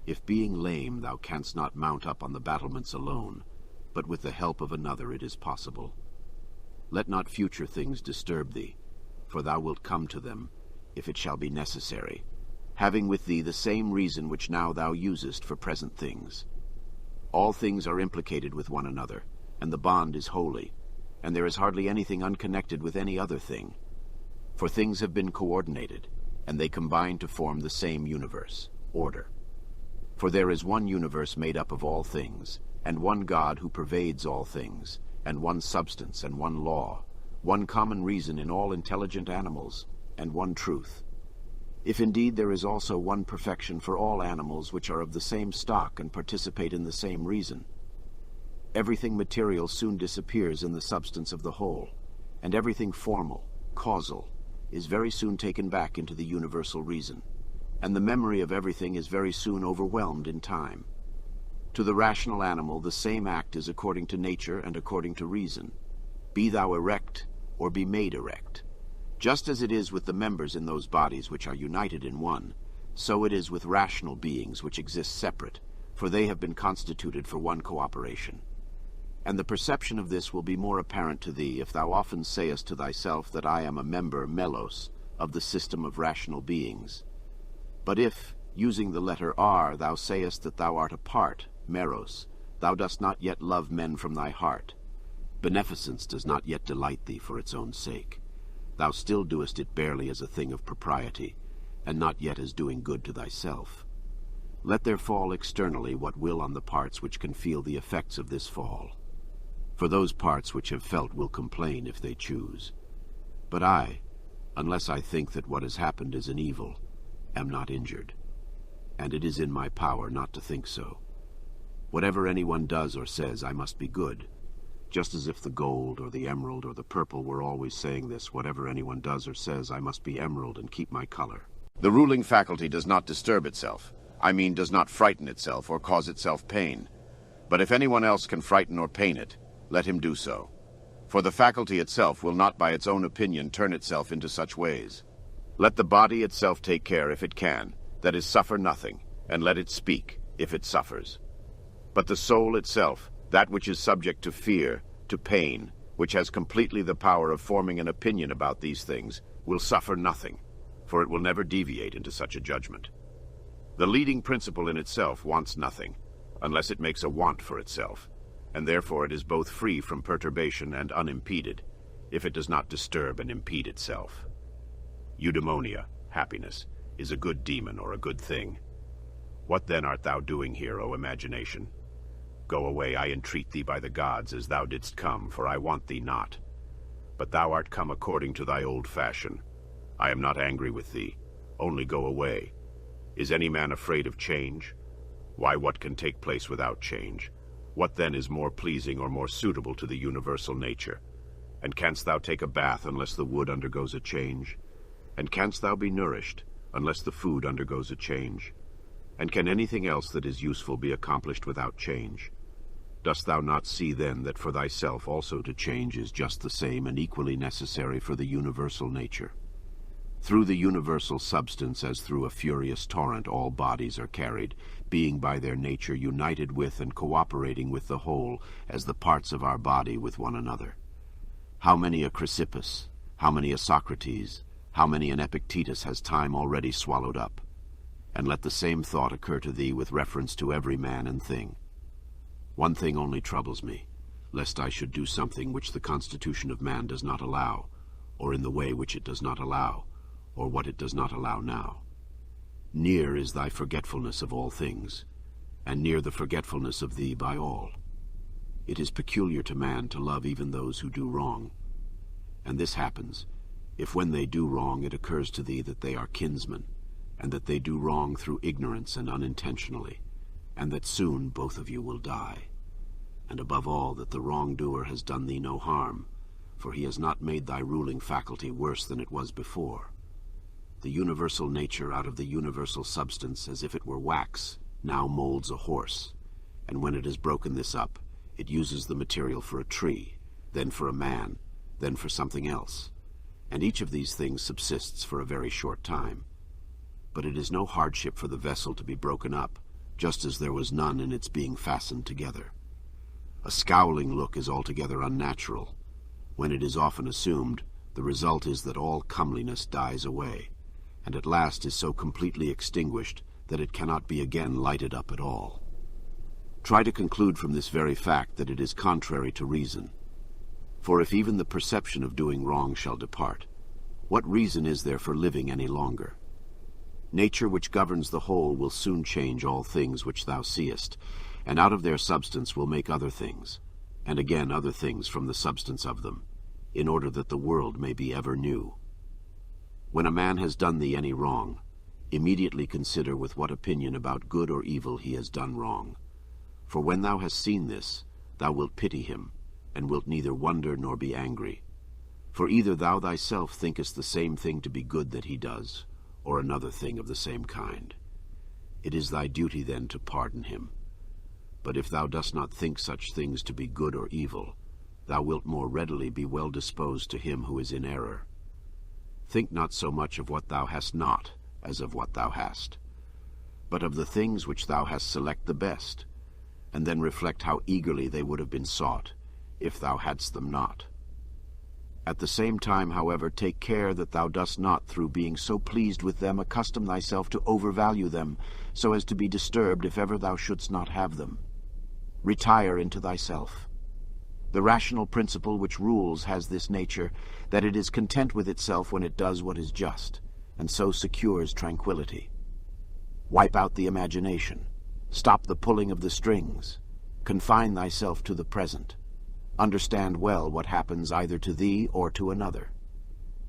if being lame thou canst not mount up on the battlements alone, but with the help of another it is possible? Let not future things disturb thee, for thou wilt come to them, if it shall be necessary, having with thee the same reason which now thou usest for present things. All things are implicated with one another, and the bond is holy, and there is hardly anything unconnected with any other thing. For things have been coordinated, and they combine to form the same universe, order. For there is one universe made up of all things, and one God who pervades all things, and one substance and one law, one common reason in all intelligent animals, and one truth. If indeed there is also one perfection for all animals which are of the same stock and participate in the same reason, everything material soon disappears in the substance of the whole, and everything formal, causal, is very soon taken back into the universal reason, and the memory of everything is very soon overwhelmed in time. To the rational animal the same act is according to nature and according to reason. Be thou erect, or be made erect. Just as it is with the members in those bodies which are united in one, so it is with rational beings which exist separate, for they have been constituted for one cooperation. And the perception of this will be more apparent to thee if thou often sayest to thyself that I am a member, melos, of the system of rational beings. But if, using the letter R, thou sayest that thou art a part, meros, thou dost not yet love men from thy heart. Beneficence does not yet delight thee for its own sake. Thou still doest it barely as a thing of propriety, and not yet as doing good to thyself. Let there fall externally what will on the parts which can feel the effects of this fall. For those parts which have felt will complain if they choose. But I, unless I think that what has happened is an evil, am not injured. And it is in my power not to think so. Whatever anyone does or says, I must be good. Just as if the gold or the emerald or the purple were always saying this, whatever anyone does or says, I must be emerald and keep my color. The ruling faculty does not disturb itself. I mean, does not frighten itself or cause itself pain. But if anyone else can frighten or pain it, let him do so. For the faculty itself will not by its own opinion turn itself into such ways. Let the body itself take care, if it can, that is, suffer nothing, and let it speak, if it suffers. But the soul itself, that which is subject to fear, to pain, which has completely the power of forming an opinion about these things, will suffer nothing, for it will never deviate into such a judgment. The leading principle in itself wants nothing, unless it makes a want for itself, and therefore it is both free from perturbation and unimpeded, if it does not disturb and impede itself. Eudaimonia, happiness, is a good demon or a good thing. What then art thou doing here, O imagination? Go away, I entreat thee by the gods, as thou didst come, for I want thee not. But thou art come according to thy old fashion. I am not angry with thee, only go away. Is any man afraid of change? Why, what can take place without change? What then is more pleasing or more suitable to the universal nature? And canst thou take a bath unless the wood undergoes a change? And canst thou be nourished unless the food undergoes a change? And can anything else that is useful be accomplished without change? Dost thou not see then that for thyself also to change is just the same and equally necessary for the universal nature? Through the universal substance, as through a furious torrent, all bodies are carried, being by their nature united with and cooperating with the whole, as the parts of our body with one another. How many a Chrysippus, how many a Socrates, how many an Epictetus has time already swallowed up? And let the same thought occur to thee with reference to every man and thing. One thing only troubles me, lest I should do something which the constitution of man does not allow, or in the way which it does not allow, or what it does not allow now. Near is thy forgetfulness of all things, and near the forgetfulness of thee by all. It is peculiar to man to love even those who do wrong. And this happens, if when they do wrong it occurs to thee that they are kinsmen, and that they do wrong through ignorance and unintentionally, and that soon both of you will die. And above all, that the wrongdoer has done thee no harm, for he has not made thy ruling faculty worse than it was before. The universal nature out of the universal substance, as if it were wax, now molds a horse, and when it has broken this up, it uses the material for a tree, then for a man, then for something else, and each of these things subsists for a very short time. But it is no hardship for the vessel to be broken up, just as there was none in its being fastened together. A scowling look is altogether unnatural. When it is often assumed, the result is that all comeliness dies away, and at last is so completely extinguished that it cannot be again lighted up at all. Try to conclude from this very fact that it is contrary to reason. For if even the perception of doing wrong shall depart, what reason is there for living any longer? Nature which governs the whole will soon change all things which thou seest, and out of their substance will make other things, and again other things from the substance of them, in order that the world may be ever new. When a man has done thee any wrong, immediately consider with what opinion about good or evil he has done wrong. For when thou hast seen this, thou wilt pity him, and wilt neither wonder nor be angry. For either thou thyself thinkest the same thing to be good that he does, or another thing of the same kind. It is thy duty then to pardon him. But if thou dost not think such things to be good or evil, thou wilt more readily be well disposed to him who is in error. Think not so much of what thou hast not, as of what thou hast, but of the things which thou hast select the best, and then reflect how eagerly they would have been sought, if thou hadst them not. At the same time, however, take care that thou dost not, through being so pleased with them, accustom thyself to overvalue them, so as to be disturbed if ever thou shouldst not have them. Retire into thyself. The rational principle which rules has this nature, that it is content with itself when it does what is just, and so secures tranquility. Wipe out the imagination. Stop the pulling of the strings. Confine thyself to the present. Understand well what happens either to thee or to another.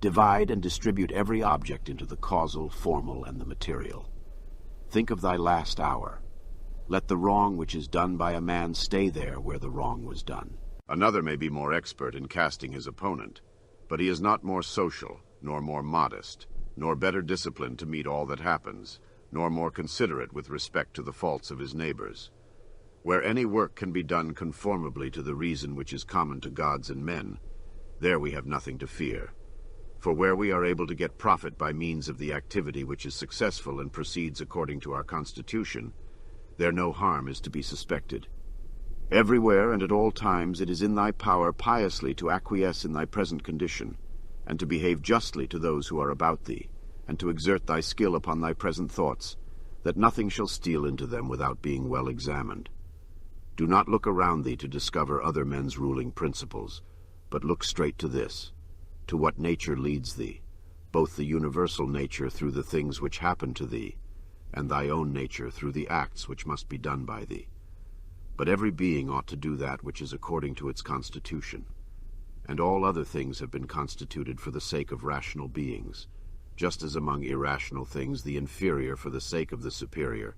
Divide and distribute every object into the causal, formal, and the material. Think of thy last hour. Let the wrong which is done by a man stay there where the wrong was done. Another may be more expert in casting his opponent, but he is not more social, nor more modest, nor better disciplined to meet all that happens, nor more considerate with respect to the faults of his neighbors. Where any work can be done conformably to the reason which is common to gods and men, there we have nothing to fear. For where we are able to get profit by means of the activity which is successful and proceeds according to our constitution, there no harm is to be suspected. Everywhere and at all times it is in thy power piously to acquiesce in thy present condition, and to behave justly to those who are about thee, and to exert thy skill upon thy present thoughts, that nothing shall steal into them without being well examined. Do not look around thee to discover other men's ruling principles, but look straight to this, to what nature leads thee, both the universal nature through the things which happen to thee, and thy own nature through the acts which must be done by thee. But every being ought to do that which is according to its constitution, and all other things have been constituted for the sake of rational beings, just as among irrational things the inferior for the sake of the superior,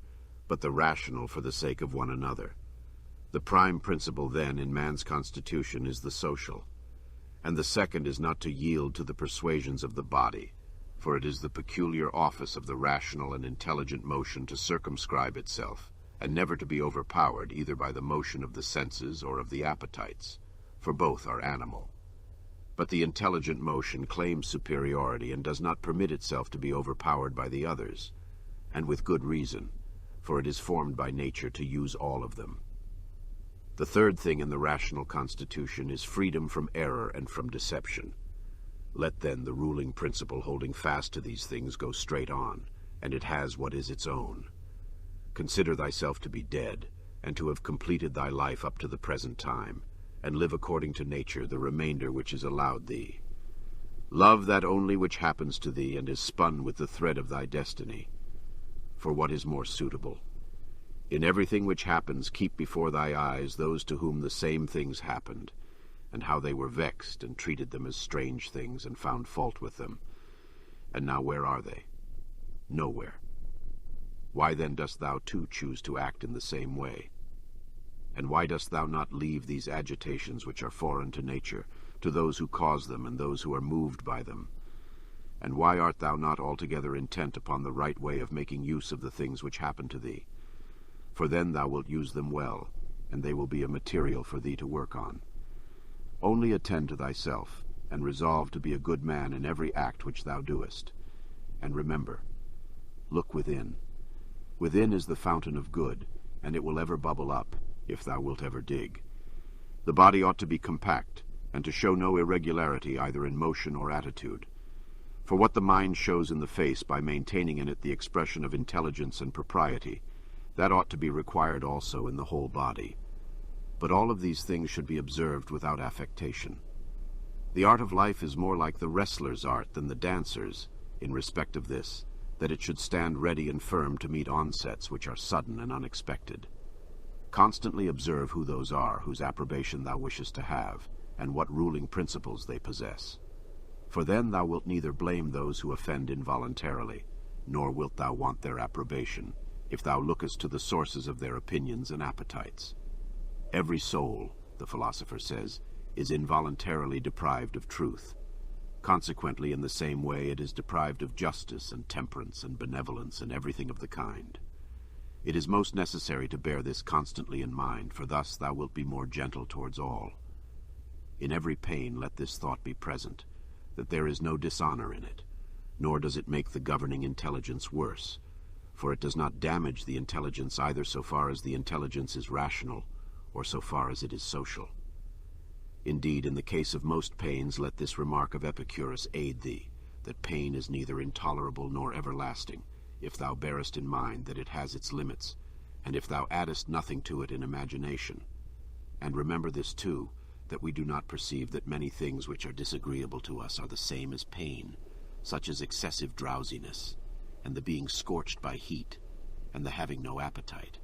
but the rational for the sake of one another. The prime principle, then, in man's constitution is the social, and the second is not to yield to the persuasions of the body, for it is the peculiar office of the rational and intelligent motion to circumscribe itself, and never to be overpowered either by the motion of the senses or of the appetites, for both are animal. But the intelligent motion claims superiority and does not permit itself to be overpowered by the others, and with good reason, for it is formed by nature to use all of them. The third thing in the rational constitution is freedom from error and from deception. Let then the ruling principle holding fast to these things go straight on, and it has what is its own. Consider thyself to be dead, and to have completed thy life up to the present time, and live according to nature the remainder which is allowed thee. Love that only which happens to thee and is spun with the thread of thy destiny. For what is more suitable? In everything which happens keep before thy eyes those to whom the same things happened, and how they were vexed and treated them as strange things and found fault with them. And now where are they? Nowhere. Why then dost thou too choose to act in the same way? And why dost thou not leave these agitations which are foreign to nature, to those who cause them and those who are moved by them? And why art thou not altogether intent upon the right way of making use of the things which happen to thee? For then thou wilt use them well, and they will be a material for thee to work on. Only attend to thyself, and resolve to be a good man in every act which thou doest. And remember, look within. Within is the fountain of good, and it will ever bubble up, if thou wilt ever dig. The body ought to be compact, and to show no irregularity either in motion or attitude. For what the mind shows in the face by maintaining in it the expression of intelligence and propriety, that ought to be required also in the whole body. But all of these things should be observed without affectation. The art of life is more like the wrestler's art than the dancer's, in respect of this, that it should stand ready and firm to meet onsets which are sudden and unexpected. Constantly observe who those are whose approbation thou wishest to have, and what ruling principles they possess. For then thou wilt neither blame those who offend involuntarily, nor wilt thou want their approbation, if thou lookest to the sources of their opinions and appetites. Every soul, the philosopher says, is involuntarily deprived of truth. Consequently, in the same way, it is deprived of justice and temperance and benevolence and everything of the kind. It is most necessary to bear this constantly in mind, for thus thou wilt be more gentle towards all. In every pain let this thought be present, that there is no dishonor in it, nor does it make the governing intelligence worse, for it does not damage the intelligence either so far as the intelligence is rational, or so far as it is social. Indeed, in the case of most pains, let this remark of Epicurus aid thee, that pain is neither intolerable nor everlasting, if thou bearest in mind that it has its limits, and if thou addest nothing to it in imagination. And remember this too, that we do not perceive that many things which are disagreeable to us are the same as pain, such as excessive drowsiness, and the being scorched by heat, and the having no appetite.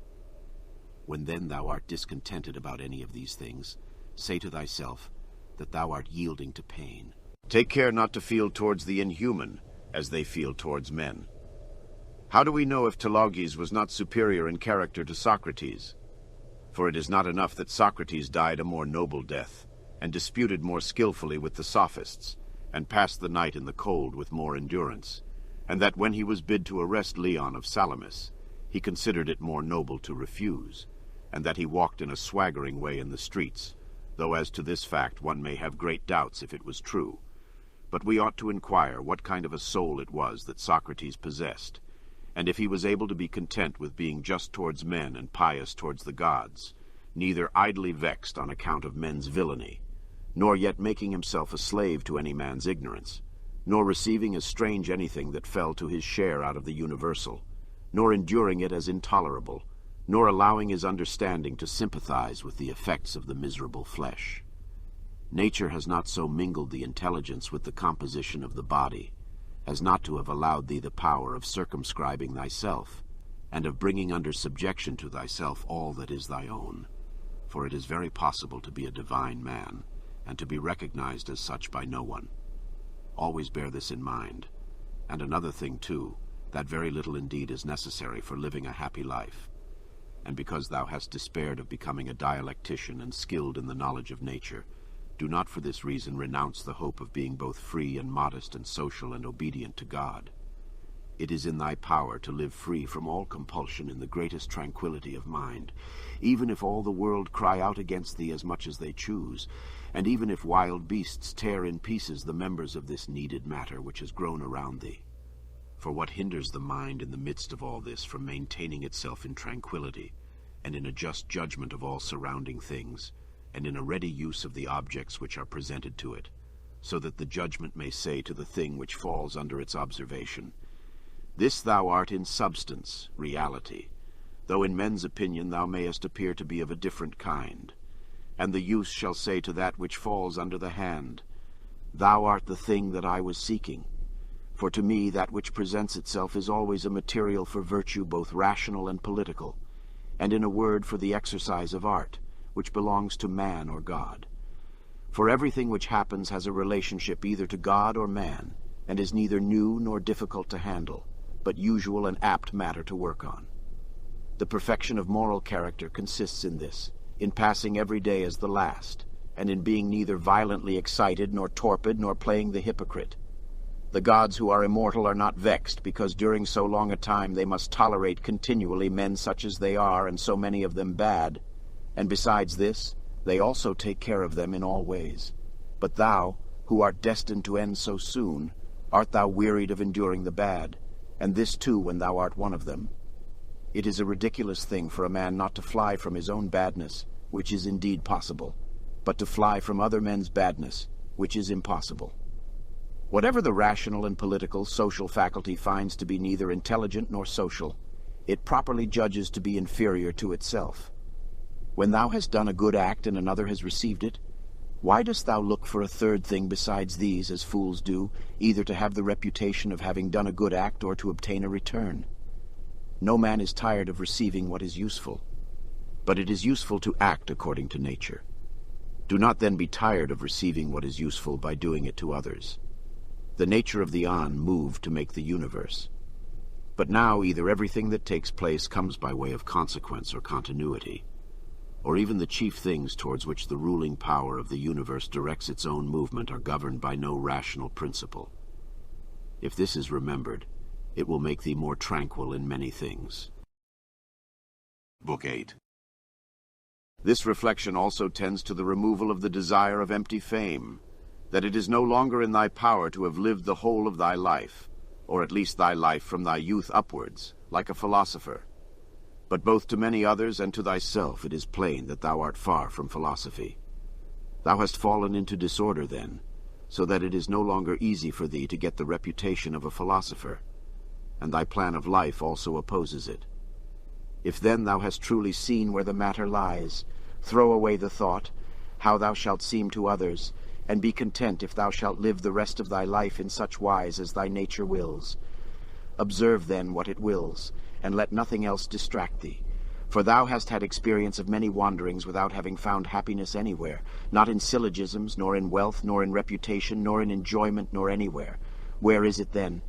When then thou art discontented about any of these things, say to thyself that thou art yielding to pain. Take care not to feel towards the inhuman, as they feel towards men. How do we know if Telauges was not superior in character to Socrates? For it is not enough that Socrates died a more noble death, and disputed more skillfully with the sophists, and passed the night in the cold with more endurance, and that when he was bid to arrest Leon of Salamis, he considered it more noble to refuse, and that he walked in a swaggering way in the streets, though as to this fact one may have great doubts if it was true. But we ought to inquire what kind of a soul it was that Socrates possessed, and if he was able to be content with being just towards men and pious towards the gods, neither idly vexed on account of men's villainy, nor yet making himself a slave to any man's ignorance, nor receiving as strange anything that fell to his share out of the universal, nor enduring it as intolerable, nor allowing his understanding to sympathize with the effects of the miserable flesh. Nature has not so mingled the intelligence with the composition of the body, as not to have allowed thee the power of circumscribing thyself, and of bringing under subjection to thyself all that is thy own. For it is very possible to be a divine man, and to be recognized as such by no one. Always bear this in mind. And another thing, too, that very little indeed is necessary for living a happy life. And because thou hast despaired of becoming a dialectician and skilled in the knowledge of nature, do not for this reason renounce the hope of being both free and modest and social and obedient to God. It is in thy power to live free from all compulsion in the greatest tranquility of mind, even if all the world cry out against thee as much as they choose, and even if wild beasts tear in pieces the members of this kneaded matter which has grown around thee. For what hinders the mind in the midst of all this from maintaining itself in tranquility, and in a just judgment of all surrounding things, and in a ready use of the objects which are presented to it, so that the judgment may say to the thing which falls under its observation, This thou art in substance, reality, though in men's opinion thou mayest appear to be of a different kind. And the use shall say to that which falls under the hand, Thou art the thing that I was seeking. For to me that which presents itself is always a material for virtue both rational and political, and in a word for the exercise of art, which belongs to man or God. For everything which happens has a relationship either to God or man, and is neither new nor difficult to handle, but usual and apt matter to work on. The perfection of moral character consists in this, in passing every day as the last, and in being neither violently excited nor torpid nor playing the hypocrite. The gods who are immortal are not vexed, because during so long a time they must tolerate continually men such as they are, and so many of them bad, and besides this, they also take care of them in all ways. But thou, who art destined to end so soon, art thou wearied of enduring the bad, and this too when thou art one of them? It is a ridiculous thing for a man not to fly from his own badness, which is indeed possible, but to fly from other men's badness, which is impossible. Whatever the rational and political social faculty finds to be neither intelligent nor social, it properly judges to be inferior to itself. When thou hast done a good act and another has received it, why dost thou look for a third thing besides these, as fools do, either to have the reputation of having done a good act or to obtain a return? No man is tired of receiving what is useful, but it is useful to act according to nature. Do not then be tired of receiving what is useful by doing it to others. The nature of the An moved to make the universe. But now either everything that takes place comes by way of consequence or continuity, or even the chief things towards which the ruling power of the universe directs its own movement are governed by no rational principle. If this is remembered, it will make thee more tranquil in many things. Book 8. This reflection also tends to the removal of the desire of empty fame, that it is no longer in thy power to have lived the whole of thy life, or at least thy life from thy youth upwards, like a philosopher. But both to many others and to thyself it is plain that thou art far from philosophy. Thou hast fallen into disorder then, so that it is no longer easy for thee to get the reputation of a philosopher, and thy plan of life also opposes it. If then thou hast truly seen where the matter lies, throw away the thought, how thou shalt seem to others, and be content if thou shalt live the rest of thy life in such wise as thy nature wills. Observe then what it wills, and let nothing else distract thee. For thou hast had experience of many wanderings without having found happiness anywhere, not in syllogisms, nor in wealth, nor in reputation, nor in enjoyment, nor anywhere. Where is it then?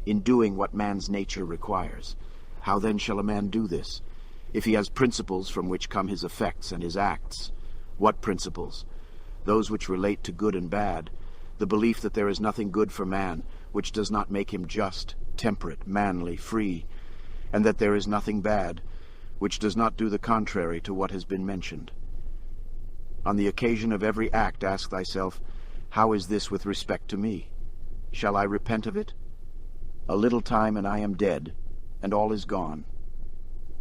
In doing what man's nature requires. How then shall a man do this, if he has principles from which come his effects and his acts? What principles? Those which relate to good and bad, the belief that there is nothing good for man, which does not make him just, temperate, manly, free, and that there is nothing bad, which does not do the contrary to what has been mentioned. On the occasion of every act ask thyself, how is this with respect to me? Shall I repent of it? A little time and I am dead, and all is gone.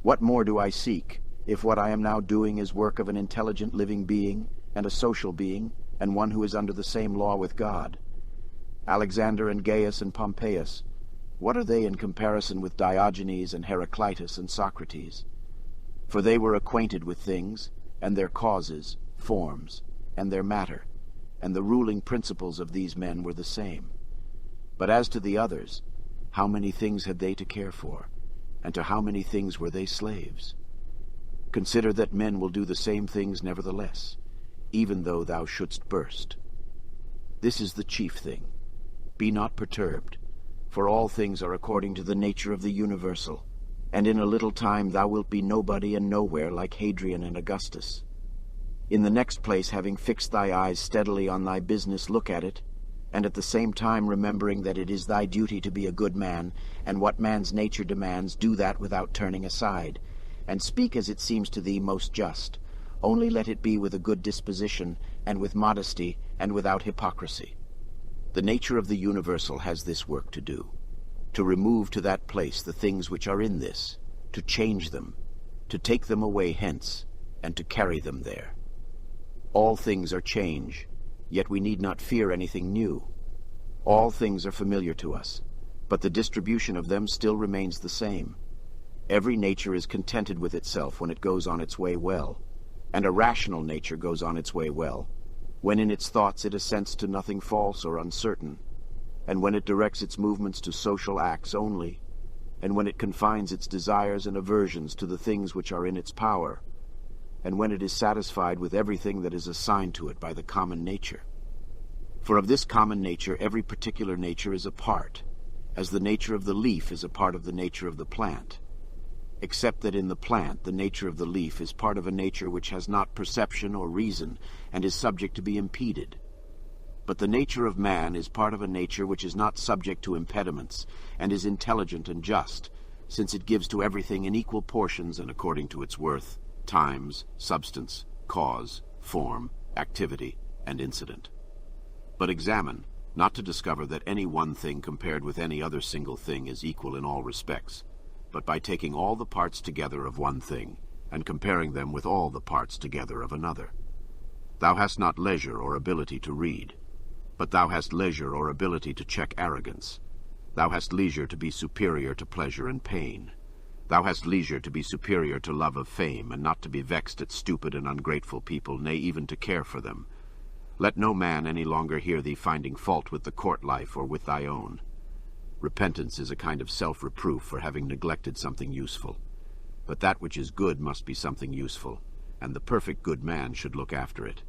What more do I seek, if what I am now doing is work of an intelligent living being, and a social being, and one who is under the same law with God. Alexander and Gaius and Pompeius, what are they in comparison with Diogenes and Heraclitus and Socrates? For they were acquainted with things, and their causes, forms, and their matter, and the ruling principles of these men were the same. But as to the others, how many things had they to care for, and to how many things were they slaves? Consider that men will do the same things nevertheless, even though thou shouldst burst. This is the chief thing. Be not perturbed, for all things are according to the nature of the universal, and in a little time thou wilt be nobody and nowhere like Hadrian and Augustus. In the next place, having fixed thy eyes steadily on thy business, look at it, and at the same time remembering that it is thy duty to be a good man, and what man's nature demands, do that without turning aside, and speak as it seems to thee most just. Only let it be with a good disposition, and with modesty, and without hypocrisy. The nature of the universal has this work to do, to remove to that place the things which are in this, to change them, to take them away hence, and to carry them there. All things are change, yet we need not fear anything new. All things are familiar to us, but the distribution of them still remains the same. Every nature is contented with itself when it goes on its way well, and a rational nature goes on its way well, when in its thoughts it assents to nothing false or uncertain, and when it directs its movements to social acts only, and when it confines its desires and aversions to the things which are in its power, and when it is satisfied with everything that is assigned to it by the common nature. For of this common nature every particular nature is a part, as the nature of the leaf is a part of the nature of the plant, except that in the plant the nature of the leaf is part of a nature which has not perception or reason, and is subject to be impeded. But the nature of man is part of a nature which is not subject to impediments, and is intelligent and just, since it gives to everything in equal portions and according to its worth, times, substance, cause, form, activity, and incident. But examine, not to discover that any one thing compared with any other single thing is equal in all respects, but by taking all the parts together of one thing, and comparing them with all the parts together of another. Thou hast not leisure or ability to read, but thou hast leisure or ability to check arrogance. Thou hast leisure to be superior to pleasure and pain. Thou hast leisure to be superior to love of fame, and not to be vexed at stupid and ungrateful people, nay, even to care for them. Let no man any longer hear thee finding fault with the court life or with thy own. Repentance is a kind of self-reproof for having neglected something useful. But that which is good must be something useful, and the perfect good man should look after it.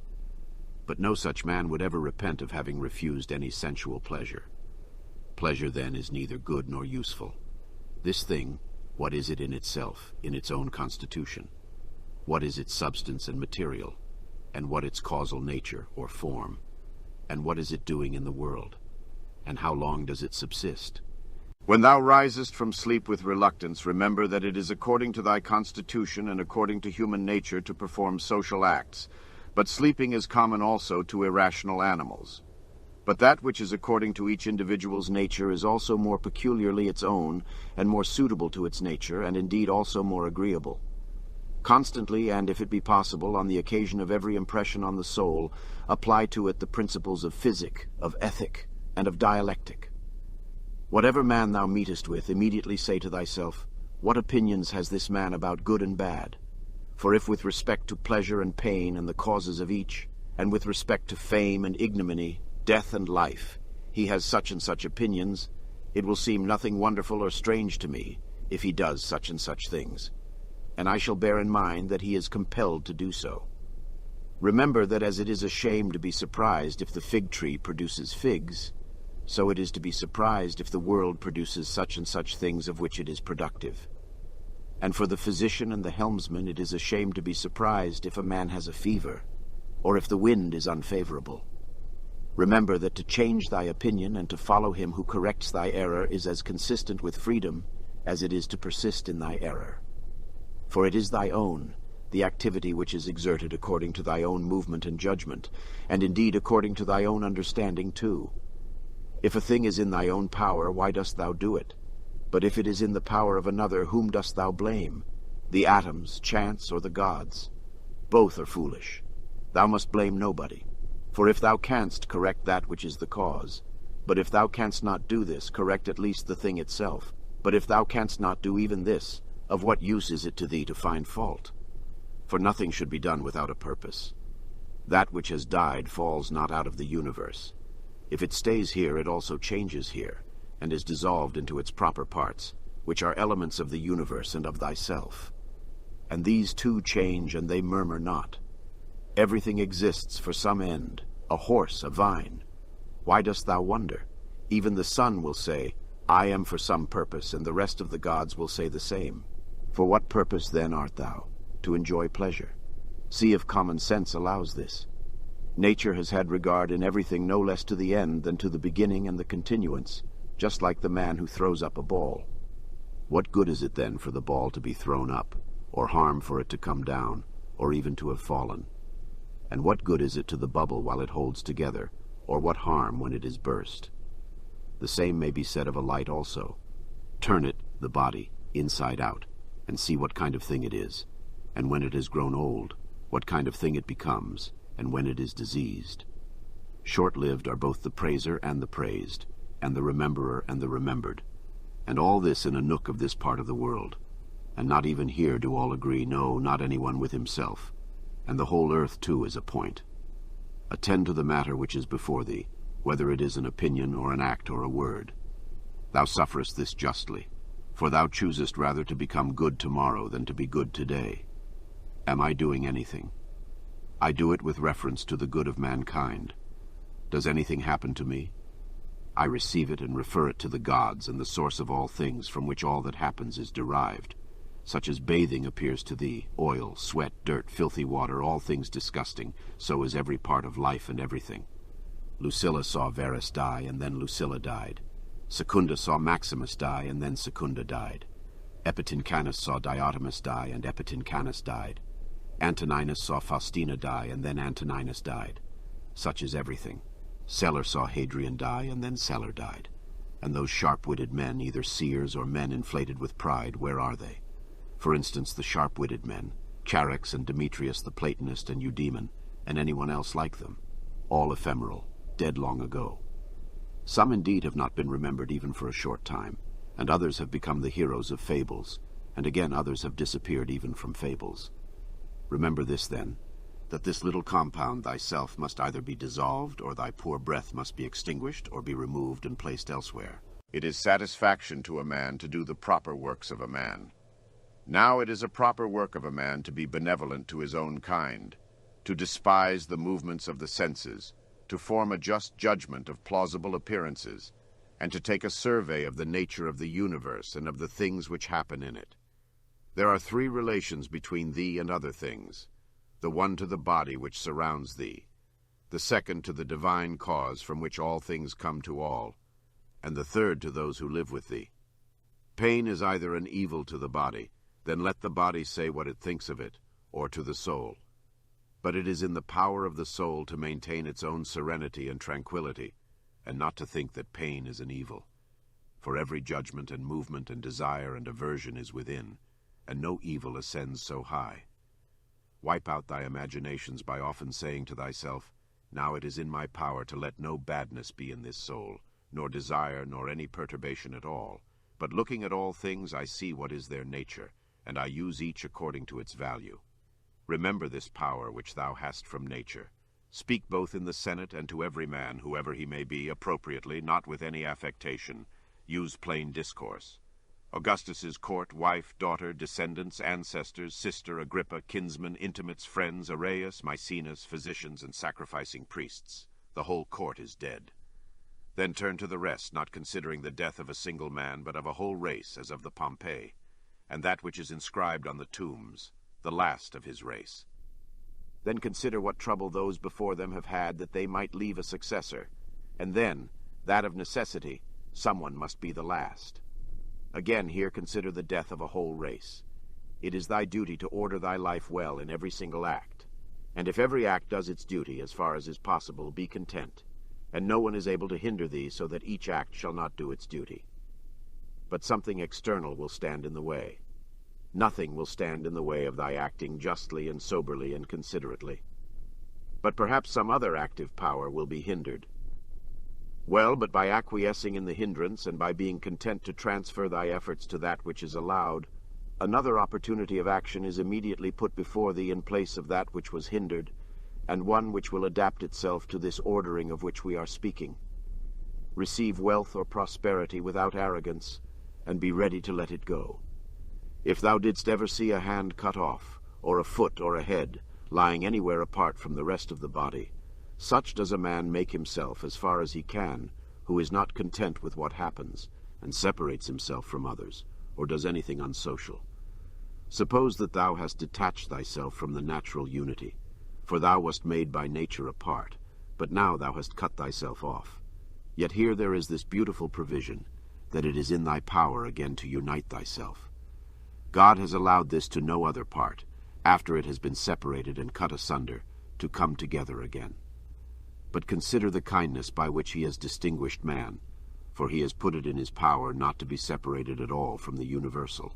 But no such man would ever repent of having refused any sensual pleasure. Pleasure, then, is neither good nor useful. This thing, what is it in itself, in its own constitution? What is its substance and material? And what its causal nature, or form? And what is it doing in the world? And how long does it subsist? When thou risest from sleep with reluctance, remember that it is according to thy constitution and according to human nature to perform social acts, but sleeping is common also to irrational animals. But that which is according to each individual's nature is also more peculiarly its own, and more suitable to its nature, and indeed also more agreeable. Constantly, and if it be possible, on the occasion of every impression on the soul, apply to it the principles of physic, of ethic, and of dialectic. Whatever man thou meetest with, immediately say to thyself, what opinions has this man about good and bad? For if with respect to pleasure and pain and the causes of each, and with respect to fame and ignominy, death and life, he has such and such opinions, it will seem nothing wonderful or strange to me if he does such and such things, and I shall bear in mind that he is compelled to do so. Remember that as it is a shame to be surprised if the fig tree produces figs, so it is to be surprised if the world produces such and such things of which it is productive. And for the physician and the helmsman it is a shame to be surprised if a man has a fever, or if the wind is unfavorable. Remember that to change thy opinion and to follow him who corrects thy error is as consistent with freedom as it is to persist in thy error. For it is thy own, the activity which is exerted according to thy own movement and judgment, and indeed according to thy own understanding too. If a thing is in thy own power, why dost thou do it? But if it is in the power of another, whom dost thou blame? The atoms, chance, or the gods? Both are foolish. Thou must blame nobody. For if thou canst, correct that which is the cause. But if thou canst not do this, correct at least the thing itself. But if thou canst not do even this, of what use is it to thee to find fault? For nothing should be done without a purpose. That which has died falls not out of the universe. If it stays here, it also changes here, and is dissolved into its proper parts, which are elements of the universe and of thyself. And these too change, and they murmur not. Everything exists for some end, a horse, a vine. Why dost thou wonder? Even the sun will say, I am for some purpose, and the rest of the gods will say the same. For what purpose then art thou? To enjoy pleasure. See if common sense allows this. Nature has had regard in everything no less to the end than to the beginning and the continuance, just like the man who throws up a ball. What good is it then for the ball to be thrown up, or harm for it to come down, or even to have fallen? And what good is it to the bubble while it holds together, or what harm when it is burst? The same may be said of a light also. Turn it, the body, inside out, and see what kind of thing it is, and when it has grown old, what kind of thing it becomes, and when it is diseased. Short-lived are both the praiser and the praised, and the rememberer and the remembered, and all this in a nook of this part of the world. And not even here do all agree, no, not anyone with himself, and the whole earth too is a point. Attend to the matter which is before thee, whether it is an opinion or an act or a word. Thou sufferest this justly, for thou choosest rather to become good tomorrow than to be good today. Am I doing anything? I do it with reference to the good of mankind. Does anything happen to me? I receive it and refer it to the gods and the source of all things from which all that happens is derived, such as bathing appears to thee, oil, sweat, dirt, filthy water, all things disgusting, so is every part of life and everything. Lucilla saw Verus die, and then Lucilla died. Secunda saw Maximus die, and then Secunda died. Epitincanus saw Diotimus die, and Epitincanus died. Antoninus saw Faustina die, and then Antoninus died. Such is everything. Celer saw Hadrian die, and then Celer died. And those sharp-witted men, either seers or men inflated with pride, where are they? For instance, the sharp-witted men, Charax and Demetrius the Platonist and Eudaemon, and anyone else like them, all ephemeral, dead long ago. Some indeed have not been remembered even for a short time, and others have become the heroes of fables, and again others have disappeared even from fables. Remember this, then, that this little compound thyself must either be dissolved, or thy poor breath must be extinguished, or be removed and placed elsewhere. It is satisfaction to a man to do the proper works of a man. Now it is a proper work of a man to be benevolent to his own kind, to despise the movements of the senses, to form a just judgment of plausible appearances, and to take a survey of the nature of the universe and of the things which happen in it. There are three relations between thee and other things, the one to the body which surrounds thee, the second to the divine cause from which all things come to all, and the third to those who live with thee. Pain is either an evil to the body, then let the body say what it thinks of it, or to the soul. But it is in the power of the soul to maintain its own serenity and tranquility, and not to think that pain is an evil. For every judgment and movement and desire and aversion is within, and no evil ascends so high. Wipe out thy imaginations by often saying to thyself, Now it is in my power to let no badness be in this soul, nor desire, nor any perturbation at all. But looking at all things, I see what is their nature, and I use each according to its value. Remember this power which thou hast from nature. Speak both in the Senate and to every man, whoever he may be, appropriately, not with any affectation. Use plain discourse. Augustus's court, wife, daughter, descendants, ancestors, sister, Agrippa, kinsmen, intimates, friends, Arius, Maecenas, physicians, and sacrificing priests. The whole court is dead. Then turn to the rest, not considering the death of a single man, but of a whole race, as of the Pompey, and that which is inscribed on the tombs, the last of his race. Then consider what trouble those before them have had that they might leave a successor, and then, that of necessity, someone must be the last. Again here consider the death of a whole race. It is thy duty to order thy life well in every single act, and if every act does its duty as far as is possible, be content, and no one is able to hinder thee so that each act shall not do its duty. But something external will stand in the way. Nothing will stand in the way of thy acting justly and soberly and considerately. But perhaps some other active power will be hindered. Well, but by acquiescing in the hindrance, and by being content to transfer thy efforts to that which is allowed, another opportunity of action is immediately put before thee in place of that which was hindered, and one which will adapt itself to this ordering of which we are speaking. Receive wealth or prosperity without arrogance, and be ready to let it go. If thou didst ever see a hand cut off, or a foot or a head, lying anywhere apart from the rest of the body, such does a man make himself as far as he can, who is not content with what happens, and separates himself from others, or does anything unsocial. Suppose that thou hast detached thyself from the natural unity, for thou wast made by nature apart, but now thou hast cut thyself off. Yet here there is this beautiful provision, that it is in thy power again to unite thyself. God has allowed this to no other part, after it has been separated and cut asunder, to come together again. But consider the kindness by which he has distinguished man, for he has put it in his power not to be separated at all from the universal,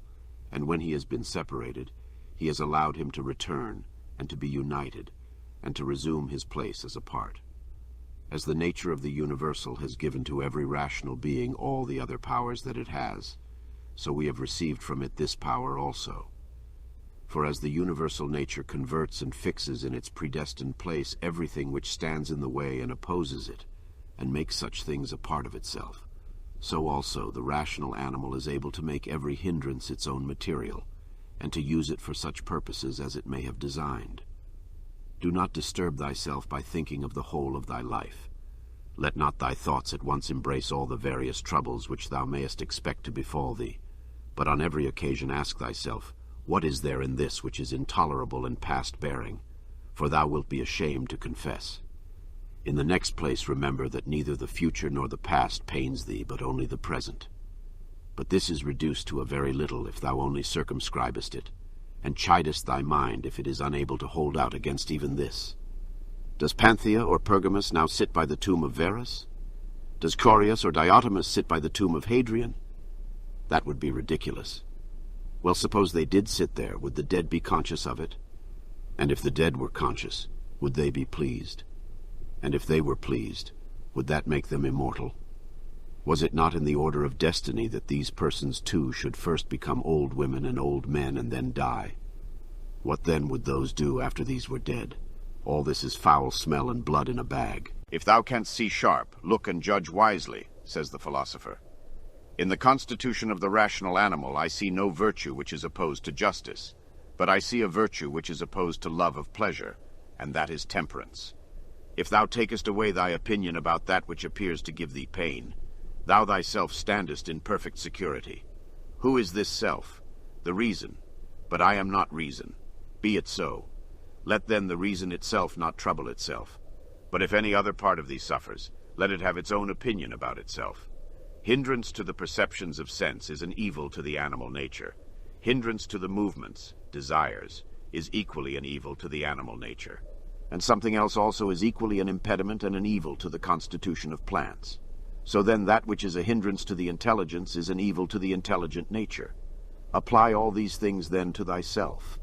and when he has been separated, he has allowed him to return, and to be united, and to resume his place as a part. As the nature of the universal has given to every rational being all the other powers that it has, so we have received from it this power also. For as the universal nature converts and fixes in its predestined place everything which stands in the way and opposes it, and makes such things a part of itself, so also the rational animal is able to make every hindrance its own material, and to use it for such purposes as it may have designed. Do not disturb thyself by thinking of the whole of thy life. Let not thy thoughts at once embrace all the various troubles which thou mayest expect to befall thee, but on every occasion ask thyself, what is there in this which is intolerable and past bearing? For thou wilt be ashamed to confess. In the next place remember that neither the future nor the past pains thee, but only the present. But this is reduced to a very little if thou only circumscribest it, and chidest thy mind if it is unable to hold out against even this. Does Panthea or Pergamus now sit by the tomb of Verus? Does Corius or Diotimus sit by the tomb of Hadrian? That would be ridiculous. Well, suppose they did sit there, would the dead be conscious of it? And if the dead were conscious, would they be pleased? And if they were pleased, would that make them immortal? Was it not in the order of destiny that these persons too should first become old women and old men and then die? What then would those do after these were dead? All this is foul smell and blood in a bag. If thou canst see sharp, look and judge wisely, says the philosopher. In the constitution of the rational animal I see no virtue which is opposed to justice, but I see a virtue which is opposed to love of pleasure, and that is temperance. If thou takest away thy opinion about that which appears to give thee pain, thou thyself standest in perfect security. Who is this self? The reason. But I am not reason. Be it so. Let then the reason itself not trouble itself. But if any other part of thee suffers, let it have its own opinion about itself. Hindrance to the perceptions of sense is an evil to the animal nature. Hindrance to the movements, desires, is equally an evil to the animal nature. And something else also is equally an impediment and an evil to the constitution of plants. So then that which is a hindrance to the intelligence is an evil to the intelligent nature. Apply all these things then to thyself.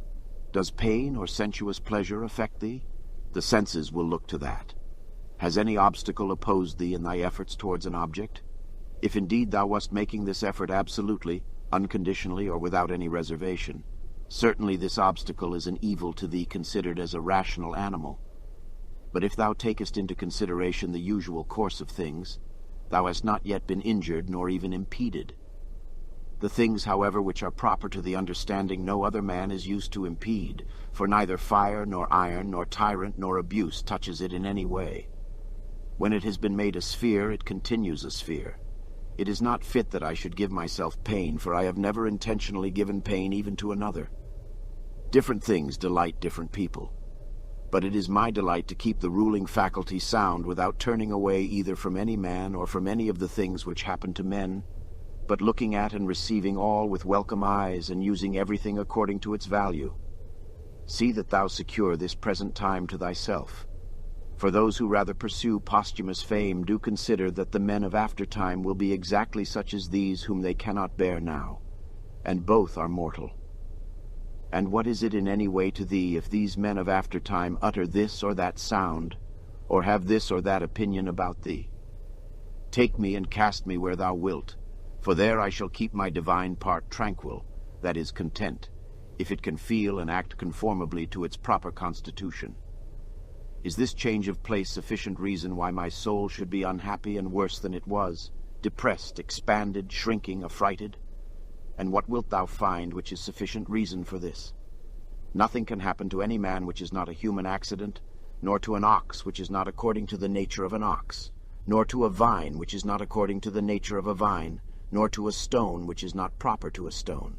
Does pain or sensuous pleasure affect thee? The senses will look to that. Has any obstacle opposed thee in thy efforts towards an object? If indeed thou wast making this effort absolutely, unconditionally, or without any reservation, certainly this obstacle is an evil to thee considered as a rational animal. But if thou takest into consideration the usual course of things, thou hast not yet been injured nor even impeded. The things, however, which are proper to the understanding no other man is used to impede, for neither fire nor iron nor tyrant nor abuse touches it in any way. When it has been made a sphere, it continues a sphere. It is not fit that I should give myself pain, for I have never intentionally given pain even to another. Different things delight different people. But it is my delight to keep the ruling faculty sound without turning away either from any man or from any of the things which happen to men, but looking at and receiving all with welcome eyes and using everything according to its value. See that thou secure this present time to thyself. For those who rather pursue posthumous fame do consider that the men of aftertime will be exactly such as these whom they cannot bear now, and both are mortal. And what is it in any way to thee if these men of aftertime utter this or that sound, or have this or that opinion about thee? Take me and cast me where thou wilt, for there I shall keep my divine part tranquil, that is content, if it can feel and act conformably to its proper constitution. Is this change of place sufficient reason why my soul should be unhappy and worse than it was, depressed, expanded, shrinking, affrighted? And what wilt thou find which is sufficient reason for this? Nothing can happen to any man which is not a human accident, nor to an ox which is not according to the nature of an ox, nor to a vine which is not according to the nature of a vine, nor to a stone which is not proper to a stone.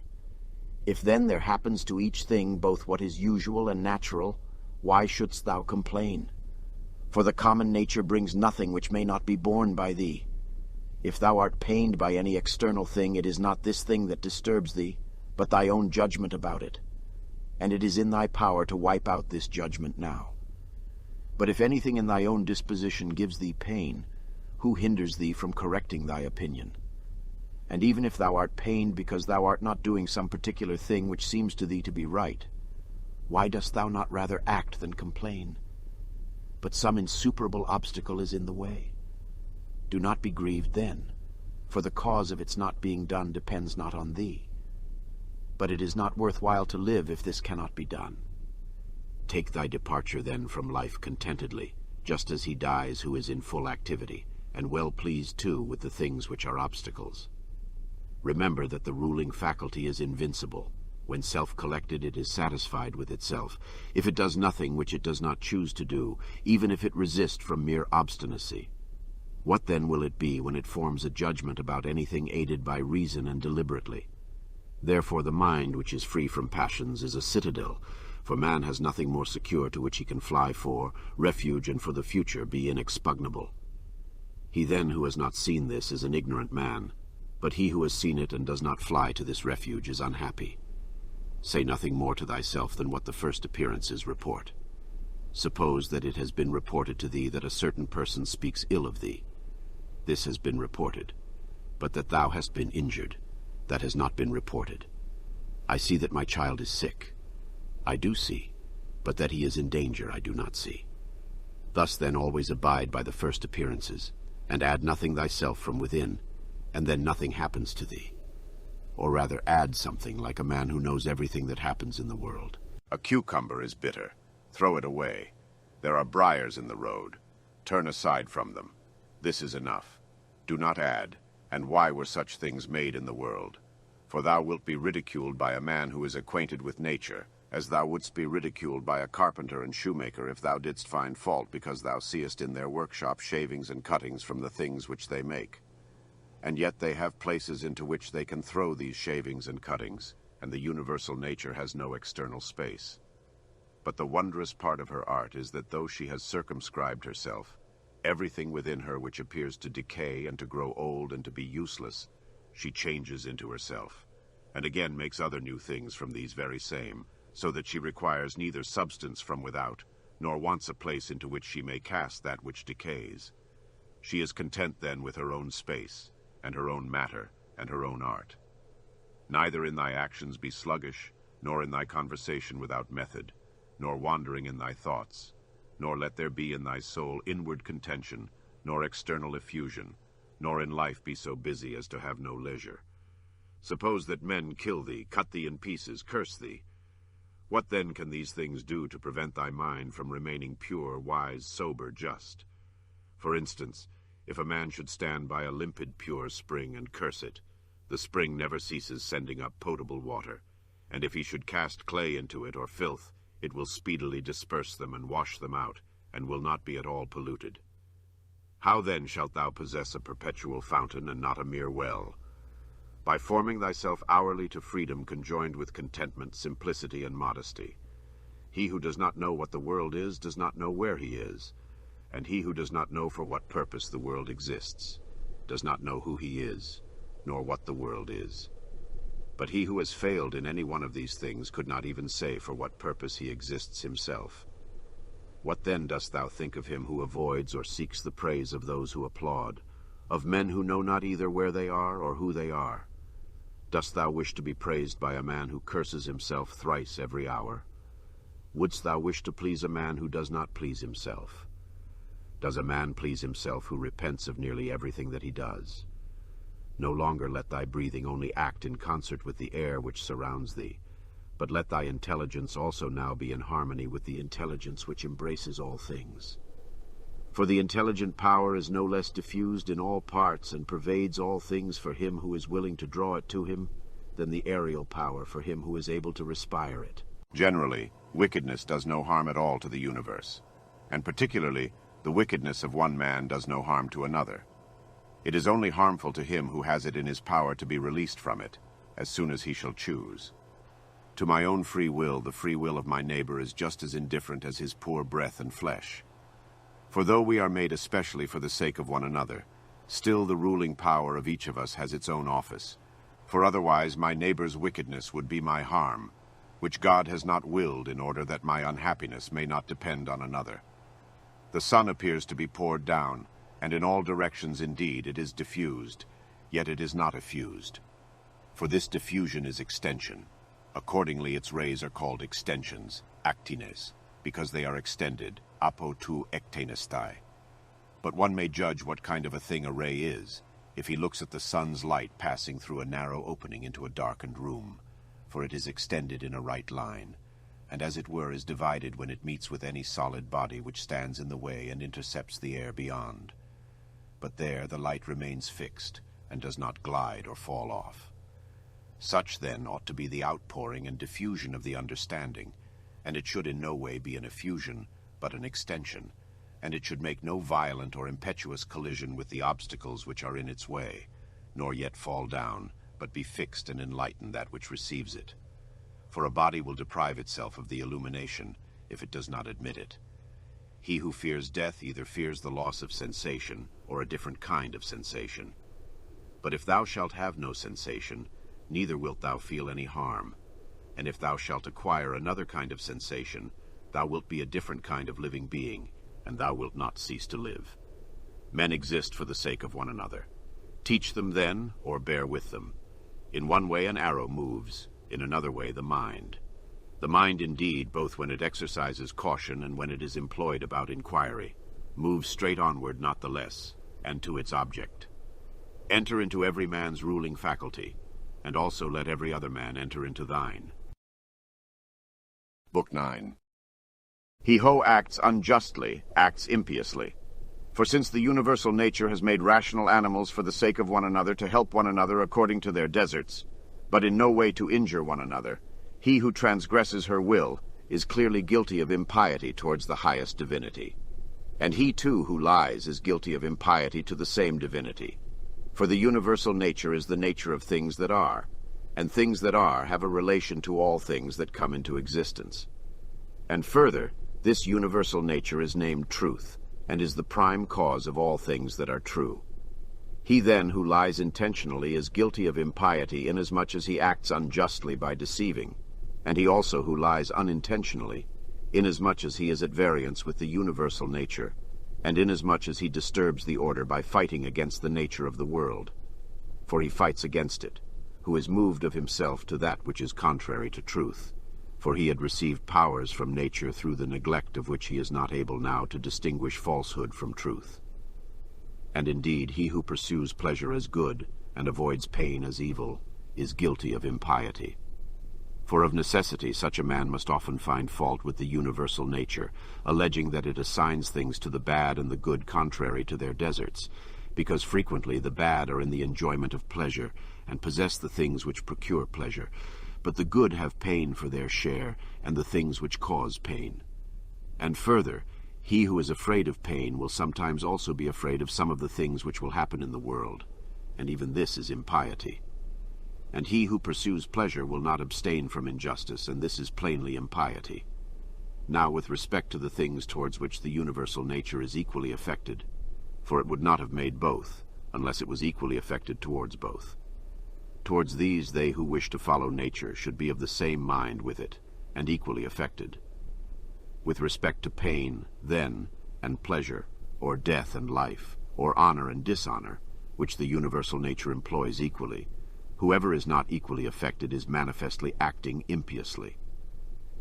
If then there happens to each thing both what is usual and natural, why shouldst thou complain? For the common nature brings nothing which may not be borne by thee. If thou art pained by any external thing, it is not this thing that disturbs thee, but thy own judgment about it. And it is in thy power to wipe out this judgment now. But if anything in thy own disposition gives thee pain, who hinders thee from correcting thy opinion? And even if thou art pained because thou art not doing some particular thing which seems to thee to be right, why dost thou not rather act than complain? But some insuperable obstacle is in the way. Do not be grieved then, for the cause of its not being done depends not on thee. But it is not worthwhile to live if this cannot be done. Take thy departure then from life contentedly, just as he dies who is in full activity, and well pleased too with the things which are obstacles. Remember that the ruling faculty is invincible. When self-collected, it is satisfied with itself. If it does nothing which it does not choose to do, even if it resist from mere obstinacy, what then will it be when it forms a judgment about anything aided by reason and deliberately? Therefore the mind, which is free from passions, is a citadel, for man has nothing more secure to which he can fly for, refuge and for the future be inexpugnable. He then who has not seen this is an ignorant man, but he who has seen it and does not fly to this refuge is unhappy. Say nothing more to thyself than what the first appearances report. Suppose that it has been reported to thee that a certain person speaks ill of thee. This has been reported, but that thou hast been injured, that has not been reported. I see that my child is sick. I do see, but that he is in danger I do not see. Thus then always abide by the first appearances, and add nothing thyself from within, and then nothing happens to thee. Or rather add something, like a man who knows everything that happens in the world. A cucumber is bitter. Throw it away. There are briars in the road. Turn aside from them. This is enough. Do not add. And why were such things made in the world? For thou wilt be ridiculed by a man who is acquainted with nature, as thou wouldst be ridiculed by a carpenter and shoemaker if thou didst find fault because thou seest in their workshop shavings and cuttings from the things which they make. And yet they have places into which they can throw these shavings and cuttings, and the universal nature has no external space. But the wondrous part of her art is that though she has circumscribed herself, everything within her which appears to decay and to grow old and to be useless, she changes into herself, and again makes other new things from these very same, so that she requires neither substance from without, nor wants a place into which she may cast that which decays. She is content then with her own space, and her own matter, and her own art. Neither in thy actions be sluggish, nor in thy conversation without method, nor wandering in thy thoughts, nor let there be in thy soul inward contention, nor external effusion, nor in life be so busy as to have no leisure. Suppose that men kill thee, cut thee in pieces, curse thee. What then can these things do to prevent thy mind from remaining pure, wise, sober, just? For instance, if a man should stand by a limpid, pure spring and curse it, the spring never ceases sending up potable water, and if he should cast clay into it or filth, it will speedily disperse them and wash them out, and will not be at all polluted. How then shalt thou possess a perpetual fountain and not a mere well? By forming thyself hourly to freedom conjoined with contentment, simplicity, and modesty. He who does not know what the world is does not know where he is, and he who does not know for what purpose the world exists does not know who he is, nor what the world is. But he who has failed in any one of these things could not even say for what purpose he exists himself. What then dost thou think of him who avoids or seeks the praise of those who applaud, of men who know not either where they are or who they are? Dost thou wish to be praised by a man who curses himself thrice every hour? Wouldst thou wish to please a man who does not please himself? Does a man please himself who repents of nearly everything that he does? No longer let thy breathing only act in concert with the air which surrounds thee, but let thy intelligence also now be in harmony with the intelligence which embraces all things. For the intelligent power is no less diffused in all parts and pervades all things for him who is willing to draw it to him than the aerial power for him who is able to respire it. Generally, wickedness does no harm at all to the universe, and particularly the wickedness of one man does no harm to another. It is only harmful to him who has it in his power to be released from it, as soon as he shall choose. To my own free will, the free will of my neighbor is just as indifferent as his poor breath and flesh. For though we are made especially for the sake of one another, still the ruling power of each of us has its own office, for otherwise my neighbor's wickedness would be my harm, which God has not willed in order that my unhappiness may not depend on another. The sun appears to be poured down, and in all directions indeed it is diffused, yet it is not effused. For this diffusion is extension. Accordingly its rays are called extensions, actines, because they are extended, apo tu ektenestai. But one may judge what kind of a thing a ray is, if he looks at the sun's light passing through a narrow opening into a darkened room, for it is extended in a right line, and as it were is divided when it meets with any solid body which stands in the way and intercepts the air beyond. But there the light remains fixed, and does not glide or fall off. Such, then, ought to be the outpouring and diffusion of the understanding, and it should in no way be an effusion, but an extension, and it should make no violent or impetuous collision with the obstacles which are in its way, nor yet fall down, but be fixed and enlighten that which receives it. For a body will deprive itself of the illumination, if it does not admit it. He who fears death either fears the loss of sensation, or a different kind of sensation. But if thou shalt have no sensation, neither wilt thou feel any harm. And if thou shalt acquire another kind of sensation, thou wilt be a different kind of living being, and thou wilt not cease to live. Men exist for the sake of one another. Teach them then, or bear with them. In one way an arrow moves, in another way the mind. The mind indeed, both when it exercises caution and when it is employed about inquiry, moves straight onward not the less, and to its object. Enter into every man's ruling faculty, and also let every other man enter into thine. Book 9. He who acts unjustly acts impiously. For since the universal nature has made rational animals for the sake of one another to help one another according to their deserts, but in no way to injure one another, he who transgresses her will is clearly guilty of impiety towards the highest divinity. And he too who lies is guilty of impiety to the same divinity. For the universal nature is the nature of things that are, and things that are have a relation to all things that come into existence. And further, this universal nature is named truth, and is the prime cause of all things that are true. He then who lies intentionally is guilty of impiety inasmuch as he acts unjustly by deceiving, and he also who lies unintentionally, inasmuch as he is at variance with the universal nature, and inasmuch as he disturbs the order by fighting against the nature of the world. For he fights against it, who is moved of himself to that which is contrary to truth, for he had received powers from nature through the neglect of which he is not able now to distinguish falsehood from truth. And indeed he who pursues pleasure as good, and avoids pain as evil, is guilty of impiety. For of necessity such a man must often find fault with the universal nature, alleging that it assigns things to the bad and the good contrary to their deserts, because frequently the bad are in the enjoyment of pleasure, and possess the things which procure pleasure, but the good have pain for their share, and the things which cause pain. And further, he who is afraid of pain will sometimes also be afraid of some of the things which will happen in the world, and even this is impiety. And he who pursues pleasure will not abstain from injustice, and this is plainly impiety. Now with respect to the things towards which the universal nature is equally affected, for it would not have made both, unless it was equally affected towards both. Towards these they who wish to follow nature should be of the same mind with it, and equally affected. With respect to pain, then, and pleasure, or death and life, or honor and dishonor, which the universal nature employs equally, Whoever is not equally affected is manifestly acting impiously.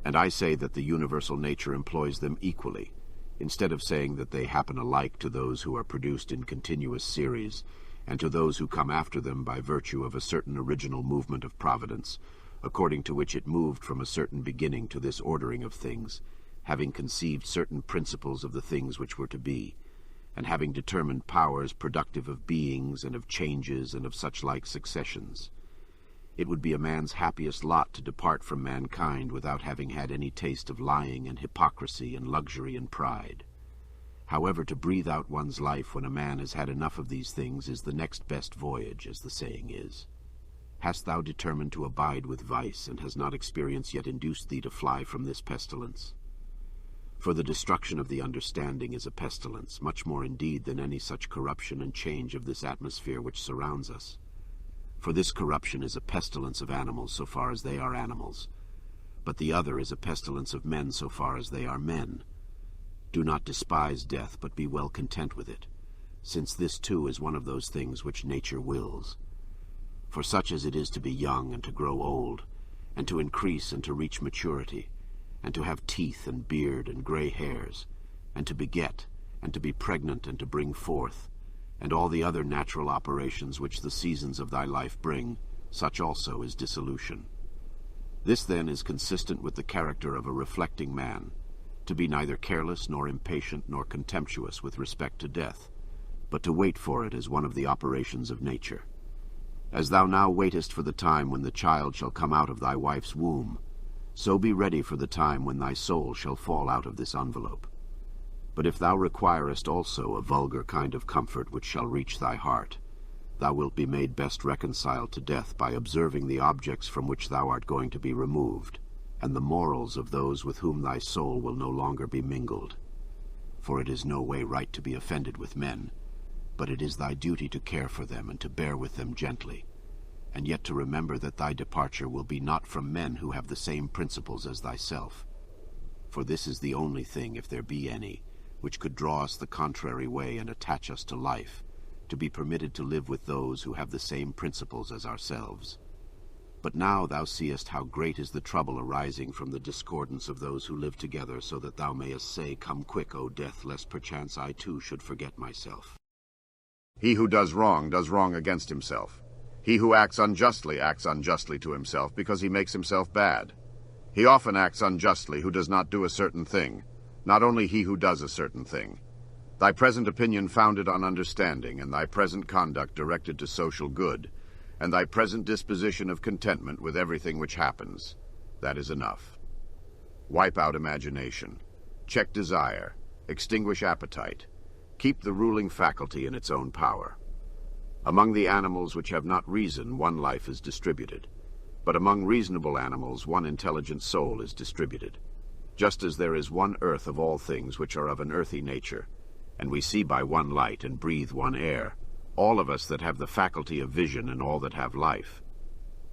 And I say that the universal nature employs them equally, instead of saying that they happen alike to those who are produced in continuous series, and to those who come after them by virtue of a certain original movement of providence, according to which it moved from a certain beginning to this ordering of things, having conceived certain principles of the things which were to be, and having determined powers productive of beings and of changes and of such like successions. It would be a man's happiest lot to depart from mankind without having had any taste of lying and hypocrisy and luxury and pride. However, to breathe out one's life when a man has had enough of these things is the next best voyage, as the saying is. Hast thou determined to abide with vice, and has not experience yet induced thee to fly from this pestilence? For the destruction of the understanding is a pestilence, much more indeed than any such corruption and change of this atmosphere which surrounds us. For this corruption is a pestilence of animals so far as they are animals, but the other is a pestilence of men so far as they are men. Do not despise death, but be well content with it, since this too is one of those things which nature wills. For such as it is to be young and to grow old, and to increase and to reach maturity, and to have teeth and beard and gray hairs, and to beget, and to be pregnant and to bring forth, and all the other natural operations which the seasons of thy life bring, such also is dissolution. This then is consistent with the character of a reflecting man, to be neither careless nor impatient nor contemptuous with respect to death, but to wait for it as one of the operations of nature. As thou now waitest for the time when the child shall come out of thy wife's womb, so be ready for the time when thy soul shall fall out of this envelope. But if thou requirest also a vulgar kind of comfort which shall reach thy heart, thou wilt be made best reconciled to death by observing the objects from which thou art going to be removed, and the morals of those with whom thy soul will no longer be mingled. For it is no way right to be offended with men, but it is thy duty to care for them and to bear with them gently, and yet to remember that thy departure will be not from men who have the same principles as thyself. For this is the only thing, if there be any, which could draw us the contrary way and attach us to life, to be permitted to live with those who have the same principles as ourselves. But now thou seest how great is the trouble arising from the discordance of those who live together, so that thou mayest say, Come quick, O death, lest perchance I too should forget myself. He who does wrong against himself. He who acts unjustly to himself because he makes himself bad. He often acts unjustly who does not do a certain thing, not only he who does a certain thing. Thy present opinion founded on understanding, and thy present conduct directed to social good, and thy present disposition of contentment with everything which happens, that is enough. Wipe out imagination, check desire, extinguish appetite, keep the ruling faculty in its own power. Among the animals which have not reason, one life is distributed, but among reasonable animals one intelligent soul is distributed, just as there is one earth of all things which are of an earthy nature, and we see by one light and breathe one air, all of us that have the faculty of vision and all that have life.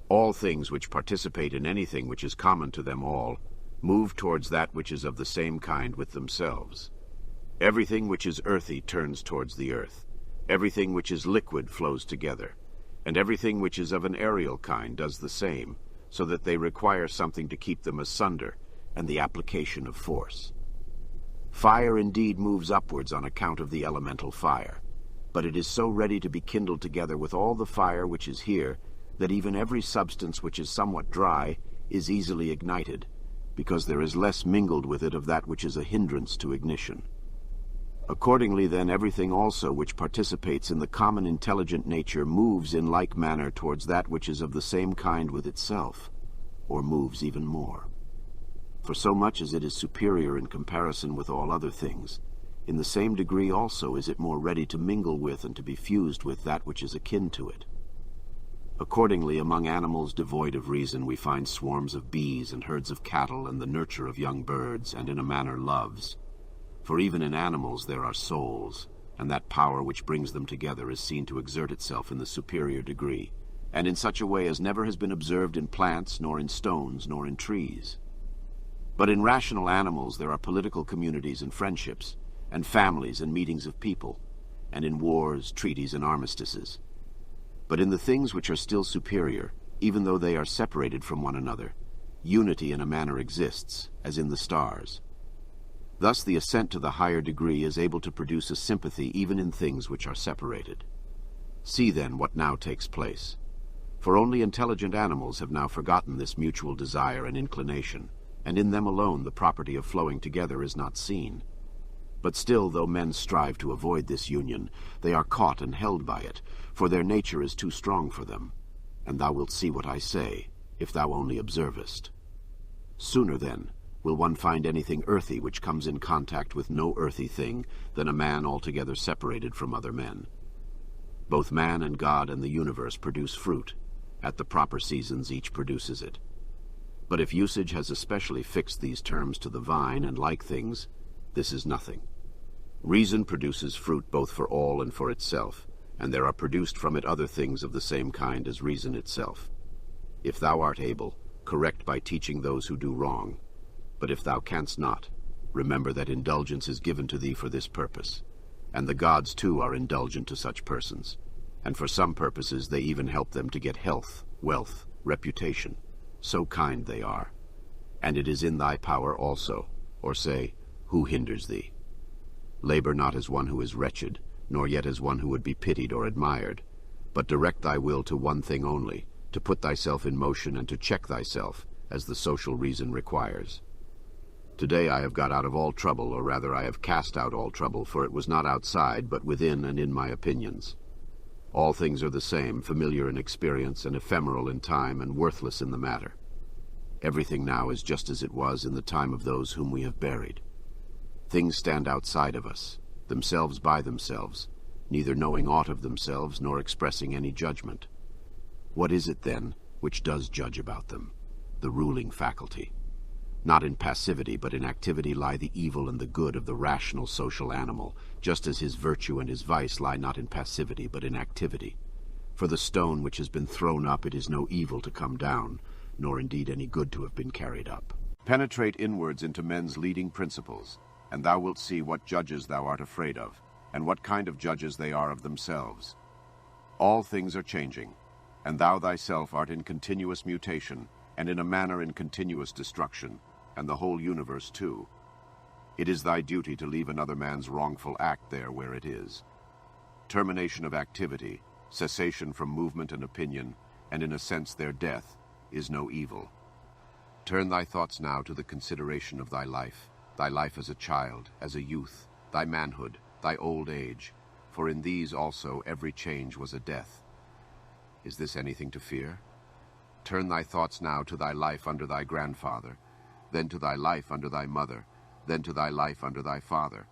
All things which participate in anything which is common to them all move towards that which is of the same kind with themselves. Everything which is earthy turns towards the earth. Everything which is liquid flows together, and everything which is of an aerial kind does the same, so that they require something to keep them asunder, and the application of force. Fire indeed moves upwards on account of the elemental fire, but it is so ready to be kindled together with all the fire which is here, that even every substance which is somewhat dry is easily ignited, because there is less mingled with it of that which is a hindrance to ignition. Accordingly then everything also which participates in the common intelligent nature moves in like manner towards that which is of the same kind with itself, or moves even more. For so much as it is superior in comparison with all other things, in the same degree also is it more ready to mingle with and to be fused with that which is akin to it. Accordingly, among animals devoid of reason we find swarms of bees and herds of cattle and the nurture of young birds, and in a manner loves. For even in animals there are souls, and that power which brings them together is seen to exert itself in the superior degree, and in such a way as never has been observed in plants, nor in stones, nor in trees. But in rational animals there are political communities and friendships, and families and meetings of people, and in wars, treaties, and armistices. But in the things which are still superior, even though they are separated from one another, unity in a manner exists, as in the stars. Thus the ascent to the higher degree is able to produce a sympathy even in things which are separated. See then what now takes place. For only intelligent animals have now forgotten this mutual desire and inclination, and in them alone the property of flowing together is not seen. But still, though men strive to avoid this union, they are caught and held by it, for their nature is too strong for them. And thou wilt see what I say, if thou only observest. Sooner, then, will one find anything earthy which comes in contact with no earthy thing than a man altogether separated from other men. Both man and God and the universe produce fruit. At the proper seasons each produces it. But if usage has especially fixed these terms to the vine and like things, this is nothing. Reason produces fruit both for all and for itself, and there are produced from it other things of the same kind as reason itself. If thou art able, correct by teaching those who do wrong. But if thou canst not, remember that indulgence is given to thee for this purpose, and the gods too are indulgent to such persons, and for some purposes they even help them to get health, wealth, reputation. So kind they are. And it is in thy power also, or say, who hinders thee? Labor not as one who is wretched, nor yet as one who would be pitied or admired, but direct thy will to one thing only, to put thyself in motion and to check thyself, as the social reason requires. Today I have got out of all trouble, or rather I have cast out all trouble, for it was not outside, but within and in my opinions. All things are the same, familiar in experience and ephemeral in time and worthless in the matter. Everything now is just as it was in the time of those whom we have buried. Things stand outside of us, themselves by themselves, neither knowing aught of themselves nor expressing any judgment. What is it, then, which does judge about them? The ruling faculty. Not in passivity, but in activity lie the evil and the good of the rational social animal, just as his virtue and his vice lie not in passivity, but in activity. For the stone which has been thrown up, it is no evil to come down, nor indeed any good to have been carried up. Penetrate inwards into men's leading principles, and thou wilt see what judges thou art afraid of, and what kind of judges they are of themselves. All things are changing, and thou thyself art in continuous mutation, and in a manner in continuous destruction, and the whole universe too. It is thy duty to leave another man's wrongful act there where it is. Termination of activity, cessation from movement and opinion, and in a sense their death, is no evil. Turn thy thoughts now to the consideration of thy life as a child, as a youth, thy manhood, thy old age, for in these also every change was a death. Is this anything to fear? Turn thy thoughts now to thy life under thy grandfather, then to thy life under thy mother, then to thy life under thy father.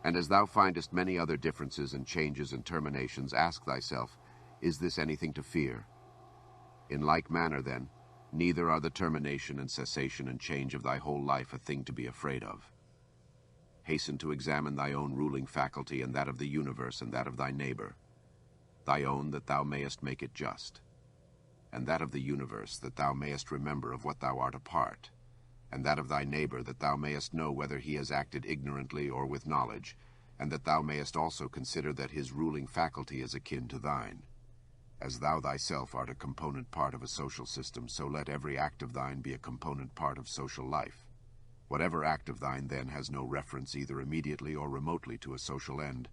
And as thou findest many other differences and changes and terminations, ask thyself, is this anything to fear? In like manner, then, neither are the termination and cessation and change of thy whole life a thing to be afraid of. Hasten to examine thy own ruling faculty and that of the universe and that of thy neighbor, thy own that thou mayest make it just, and that of the universe that thou mayest remember of what thou art a part, and that of thy neighbor that thou mayest know whether he has acted ignorantly or with knowledge, and that thou mayest also consider that his ruling faculty is akin to thine. As thou thyself art a component part of a social system, so let every act of thine be a component part of social life. Whatever act of thine, then, has no reference either immediately or remotely to a social end,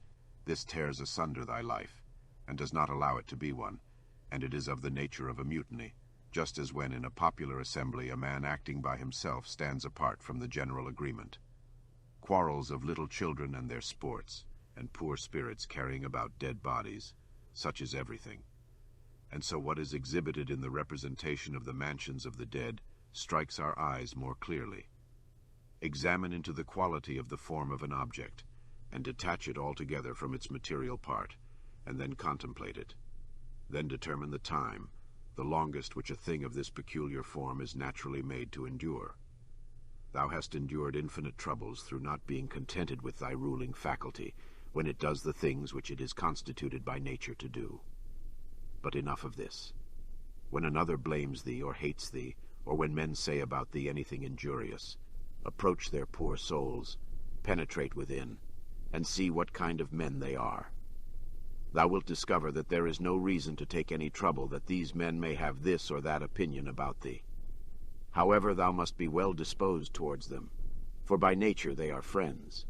this tears asunder thy life, and does not allow it to be one, and it is of the nature of a mutiny, just as when in a popular assembly a man acting by himself stands apart from the general agreement. Quarrels of little children and their sports, and poor spirits carrying about dead bodies, such is everything. And so what is exhibited in the representation of the mansions of the dead strikes our eyes more clearly. Examine into the quality of the form of an object, and detach it altogether from its material part, and then contemplate it. Then determine the time, the longest which a thing of this peculiar form is naturally made to endure. Thou hast endured infinite troubles through not being contented with thy ruling faculty, when it does the things which it is constituted by nature to do. But enough of this. When another blames thee or hates thee, or when men say about thee anything injurious, approach their poor souls, penetrate within, and see what kind of men they are. thou wilt discover that there is no reason to take any trouble that these men may have this or that opinion about thee. However, thou must be well disposed towards them, for by nature they are friends.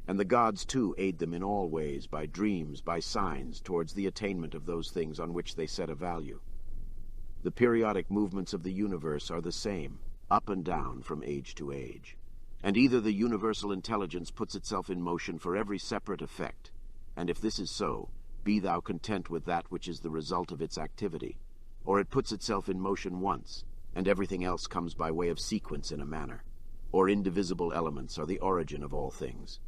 And the gods too aid them in all ways, by dreams, by signs, towards the attainment of those things on which they set a value. The periodic movements of the universe are the same, up and down from age to age. And either the universal intelligence puts itself in motion for every separate effect, and if this is so, be thou content with that which is the result of its activity, or it puts itself in motion once, and everything else comes by way of sequence in a manner, or indivisible elements are the origin of all things.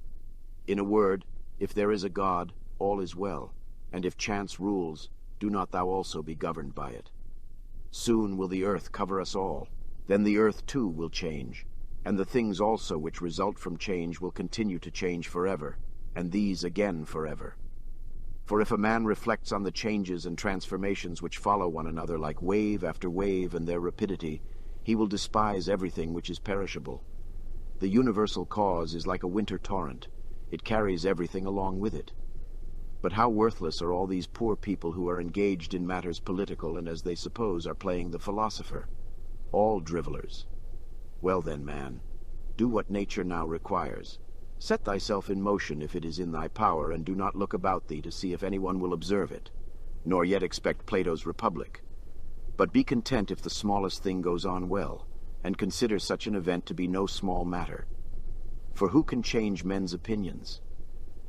In a word, if there is a God, all is well, and if chance rules, do not thou also be governed by it. Soon will the earth cover us all, then the earth too will change, and the things also which result from change will continue to change forever, and these again forever. For if a man reflects on the changes and transformations which follow one another like wave after wave and their rapidity, he will despise everything which is perishable. The universal cause is like a winter torrent. It carries everything along with it. But how worthless are all these poor people who are engaged in matters political and, as they suppose, are playing the philosopher. All drivellers. Well then, man, do what nature now requires. Set thyself in motion if it is in thy power, and do not look about thee to see if anyone will observe it, nor yet expect Plato's Republic. But be content if the smallest thing goes on well, and consider such an event to be no small matter. For who can change men's opinions?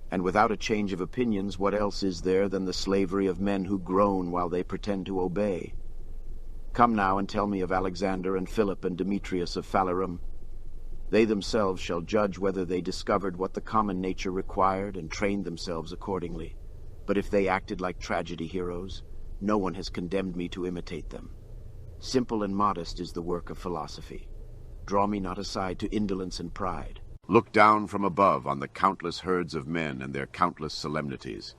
And without a change of opinions, what else is there than the slavery of men who groan while they pretend to obey? Come now and tell me of Alexander and Philip and Demetrius of Phalerum. They themselves shall judge whether they discovered what the common nature required and trained themselves accordingly. But if they acted like tragedy heroes, no one has condemned me to imitate them. Simple and modest is the work of philosophy. Draw me not aside to indolence and pride. Look down from above on the countless herds of men and their countless solemnities,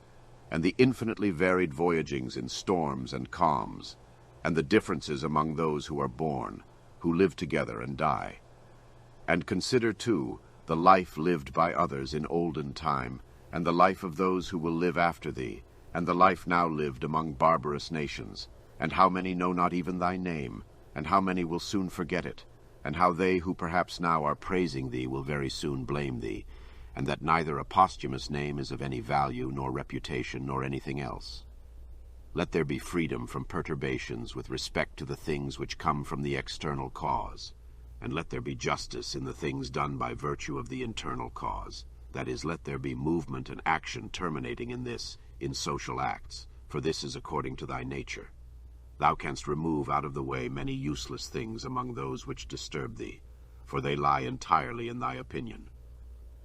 and the infinitely varied voyagings in storms and calms, and the differences among those who are born, who live together and die. And consider, too, the life lived by others in olden time, and the life of those who will live after thee, and the life now lived among barbarous nations, and how many know not even thy name, and how many will soon forget it, and how they who perhaps now are praising thee will very soon blame thee, and that neither a posthumous name is of any value, nor reputation, nor anything else. Let there be freedom from perturbations with respect to the things which come from the external cause, and let there be justice in the things done by virtue of the internal cause. That is, let there be movement and action terminating in this, in social acts, for this is according to thy nature. Thou canst remove out of the way many useless things among those which disturb thee, for they lie entirely in thy opinion.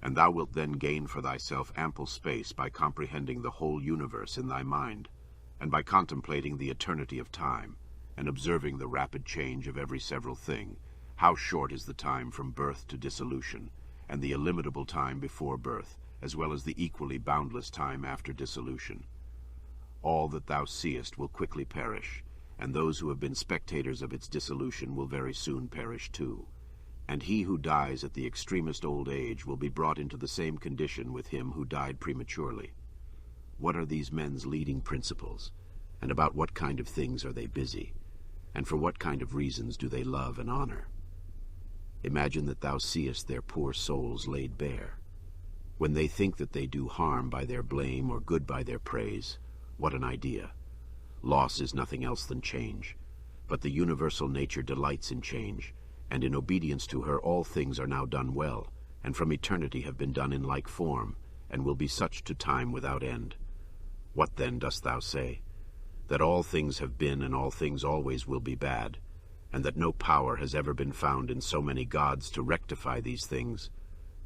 And thou wilt then gain for thyself ample space by comprehending the whole universe in thy mind, and by contemplating the eternity of time, and observing the rapid change of every several thing, how short is the time from birth to dissolution, and the illimitable time before birth, as well as the equally boundless time after dissolution. All that thou seest will quickly perish, and those who have been spectators of its dissolution will very soon perish too. And he who dies at the extremest old age will be brought into the same condition with him who died prematurely. What are these men's leading principles, and about what kind of things are they busy, and for what kind of reasons do they love and honor? Imagine that thou seest their poor souls laid bare. When they think that they do harm by their blame or good by their praise, what an idea! Loss is nothing else than change, but the universal nature delights in change, and in obedience to her all things are now done well, and from eternity have been done in like form, and will be such to time without end. What then dost thou say? That all things have been and all things always will be bad, and that no power has ever been found in so many gods to rectify these things,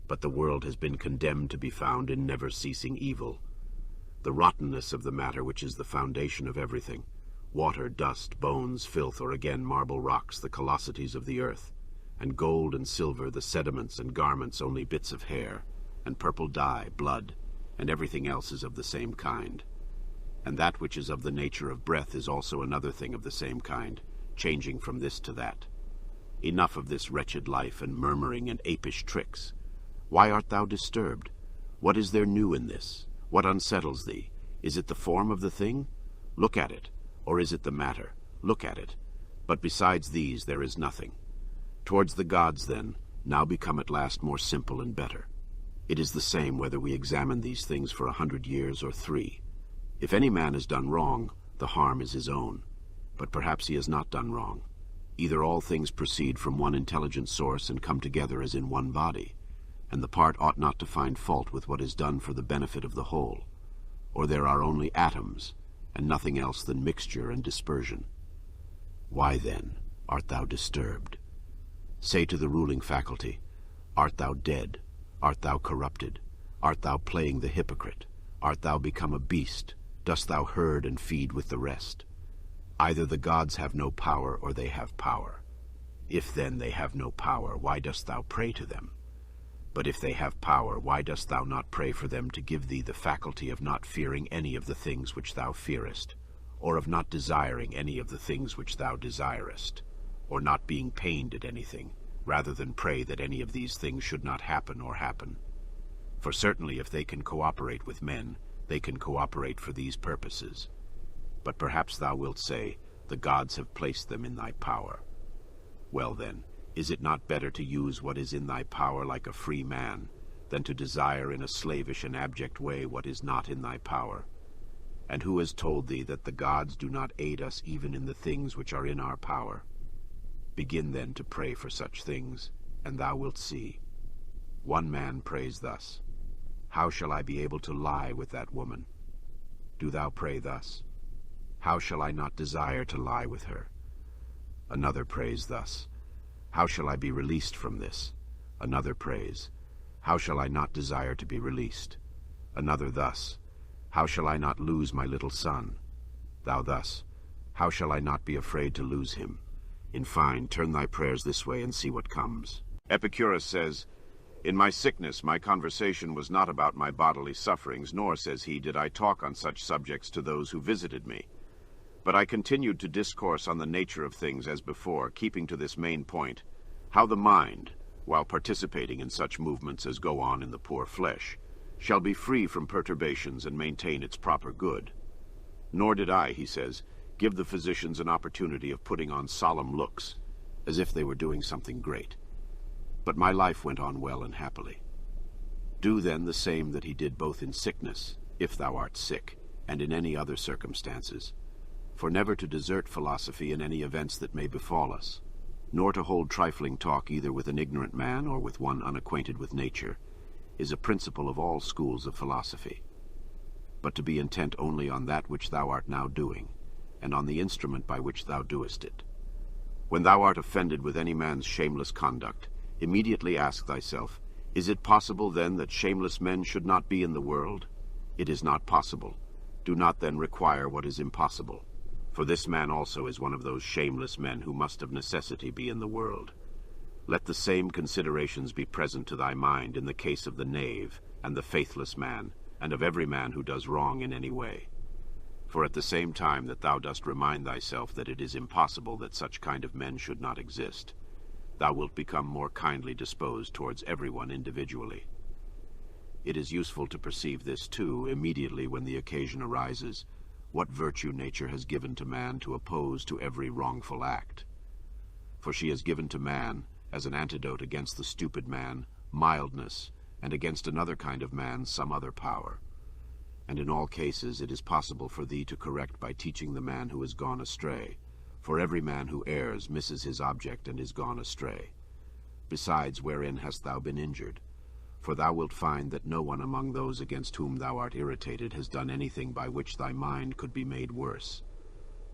but the world has been condemned to be found in never-ceasing evil. The rottenness of the matter which is the foundation of everything, water, dust, bones, filth, or again marble rocks, the callosities of the earth, and gold and silver, the sediments, and garments only bits of hair, and purple dye, blood, and everything else is of the same kind. And that which is of the nature of breath is also another thing of the same kind, changing from this to that. Enough of this wretched life and murmuring and apish tricks. Why art thou disturbed? What is there new in this? What unsettles thee? Is it the form of the thing? Look at it. Or is it the matter? Look at it. But besides these there is nothing. Towards the gods, then, now become at last more simple and better. It is the same whether we examine these things for 100 years or 3. If any man has done wrong, the harm is his own. But perhaps he has not done wrong. Either all things proceed from one intelligent source and come together as in one body, and the part ought not to find fault with what is done for the benefit of the whole. Or there are only atoms, and nothing else than mixture and dispersion. Why then art thou disturbed? Say to the ruling faculty, art thou dead? Art thou corrupted? Art thou playing the hypocrite? Art thou become a beast? Dost thou herd and feed with the rest? Either the gods have no power or they have power. If then they have no power, why dost thou pray to them? But if they have power, why dost thou not pray for them to give thee the faculty of not fearing any of the things which thou fearest, or of not desiring any of the things which thou desirest, or not being pained at anything, rather than pray that any of these things should not happen or happen? For certainly if they can cooperate with men, they can cooperate for these purposes. But perhaps thou wilt say, the gods have placed them in thy power. Well then, is it not better to use what is in thy power like a free man, than to desire in a slavish and abject way what is not in thy power? And who has told thee that the gods do not aid us even in the things which are in our power? Begin then to pray for such things, and thou wilt see. One man prays thus, how shall I be able to lie with that woman? Do thou pray thus, how shall I not desire to lie with her? Another prays thus, how shall I be released from this? Another prays, how shall I not desire to be released? Another thus, how shall I not lose my little son? Thou thus, how shall I not be afraid to lose him? In fine, turn thy prayers this way and see what comes. Epicurus says, in my sickness my conversation was not about my bodily sufferings, nor, says he, did I talk on such subjects to those who visited me. But I continued to discourse on the nature of things as before, keeping to this main point, how the mind, while participating in such movements as go on in the poor flesh, shall be free from perturbations and maintain its proper good. Nor did I, he says, give the physicians an opportunity of putting on solemn looks, as if they were doing something great. But my life went on well and happily. Do then the same that he did both in sickness, if thou art sick, and in any other circumstances. For never to desert philosophy in any events that may befall us, nor to hold trifling talk either with an ignorant man or with one unacquainted with nature, is a principle of all schools of philosophy. But to be intent only on that which thou art now doing, and on the instrument by which thou doest it. When thou art offended with any man's shameless conduct, immediately ask thyself, is it possible then that shameless men should not be in the world? It is not possible. Do not then require what is impossible. For this man also is one of those shameless men who must of necessity be in the world. Let the same considerations be present to thy mind in the case of the knave and the faithless man, and of every man who does wrong in any way. For at the same time that thou dost remind thyself that it is impossible that such kind of men should not exist, thou wilt become more kindly disposed towards everyone individually. It is useful to perceive this too immediately when the occasion arises, what virtue nature has given to man to oppose to every wrongful act. For she has given to man, as an antidote against the stupid man, mildness, and against another kind of man some other power. And in all cases it is possible for thee to correct by teaching the man who has gone astray, for every man who errs misses his object and is gone astray. Besides, wherein hast thou been injured? For thou wilt find that no one among those against whom thou art irritated has done anything by which thy mind could be made worse.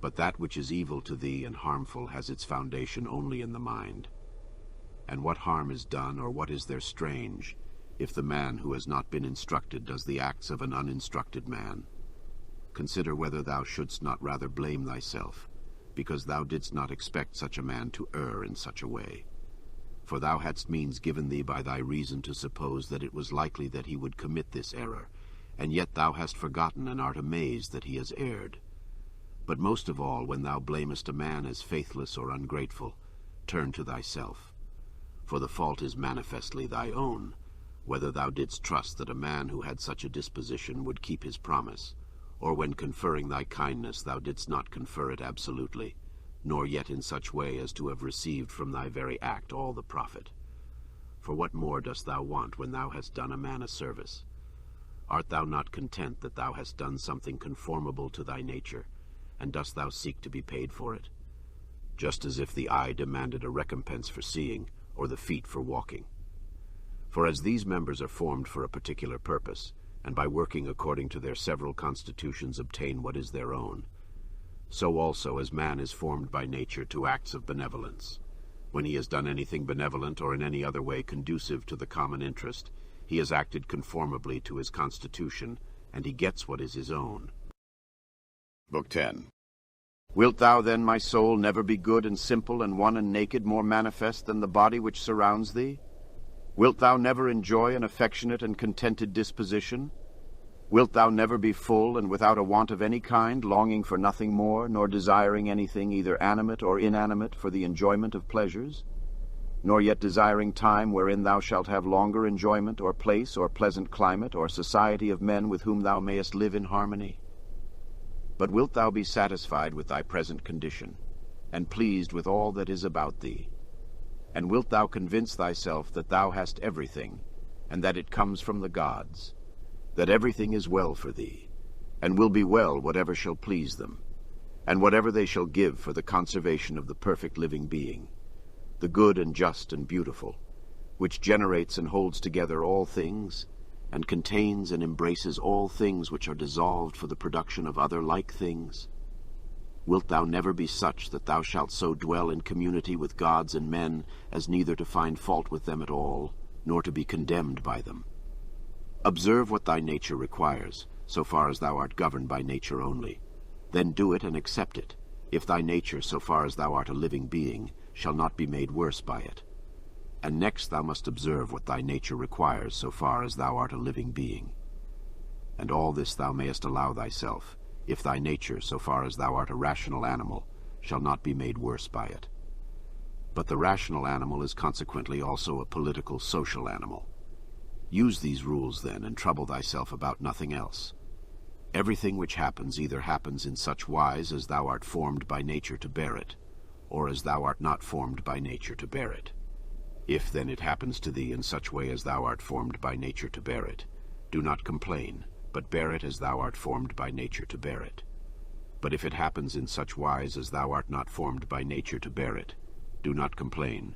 But that which is evil to thee and harmful has its foundation only in the mind. And what harm is done, or what is there strange, if the man who has not been instructed does the acts of an uninstructed man? Consider whether thou shouldst not rather blame thyself, because thou didst not expect such a man to err in such a way. For thou hadst means given thee by thy reason to suppose that it was likely that he would commit this error, and yet thou hast forgotten and art amazed that he has erred. But most of all, when thou blamest a man as faithless or ungrateful, turn to thyself. For the fault is manifestly thy own, whether thou didst trust that a man who had such a disposition would keep his promise, or when conferring thy kindness thou didst not confer it absolutely, nor yet in such way as to have received from thy very act all the profit. For what more dost thou want when thou hast done a man a service? Art thou not content that thou hast done something conformable to thy nature, and dost thou seek to be paid for it? Just as if the eye demanded a recompense for seeing, or the feet for walking. For as these members are formed for a particular purpose, and by working according to their several constitutions obtain what is their own, so also as man is formed by nature to acts of benevolence. When he has done anything benevolent or in any other way conducive to the common interest, he has acted conformably to his constitution, and he gets what is his own. Book 10. Wilt thou then, my soul, never be good and simple and one and naked, more manifest than the body which surrounds thee? Wilt thou never enjoy an affectionate and contented disposition? Wilt thou never be full and without a want of any kind, longing for nothing more, nor desiring anything either animate or inanimate for the enjoyment of pleasures? Nor yet desiring time wherein thou shalt have longer enjoyment, or place, or pleasant climate, or society of men with whom thou mayest live in harmony? But wilt thou be satisfied with thy present condition, and pleased with all that is about thee? And wilt thou convince thyself that thou hast everything, and that it comes from the gods, that everything is well for thee, and will be well whatever shall please them, and whatever they shall give for the conservation of the perfect living being, the good and just and beautiful, which generates and holds together all things, and contains and embraces all things which are dissolved for the production of other like things? Wilt thou never be such that thou shalt so dwell in community with gods and men as neither to find fault with them at all, nor to be condemned by them? Observe what thy nature requires, so far as thou art governed by nature only. Then do it and accept it, if thy nature, so far as thou art a living being, shall not be made worse by it. And next thou must observe what thy nature requires, so far as thou art a living being. And all this thou mayest allow thyself, if thy nature, so far as thou art a rational animal, shall not be made worse by it. But the rational animal is consequently also a political, social animal. Use these rules, then, and trouble thyself about nothing else. Everything which happens either happens in such wise as thou art formed by nature to bear it, or as thou art not formed by nature to bear it. If then it happens to thee in such way as thou art formed by nature to bear it, do not complain, but bear it as thou art formed by nature to bear it. But if it happens in such wise as thou art not formed by nature to bear it, do not complain,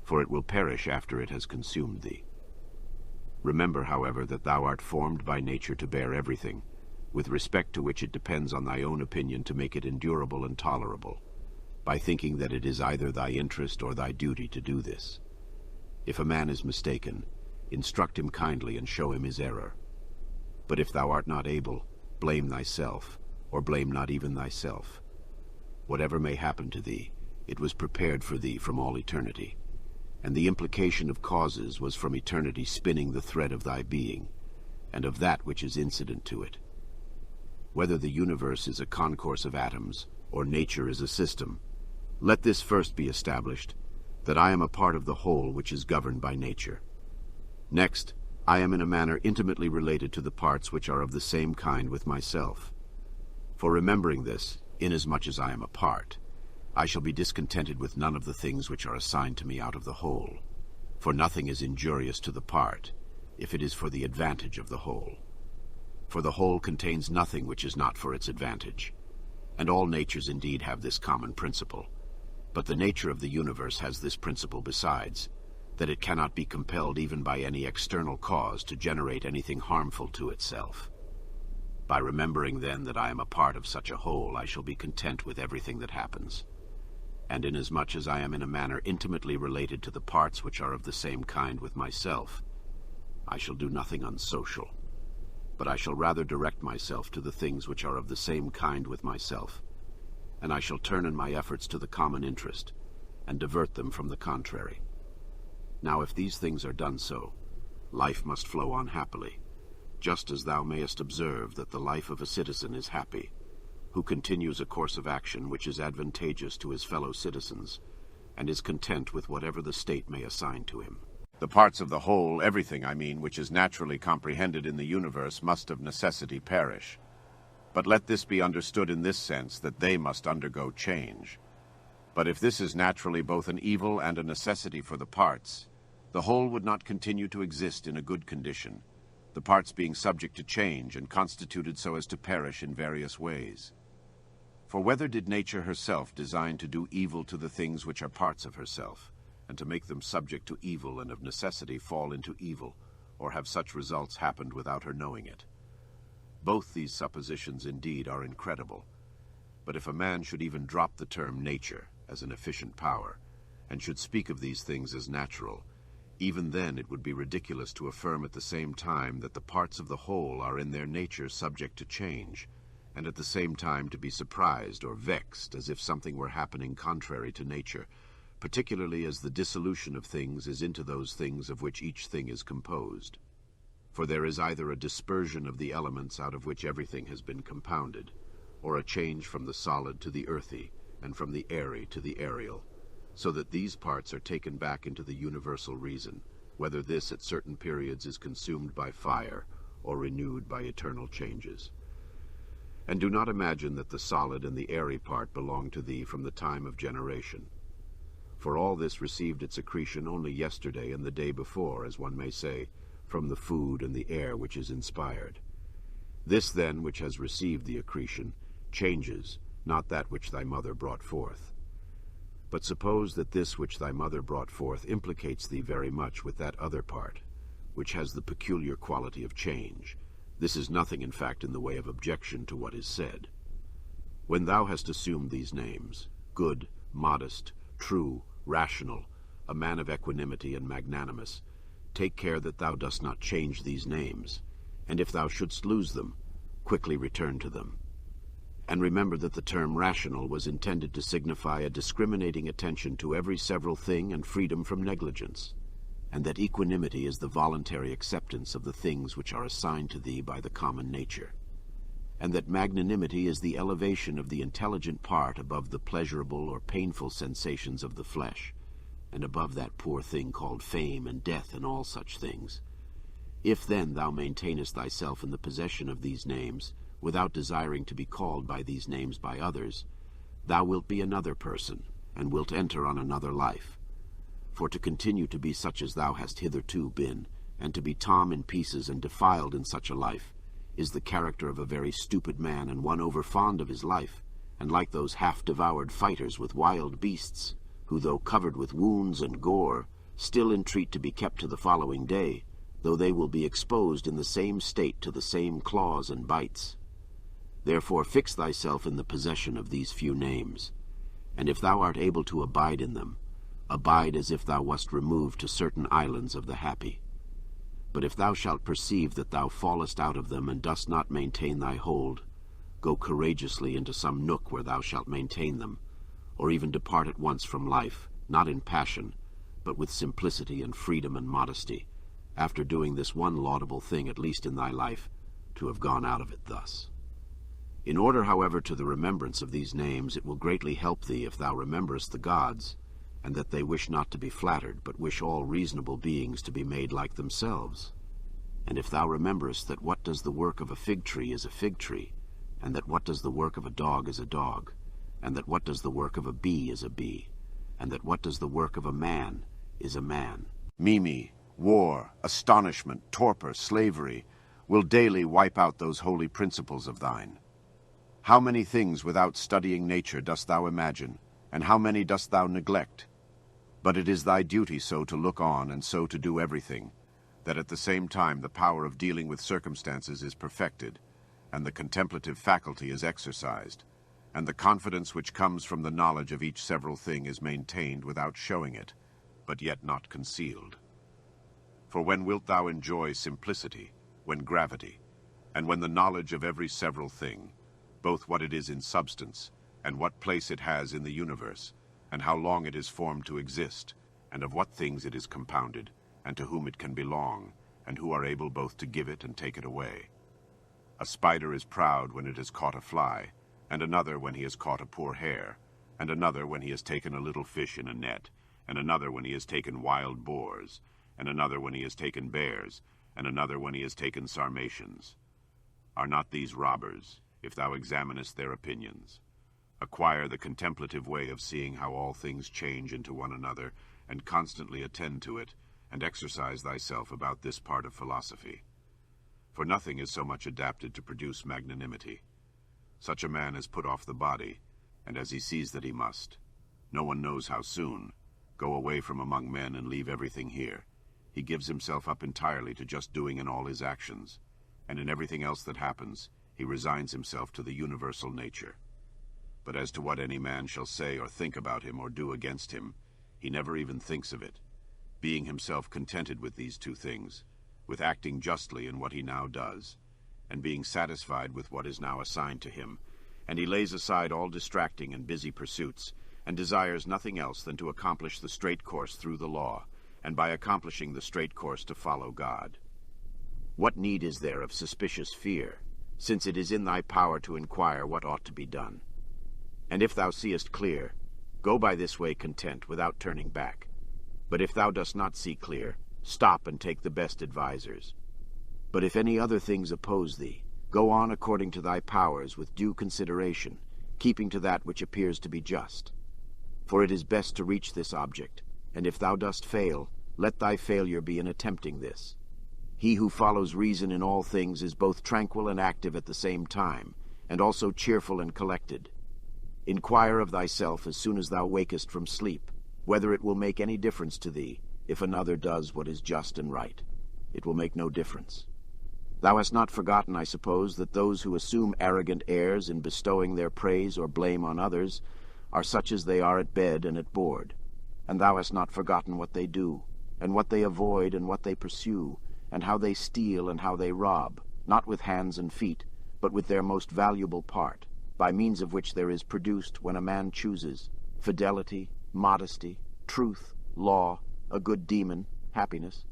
for it will perish after it has consumed thee. Remember, however, that thou art formed by nature to bear everything, with respect to which it depends on thy own opinion to make it endurable and tolerable, by thinking that it is either thy interest or thy duty to do this. If a man is mistaken, instruct him kindly and show him his error. But if thou art not able, blame thyself, or blame not even thyself. Whatever may happen to thee, it was prepared for thee from all eternity, and the implication of causes was from eternity spinning the thread of thy being, and of that which is incident to it. Whether the universe is a concourse of atoms, or nature is a system, let this first be established, that I am a part of the whole which is governed by nature. Next, I am in a manner intimately related to the parts which are of the same kind with myself. For remembering this, inasmuch as I am a part, I shall be discontented with none of the things which are assigned to me out of the whole, for nothing is injurious to the part, if it is for the advantage of the whole. For the whole contains nothing which is not for its advantage, and all natures indeed have this common principle. But the nature of the universe has this principle besides, that it cannot be compelled even by any external cause to generate anything harmful to itself. By remembering then that I am a part of such a whole, I shall be content with everything that happens. And inasmuch as I am in a manner intimately related to the parts which are of the same kind with myself, I shall do nothing unsocial, but I shall rather direct myself to the things which are of the same kind with myself, and I shall turn in my efforts to the common interest, and divert them from the contrary. Now if these things are done so, life must flow on happily, just as thou mayest observe that the life of a citizen is happy, who continues a course of action which is advantageous to his fellow citizens, and is content with whatever the state may assign to him. The parts of the whole, everything, I mean, which is naturally comprehended in the universe, must of necessity perish. But let this be understood in this sense, that they must undergo change. But if this is naturally both an evil and a necessity for the parts, the whole would not continue to exist in a good condition, the parts being subject to change and constituted so as to perish in various ways. For whether did nature herself design to do evil to the things which are parts of herself, and to make them subject to evil and of necessity fall into evil, or have such results happened without her knowing it? Both these suppositions indeed are incredible, but if a man should even drop the term nature as an efficient power, and should speak of these things as natural, even then it would be ridiculous to affirm at the same time that the parts of the whole are in their nature subject to change, and at the same time to be surprised or vexed as if something were happening contrary to nature, particularly as the dissolution of things is into those things of which each thing is composed. For there is either a dispersion of the elements out of which everything has been compounded, or a change from the solid to the earthy, and from the airy to the aerial, so that these parts are taken back into the universal reason, whether this at certain periods is consumed by fire, or renewed by eternal changes. And do not imagine that the solid and the airy part belong to thee from the time of generation. For all this received its accretion only yesterday and the day before, as one may say, from the food and the air which is inspired. This then which has received the accretion changes, not that which thy mother brought forth. But suppose that this which thy mother brought forth implicates thee very much with that other part, which has the peculiar quality of change. This is nothing, in fact, in the way of objection to what is said. When thou hast assumed these names, good, modest, true, rational, a man of equanimity and magnanimous, take care that thou dost not change these names, and if thou shouldst lose them, quickly return to them. And remember that the term rational was intended to signify a discriminating attention to every several thing and freedom from negligence, and that equanimity is the voluntary acceptance of the things which are assigned to thee by the common nature, and that magnanimity is the elevation of the intelligent part above the pleasurable or painful sensations of the flesh, and above that poor thing called fame and death and all such things. If then thou maintainest thyself in the possession of these names, without desiring to be called by these names by others, thou wilt be another person, and wilt enter on another life. For to continue to be such as thou hast hitherto been, and to be torn in pieces and defiled in such a life, is the character of a very stupid man, and one over fond of his life, and like those half-devoured fighters with wild beasts, who, though covered with wounds and gore, still entreat to be kept to the following day, though they will be exposed in the same state to the same claws and bites. Therefore fix thyself in the possession of these few names, and if thou art able to abide in them, abide as if thou wast removed to certain islands of the happy. But if thou shalt perceive that thou fallest out of them and dost not maintain thy hold, go courageously into some nook where thou shalt maintain them, or even depart at once from life, not in passion, but with simplicity and freedom and modesty, after doing this one laudable thing at least in thy life, to have gone out of it thus. In order, however, to the remembrance of these names, it will greatly help thee if thou rememberest the gods, and that they wish not to be flattered, but wish all reasonable beings to be made like themselves. And if thou rememberest that what does the work of a fig tree is a fig tree, and that what does the work of a dog is a dog, and that what does the work of a bee is a bee, and that what does the work of a man is a man. Mimi, war, astonishment, torpor, slavery, will daily wipe out those holy principles of thine. How many things without studying nature dost thou imagine, and how many dost thou neglect? But it is thy duty so to look on and so to do everything, that at the same time the power of dealing with circumstances is perfected, and the contemplative faculty is exercised, and the confidence which comes from the knowledge of each several thing is maintained without showing it, but yet not concealed. For when wilt thou enjoy simplicity, when gravity, and when the knowledge of every several thing, both what it is in substance, and what place it has in the universe, and how long it is formed to exist, and of what things it is compounded, and to whom it can belong, and who are able both to give it and take it away. A spider is proud when it has caught a fly, and another when he has caught a poor hare, and another when he has taken a little fish in a net, and another when he has taken wild boars, and another when he has taken bears, and another when he has taken sarmatians. Are not these robbers? if thou examinest their opinions. Acquire the contemplative way of seeing how all things change into one another, and constantly attend to it, and exercise thyself about this part of philosophy. For nothing is so much adapted to produce magnanimity. Such a man has put off the body, and as he sees that he must, no one knows how soon, go away from among men and leave everything here. He gives himself up entirely to just doing in all his actions, and in everything else that happens, he resigns himself to the universal nature. But as to what any man shall say or think about him or do against him, he never even thinks of it, being himself contented with these two things, with acting justly in what he now does, and being satisfied with what is now assigned to him, and he lays aside all distracting and busy pursuits, and desires nothing else than to accomplish the straight course through the law, and by accomplishing the straight course to follow God. What need is there of suspicious fear, since it is in thy power to inquire what ought to be done? And if thou seest clear, go by this way content, without turning back. But if thou dost not see clear, stop and take the best advisers. But if any other things oppose thee, go on according to thy powers with due consideration, keeping to that which appears to be just. For it is best to reach this object, and if thou dost fail, let thy failure be in attempting this. He who follows reason in all things is both tranquil and active at the same time, and also cheerful and collected. Inquire of thyself as soon as thou wakest from sleep, whether it will make any difference to thee, if another does what is just and right. It will make no difference. Thou hast not forgotten, I suppose, that those who assume arrogant airs in bestowing their praise or blame on others are such as they are at bed and at board. And thou hast not forgotten what they do, and what they avoid and what they pursue, and how they steal and how they rob, not with hands and feet, but with their most valuable part, by means of which there is produced, when a man chooses, fidelity, modesty, truth, law, a good demon, happiness.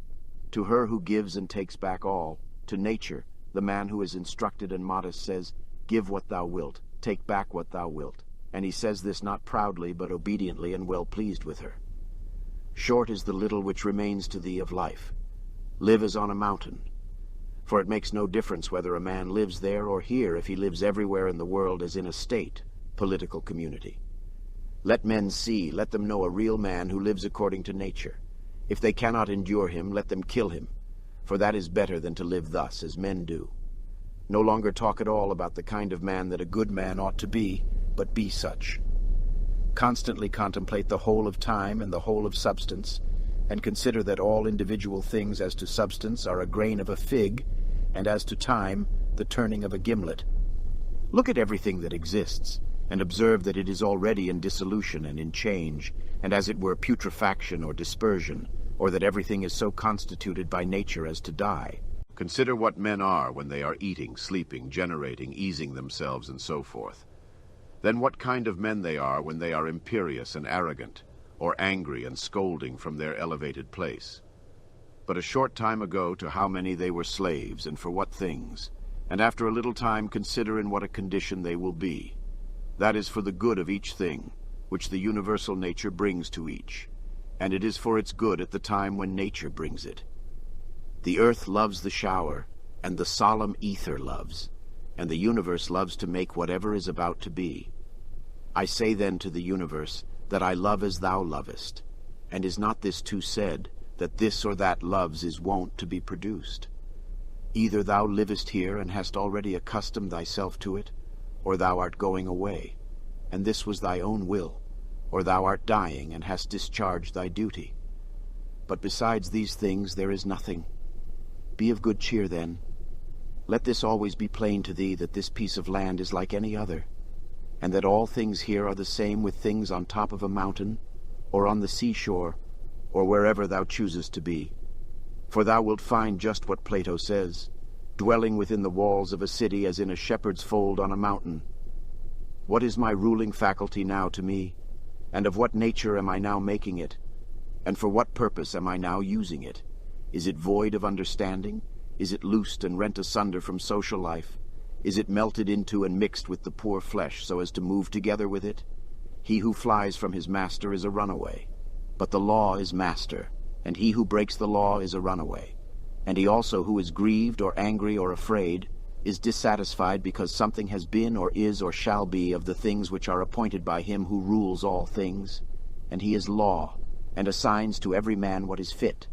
To her who gives and takes back all, to nature, the man who is instructed and modest says, give what thou wilt, take back what thou wilt. And he says this not proudly, but obediently and well pleased with her. Short is the little which remains to thee of life. Live as on a mountain. For it makes no difference whether a man lives there or here if he lives everywhere in the world as in a state, political community. Let men see, let them know a real man who lives according to nature. If they cannot endure him, let them kill him, for that is better than to live thus, as men do. No longer talk at all about the kind of man that a good man ought to be, but be such. Constantly contemplate the whole of time and the whole of substance, and consider that all individual things as to substance are a grain of a fig, and as to time, the turning of a gimlet. Look at everything that exists, and observe that it is already in dissolution and in change, and as it were putrefaction or dispersion, or that everything is so constituted by nature as to die. Consider what men are when they are eating, sleeping, generating, easing themselves, and so forth. Then what kind of men they are when they are imperious and arrogant, or angry and scolding from their elevated place. But a short time ago to how many they were slaves, and for what things, and after a little time consider in what a condition they will be. That is for the good of each thing, which the universal nature brings to each, and it is for its good at the time when nature brings it. The earth loves the shower, and the solemn ether loves, and the universe loves to make whatever is about to be. I say then to the universe, that I love as thou lovest, and is not this too said, that this or that loves is wont to be produced? Either thou livest here and hast already accustomed thyself to it, or thou art going away, and this was thy own will, or thou art dying and hast discharged thy duty. But besides these things there is nothing. Be of good cheer then. Let this always be plain to thee, that this piece of land is like any other, and that all things here are the same with things on top of a mountain, or on the seashore, or wherever thou choosest to be. For thou wilt find just what Plato says, dwelling within the walls of a city as in a shepherd's fold on a mountain. What is my ruling faculty now to me, and of what nature am I now making it, and for what purpose am I now using it? Is it void of understanding? Is it loosed and rent asunder from social life? Is it melted into and mixed with the poor flesh so as to move together with it? He who flies from his master is a runaway, but the law is master, and he who breaks the law is a runaway. And he also who is grieved or angry or afraid, is dissatisfied because something has been or is or shall be of the things which are appointed by him who rules all things, and he is law, and assigns to every man what is fit.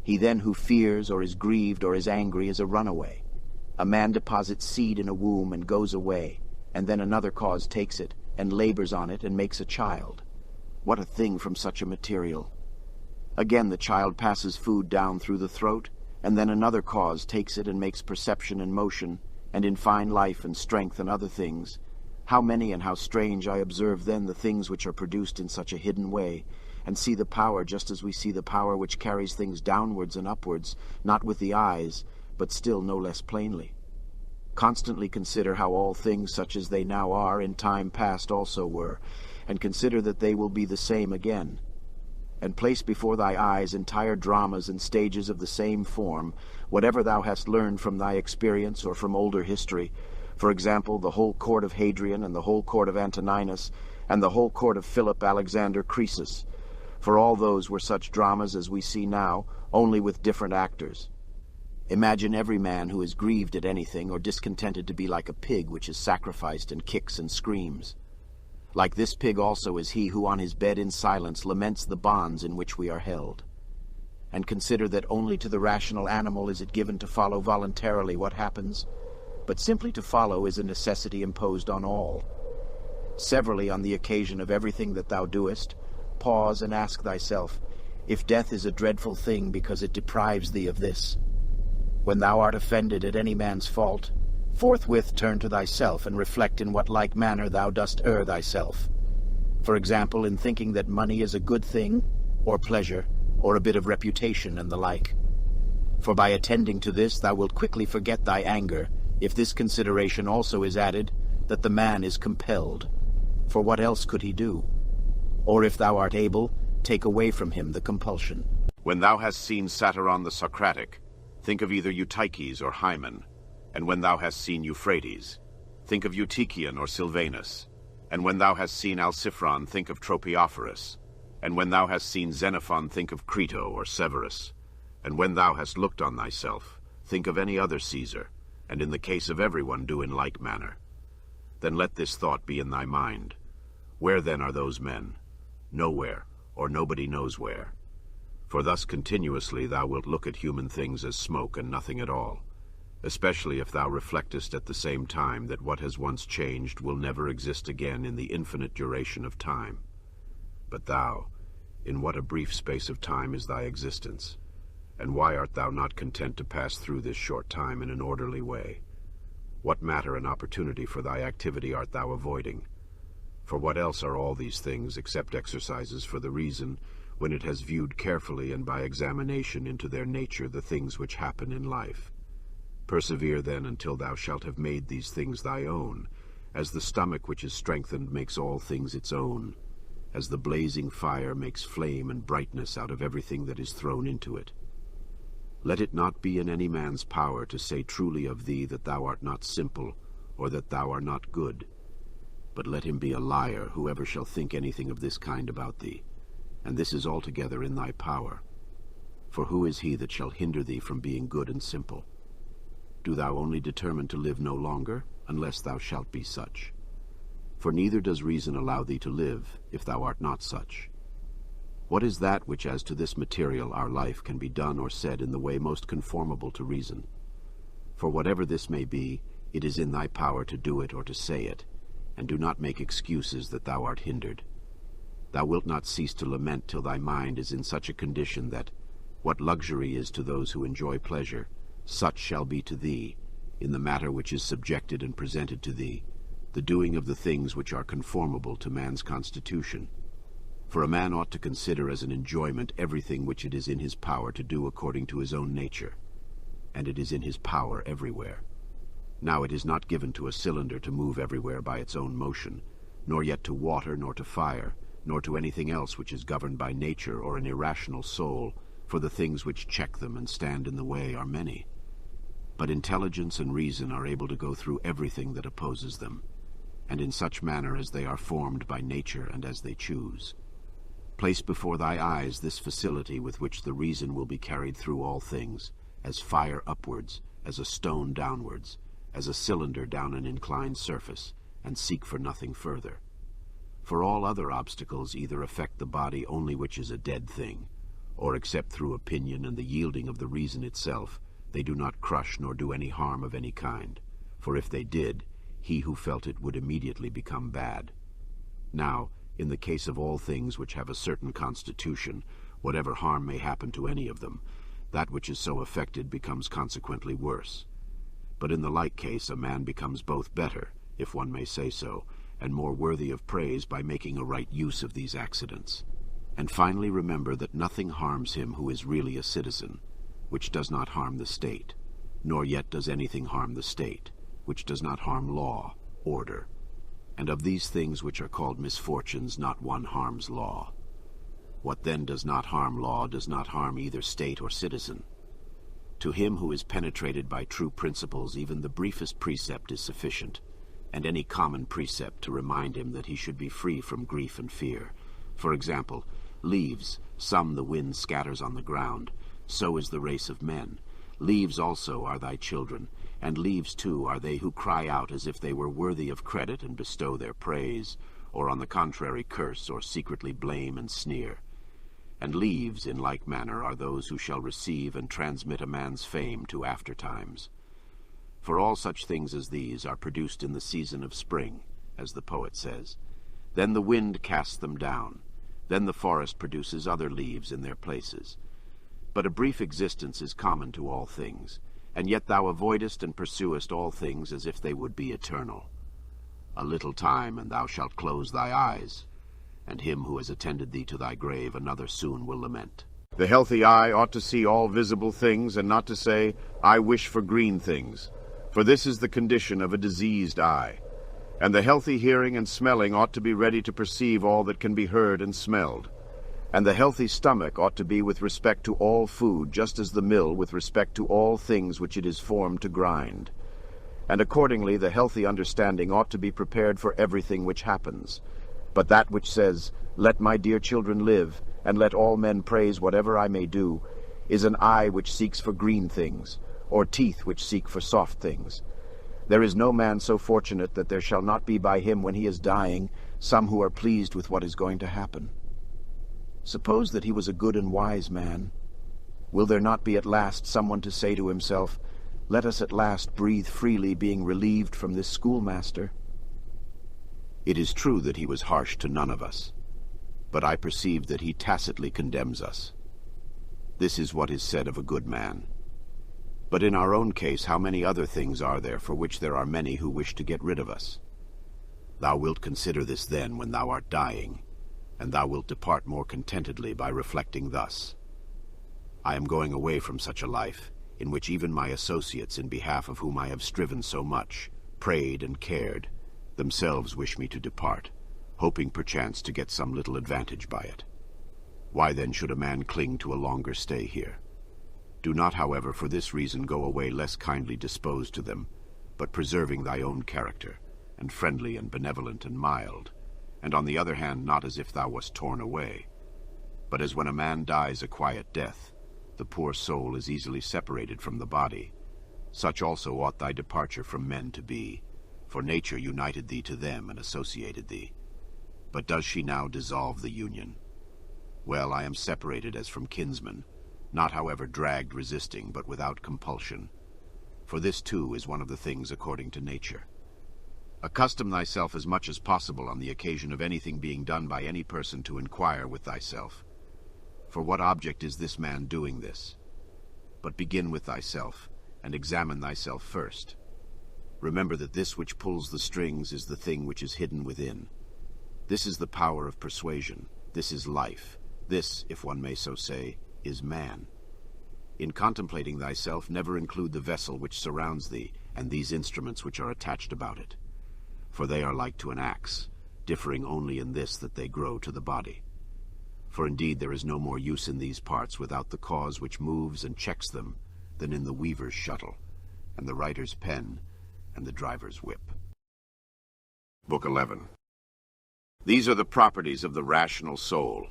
He then who fears or is grieved or is angry is a runaway. A man deposits seed in a womb and goes away, and then another cause takes it, and labors on it, and makes a child. What a thing from such a material! Again the child passes food down through the throat, and then another cause takes it and makes perception and motion, and in fine life and strength and other things. How many and how strange I observe then the things which are produced in such a hidden way, and see the power just as we see the power which carries things downwards and upwards, not with the eyes, but still no less plainly. Constantly consider how all things such as they now are in time past also were, and consider that they will be the same again. And place before thy eyes entire dramas and stages of the same form, whatever thou hast learned from thy experience or from older history, for example, the whole court of Hadrian and the whole court of Antoninus, and the whole court of Philip Alexander Croesus, for all those were such dramas as we see now, only with different actors. Imagine every man who is grieved at anything or discontented to be like a pig which is sacrificed and kicks and screams. Like this pig also is he who on his bed in silence laments the bonds in which we are held. And consider that only to the rational animal is it given to follow voluntarily what happens, but simply to follow is a necessity imposed on all. Severally on the occasion of everything that thou doest, pause and ask thyself, if death is a dreadful thing because it deprives thee of this. When thou art offended at any man's fault, forthwith turn to thyself and reflect in what like manner thou dost err thyself. For example, in thinking that money is a good thing, or pleasure, or a bit of reputation and the like. For by attending to this thou wilt quickly forget thy anger, if this consideration also is added, that the man is compelled. For what else could he do? Or if thou art able, take away from him the compulsion. When thou hast seen Satyron the Socratic, think of either Eutyches or Hymen. And when thou hast seen Euphrates, think of Eutychian or Silvanus. And when thou hast seen Alciphron, think of Tropiophorus. And when thou hast seen Xenophon, think of Crito or Severus. And when thou hast looked on thyself, think of any other Caesar, and in the case of everyone do in like manner. Then let this thought be in thy mind. Where then are those men? Nowhere, or nobody knows where. For thus continuously thou wilt look at human things as smoke and nothing at all, especially if thou reflectest at the same time that what has once changed will never exist again in the infinite duration of time. But thou, in what a brief space of time is thy existence, and why art thou not content to pass through this short time in an orderly way? What matter and opportunity for thy activity art thou avoiding? For what else are all these things except exercises for the reason, when it has viewed carefully and by examination into their nature the things which happen in life? Persevere then until thou shalt have made these things thy own, as the stomach which is strengthened makes all things its own, as the blazing fire makes flame and brightness out of everything that is thrown into it. Let it not be in any man's power to say truly of thee that thou art not simple, or that thou art not good. But let him be a liar, whoever shall think anything of this kind about thee, and this is altogether in thy power. For who is he that shall hinder thee from being good and simple? Do thou only determine to live no longer, unless thou shalt be such. For neither does reason allow thee to live, if thou art not such. What is that which as to this material our life can be done or said in the way most conformable to reason? For whatever this may be, it is in thy power to do it or to say it, and do not make excuses that thou art hindered. Thou wilt not cease to lament till thy mind is in such a condition that, what luxury is to those who enjoy pleasure, such shall be to thee, in the matter which is subjected and presented to thee, the doing of the things which are conformable to man's constitution. For a man ought to consider as an enjoyment everything which it is in his power to do according to his own nature, and it is in his power everywhere. Now it is not given to a cylinder to move everywhere by its own motion, nor yet to water, nor to fire, nor to anything else which is governed by nature or an irrational soul, for the things which check them and stand in the way are many. But intelligence and reason are able to go through everything that opposes them, and in such manner as they are formed by nature and as they choose. Place before thy eyes this facility with which the reason will be carried through all things, as fire upwards, as a stone downwards, as a cylinder down an inclined surface, and seek for nothing further. For all other obstacles either affect the body only which is a dead thing, or except through opinion and the yielding of the reason itself, they do not crush nor do any harm of any kind, for if they did, he who felt it would immediately become bad. Now, in the case of all things which have a certain constitution, whatever harm may happen to any of them, that which is so affected becomes consequently worse. But in the like case a man becomes both better, if one may say so, and more worthy of praise by making a right use of these accidents. And finally remember that nothing harms him who is really a citizen, which does not harm the state, nor yet does anything harm the state, which does not harm law, order. And of these things which are called misfortunes not one harms law. What then does not harm law does not harm either state or citizen. To him who is penetrated by true principles even the briefest precept is sufficient, and any common precept to remind him that he should be free from grief and fear. For example, leaves, some the wind scatters on the ground, so is the race of men. Leaves also are thy children, and leaves too are they who cry out as if they were worthy of credit and bestow their praise, or on the contrary curse or secretly blame and sneer. And leaves in like manner are those who shall receive and transmit a man's fame to aftertimes. For all such things as these are produced in the season of spring, as the poet says. Then the wind casts them down. Then the forest produces other leaves in their places. But a brief existence is common to all things, and yet thou avoidest and pursuest all things as if they would be eternal. A little time, and thou shalt close thy eyes, and him who has attended thee to thy grave another soon will lament. The healthy eye ought to see all visible things, and not to say, I wish for green things, for this is the condition of a diseased eye. And the healthy hearing and smelling ought to be ready to perceive all that can be heard and smelled. And the healthy stomach ought to be with respect to all food, just as the mill with respect to all things which it is formed to grind. And accordingly the healthy understanding ought to be prepared for everything which happens. But that which says, Let my dear children live, and let all men praise whatever I may do, is an eye which seeks for green things, or teeth which seek for soft things. There is no man so fortunate that there shall not be by him when he is dying some who are pleased with what is going to happen. Suppose that he was a good and wise man. Will there not be at last someone to say to himself, Let us at last breathe freely, being relieved from this schoolmaster? It is true that he was harsh to none of us, but I perceive that he tacitly condemns us. This is what is said of a good man. But in our own case, how many other things are there for which there are many who wish to get rid of us? Thou wilt consider this then when thou art dying, and thou wilt depart more contentedly by reflecting thus. I am going away from such a life, in which even my associates, in behalf of whom I have striven so much, prayed and cared, themselves wish me to depart, hoping perchance to get some little advantage by it. Why then should a man cling to a longer stay here? Do not, however, for this reason go away less kindly disposed to them, but preserving thy own character, and friendly and benevolent and mild, and on the other hand not as if thou wast torn away, but as when a man dies a quiet death, the poor soul is easily separated from the body. Such also ought thy departure from men to be, for nature united thee to them and associated thee. But does she now dissolve the union? Well, I am separated as from kinsmen, not however dragged resisting, but without compulsion. For this too is one of the things according to nature. Accustom thyself as much as possible on the occasion of anything being done by any person to inquire with thyself, for what object is this man doing this? But begin with thyself, and examine thyself first. Remember that this which pulls the strings is the thing which is hidden within. This is the power of persuasion. This is life. This, if one may so say, is man. In contemplating thyself, never include the vessel which surrounds thee, and these instruments which are attached about it. For they are like to an axe, differing only in this that they grow to the body. For indeed there is no more use in these parts without the cause which moves and checks them than in the weaver's shuttle, and the writer's pen, and the driver's whip. Book 11. These are the properties of the rational soul.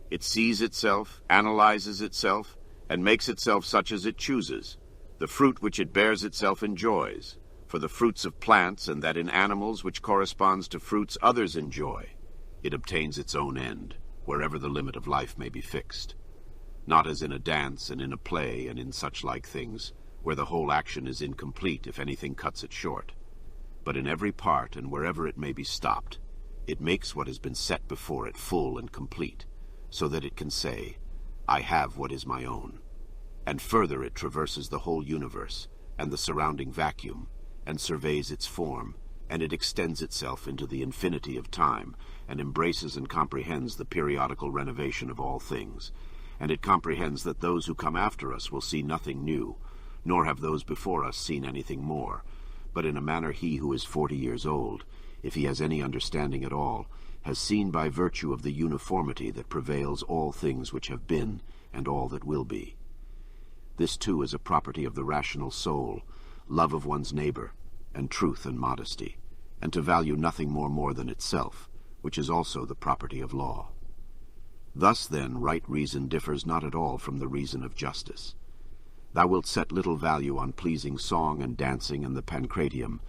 It sees itself, analyzes itself, and makes itself such as it chooses. The fruit which it bears itself enjoys. for the fruits of plants, and that in animals which corresponds to fruits others enjoy, it obtains its own end, wherever the limit of life may be fixed. Not as in a dance and in a play and in such like things, where the whole action is incomplete if anything cuts it short, but in every part and wherever it may be stopped, it makes what has been set before it full and complete, so that it can say, I have what is my own. And further it traverses the whole universe, and the surrounding vacuum, and surveys its form, and it extends itself into the infinity of time, and embraces and comprehends the periodical renovation of all things, and it comprehends that those who come after us will see nothing new, nor have those before us seen anything more, but in a manner he who is 40 years old, if he has any understanding at all, has seen by virtue of the uniformity that prevails all things which have been, and all that will be. This too is a property of the rational soul, love of one's neighbor, and truth and modesty, and to value nothing more than itself, which is also the property of law. Thus then right reason differs not at all from the reason of justice. Thou wilt set little value on pleasing song and dancing and the pancratium,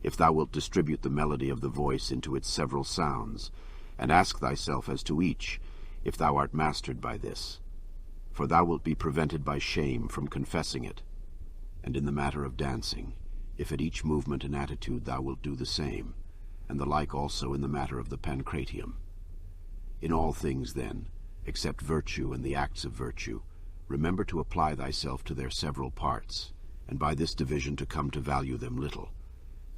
if thou wilt distribute the melody of the voice into its several sounds, and ask thyself as to each, if thou art mastered by this. For thou wilt be prevented by shame from confessing it. And in the matter of dancing, if at each movement and attitude thou wilt do the same, and the like also in the matter of the pancratium. In all things, then, except virtue and the acts of virtue, remember to apply thyself to their several parts, and by this division to come to value them little,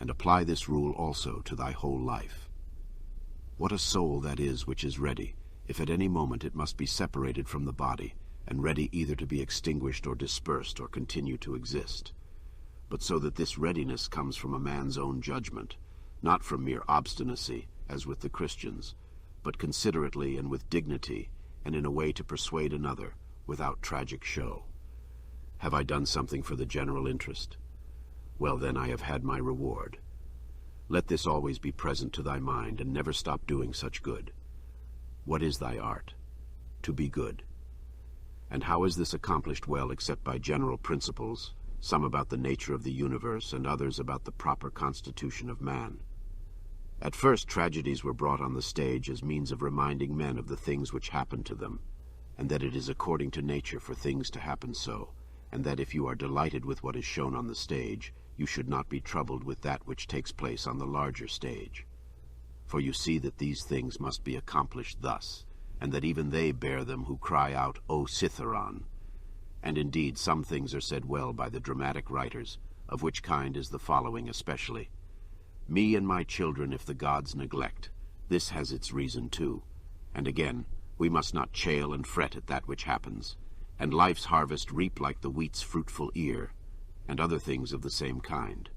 and apply this rule also to thy whole life. What a soul that is which is ready, if at any moment it must be separated from the body, and ready either to be extinguished or dispersed or continue to exist, but so that this readiness comes from a man's own judgment, not from mere obstinacy, as with the Christians, but considerately and with dignity, and in a way to persuade another, without tragic show. Have I done something for the general interest? Well, then I have had my reward. Let this always be present to thy mind, and never stop doing such good. What is thy art? To be good. And how is this accomplished well except by general principles, some about the nature of the universe, and others about the proper constitution of man? At first tragedies were brought on the stage as means of reminding men of the things which happen to them, and that it is according to nature for things to happen so, and that if you are delighted with what is shown on the stage, you should not be troubled with that which takes place on the larger stage. For you see that these things must be accomplished thus, and that even they bear them who cry out, O Citharon. And indeed some things are said well by the dramatic writers, of which kind is the following especially. Me and my children if the gods neglect, this has its reason too. And again, we must not chail and fret at that which happens, and life's harvest reap like the wheat's fruitful ear, and other things of the same kind.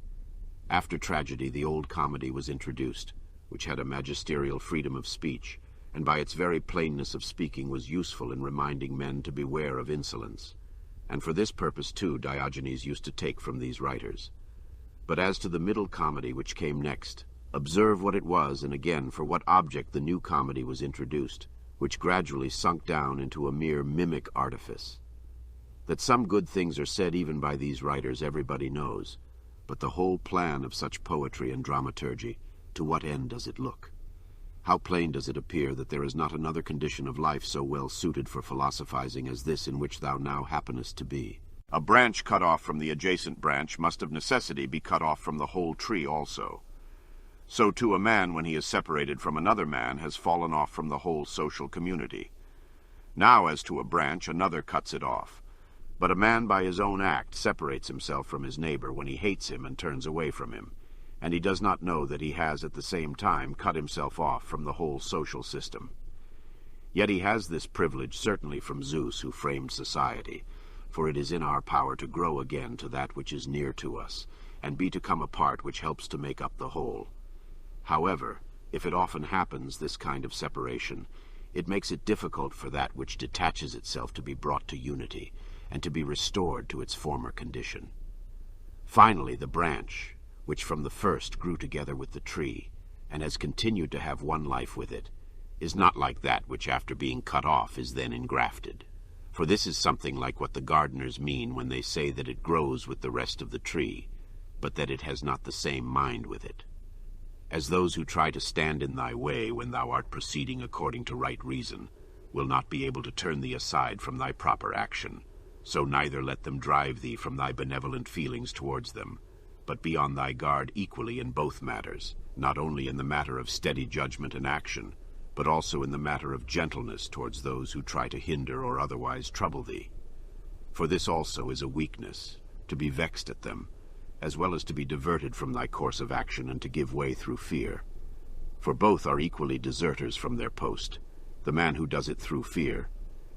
After tragedy the old comedy was introduced, which had a magisterial freedom of speech, and by its very plainness of speaking was useful in reminding men to beware of insolence. And for this purpose too Diogenes used to take from these writers. But as to the middle comedy which came next, observe what it was, and again for what object the new comedy was introduced, which gradually sunk down into a mere mimic artifice. That some good things are said even by these writers everybody knows, but the whole plan of such poetry and dramaturgy, to what end does it look? How plain does it appear that there is not another condition of life so well suited for philosophizing as this in which thou now happenest to be? A branch cut off from the adjacent branch must of necessity be cut off from the whole tree also. So too a man, when he is separated from another man, has fallen off from the whole social community. Now as to a branch, another cuts it off. But a man by his own act separates himself from his neighbor when he hates him and turns away from him, and he does not know that he has at the same time cut himself off from the whole social system. Yet he has this privilege certainly from Zeus, who framed society, for it is in our power to grow again to that which is near to us, and be to come a part which helps to make up the whole. However, if it often happens, this kind of separation, it makes it difficult for that which detaches itself to be brought to unity, and to be restored to its former condition. Finally, the branch, which from the first grew together with the tree, and has continued to have one life with it, is not like that which after being cut off is then engrafted. For this is something like what the gardeners mean when they say that it grows with the rest of the tree. but that it has not the same mind with it. As those who try to stand in thy way when thou art proceeding according to right reason will not be able to turn thee aside from thy proper action, so neither let them drive thee from thy benevolent feelings towards them, but be on thy guard equally in both matters, not only in the matter of steady judgment and action, but also in the matter of gentleness towards those who try to hinder or otherwise trouble thee. For this also is a weakness, to be vexed at them, as well as to be diverted from thy course of action and to give way through fear. For both are equally deserters from their post, the man who does it through fear,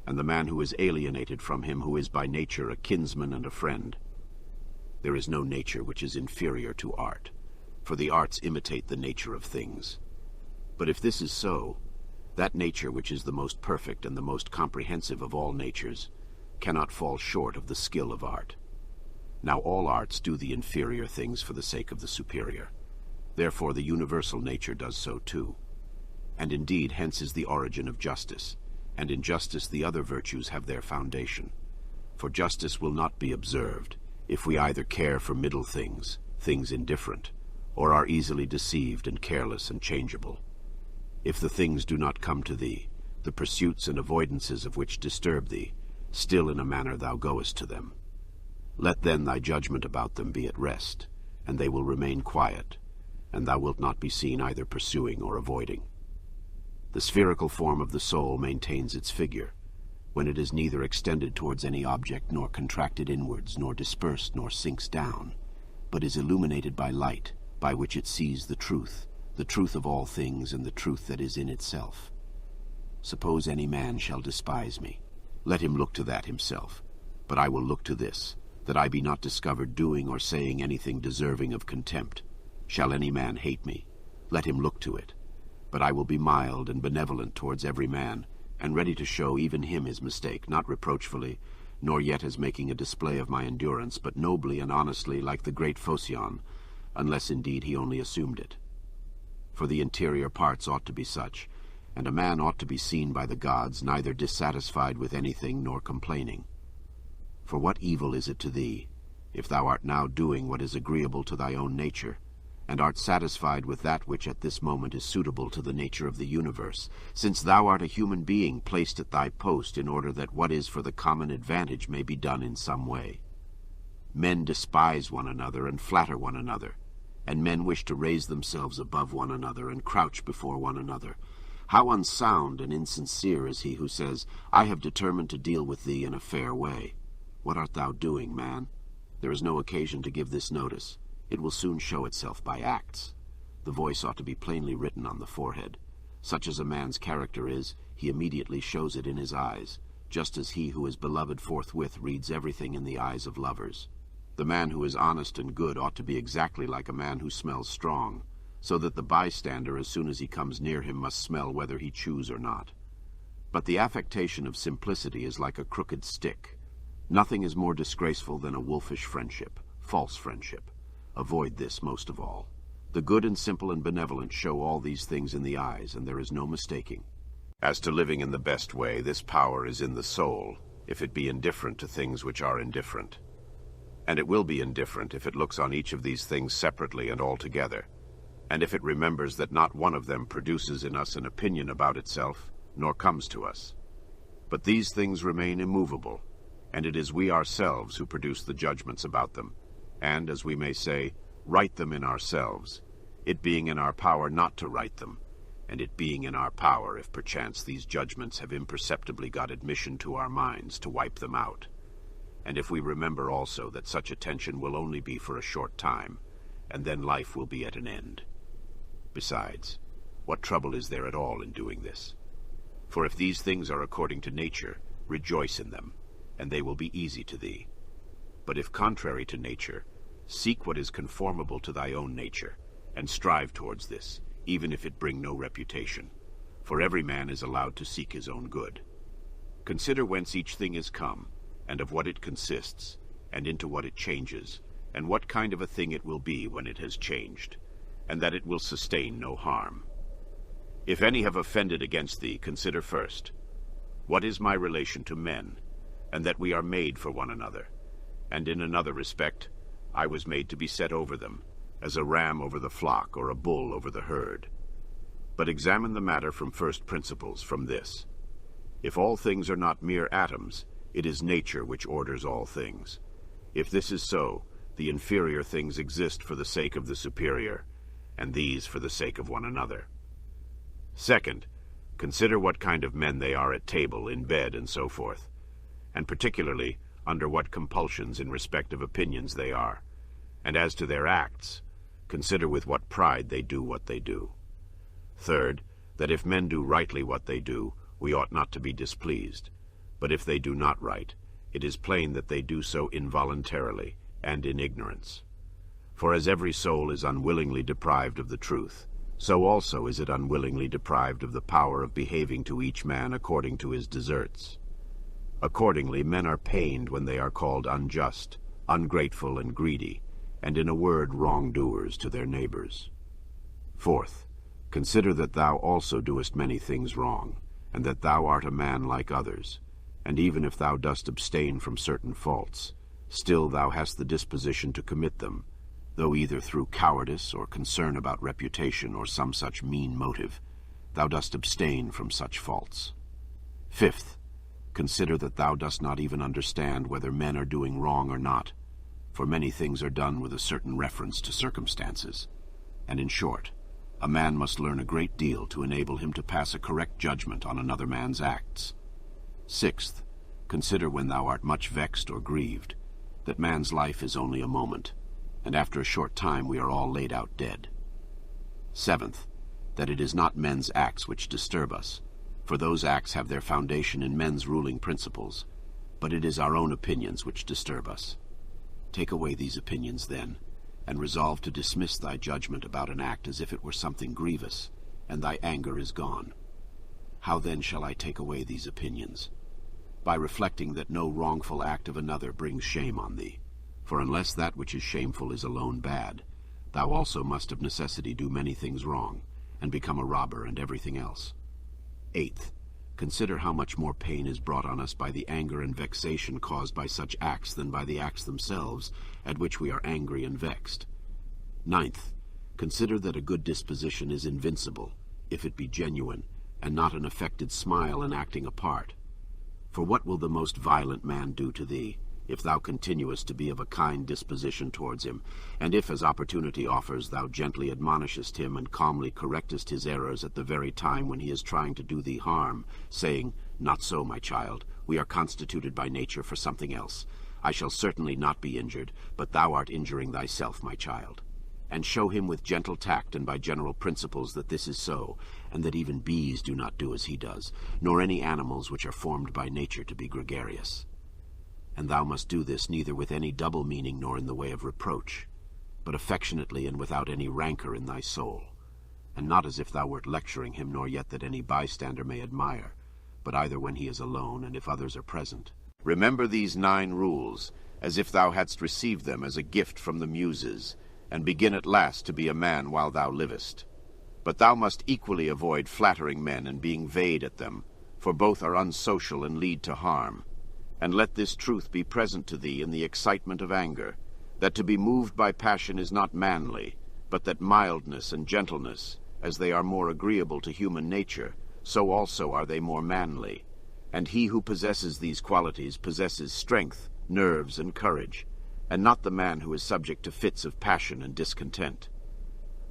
and the man who is alienated from him who is by nature a kinsman and a friend. There is no nature which is inferior to art, for the arts imitate the nature of things. But if this is so, that nature which is the most perfect and the most comprehensive of all natures cannot fall short of the skill of art. Now all arts do the inferior things for the sake of the superior. Therefore the universal nature does so too. And indeed hence is the origin of justice, and in justice the other virtues have their foundation. For justice will not be observed if we either care for middle things, things indifferent, or are easily deceived and careless and changeable. If the things do not come to thee, the pursuits and avoidances of which disturb thee, still in a manner thou goest to them. Let then thy judgment about them be at rest, and they will remain quiet, and thou wilt not be seen either pursuing or avoiding. The spherical form of the soul maintains its figure, when it is neither extended towards any object, nor contracted inwards, nor dispersed, nor sinks down, but is illuminated by light, by which it sees the truth of all things, and the truth that is in itself. Suppose any man shall despise me, let him look to that himself, but I will look to this, that I be not discovered doing or saying anything deserving of contempt. Shall any man hate me, let him look to it, but I will be mild and benevolent towards every man, and ready to show even him his mistake, not reproachfully, nor yet as making a display of my endurance, but nobly and honestly, like the great Phocion, unless indeed he only assumed it. For the interior parts ought to be such, and a man ought to be seen by the gods neither dissatisfied with anything nor complaining. For what evil is it to thee, if thou art now doing what is agreeable to thy own nature, and art satisfied with that which at this moment is suitable to the nature of the universe, since thou art a human being placed at thy post in order that what is for the common advantage may be done in some way? Men despise one another and flatter one another, and men wish to raise themselves above one another and crouch before one another. How unsound and insincere is he who says, I have determined to deal with thee in a fair way. What art thou doing, man? There is no occasion to give this notice. It will soon show itself by acts. The voice ought to be plainly written on the forehead. Such as a man's character is, he immediately shows it in his eyes, just as he who is beloved forthwith reads everything in the eyes of lovers. The man who is honest and good ought to be exactly like a man who smells strong, so that the bystander, as soon as he comes near him, must smell whether he choose or not. But the affectation of simplicity is like a crooked stick. Nothing is more disgraceful than a wolfish friendship, false friendship. Avoid this most of all. The good and simple and benevolent show all these things in the eyes, and there is no mistaking. As to living in the best way, this power is in the soul, if it be indifferent to things which are indifferent. And it will be indifferent if it looks on each of these things separately and all together, and if it remembers that not one of them produces in us an opinion about itself, nor comes to us. But these things remain immovable, and it is we ourselves who produce the judgments about them, and, as we may say, write them in ourselves, it being in our power not to write them, and it being in our power, if perchance these judgments have imperceptibly got admission to our minds, to wipe them out. And if we remember also that such attention will only be for a short time, and then life will be at an end. Besides, what trouble is there at all in doing this? For if these things are according to nature, rejoice in them, and they will be easy to thee. But if contrary to nature, seek what is conformable to thy own nature, and strive towards this, even if it bring no reputation. For every man is allowed to seek his own good. Consider whence each thing is come, and of what it consists, and into what it changes, and what kind of a thing it will be when it has changed, and that it will sustain no harm. If any have offended against thee, consider first, what is my relation to men, and that we are made for one another, and in another respect, I was made to be set over them, as a ram over the flock or a bull over the herd. But examine the matter from first principles, from this. If all things are not mere atoms, it is nature which orders all things. If this is so, the inferior things exist for the sake of the superior, and these for the sake of one another. Second, consider what kind of men they are at table, in bed, and so forth, and particularly under what compulsions in respect of opinions they are, and as to their acts, consider with what pride they do what they do. Third, that if men do rightly what they do, we ought not to be displeased, but if they do not right, it is plain that they do so involuntarily and in ignorance. For as every soul is unwillingly deprived of the truth, so also is it unwillingly deprived of the power of behaving to each man according to his deserts. Accordingly, men are pained when they are called unjust, ungrateful, and greedy, and in a word, wrongdoers to their neighbors. Fourth, consider that thou also doest many things wrong, and that thou art a man like others, and even if thou dost abstain from certain faults, still thou hast the disposition to commit them, though either through cowardice or concern about reputation or some such mean motive, thou dost abstain from such faults. Fifth, consider that thou dost not even understand whether men are doing wrong or not, for many things are done with a certain reference to circumstances, and in short, a man must learn a great deal to enable him to pass a correct judgment on another man's acts. Sixth, consider when thou art much vexed or grieved, that man's life is only a moment, and after a short time we are all laid out dead. Seventh, that it is not men's acts which disturb us, for those acts have their foundation in men's ruling principles, but it is our own opinions which disturb us. Take away these opinions, then, and resolve to dismiss thy judgment about an act as if it were something grievous, and thy anger is gone. How then shall I take away these opinions? By reflecting that no wrongful act of another brings shame on thee. For unless that which is shameful is alone bad, thou also must of necessity do many things wrong, and become a robber and everything else. Eighth, consider how much more pain is brought on us by the anger and vexation caused by such acts than by the acts themselves, at which we are angry and vexed. Ninth, consider that a good disposition is invincible, if it be genuine, and not an affected smile and acting a part. For what will the most violent man do to thee, if thou continuest to be of a kind disposition towards him, and if, as opportunity offers, thou gently admonishest him and calmly correctest his errors at the very time when he is trying to do thee harm, saying, "Not so, my child, we are constituted by nature for something else. I shall certainly not be injured, but thou art injuring thyself, my child." And show him with gentle tact and by general principles that this is so, and that even bees do not do as he does, nor any animals which are formed by nature to be gregarious. And thou must do this neither with any double meaning nor in the way of reproach, but affectionately and without any rancor in thy soul, and not as if thou wert lecturing him, nor yet that any bystander may admire, but either when he is alone and if others are present. Remember these 9 rules, as if thou hadst received them as a gift from the Muses, and begin at last to be a man while thou livest. But thou must equally avoid flattering men and being vain at them, for both are unsocial and lead to harm. And let this truth be present to thee in the excitement of anger, that to be moved by passion is not manly, but that mildness and gentleness, as they are more agreeable to human nature, so also are they more manly. And he who possesses these qualities possesses strength, nerves, and courage, and not the man who is subject to fits of passion and discontent.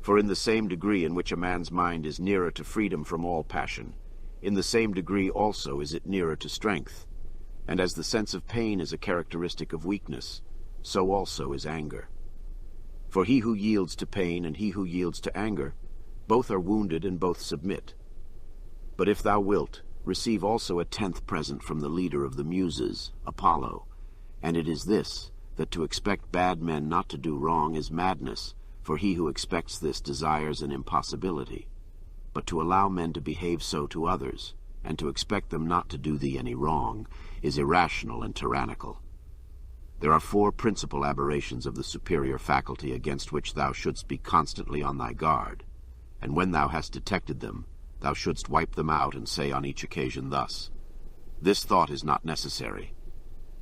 For in the same degree in which a man's mind is nearer to freedom from all passion, in the same degree also is it nearer to strength. And as the sense of pain is a characteristic of weakness, so also is anger. For he who yields to pain and he who yields to anger, both are wounded and both submit. But if thou wilt, receive also a 10th present from the leader of the Muses, Apollo, and it is this, that to expect bad men not to do wrong is madness, for he who expects this desires an impossibility. But to allow men to behave so to others, and to expect them not to do thee any wrong, is irrational and tyrannical. There are 4 principal aberrations of the superior faculty against which thou shouldst be constantly on thy guard, and when thou hast detected them, thou shouldst wipe them out and say on each occasion thus, "This thought is not necessary.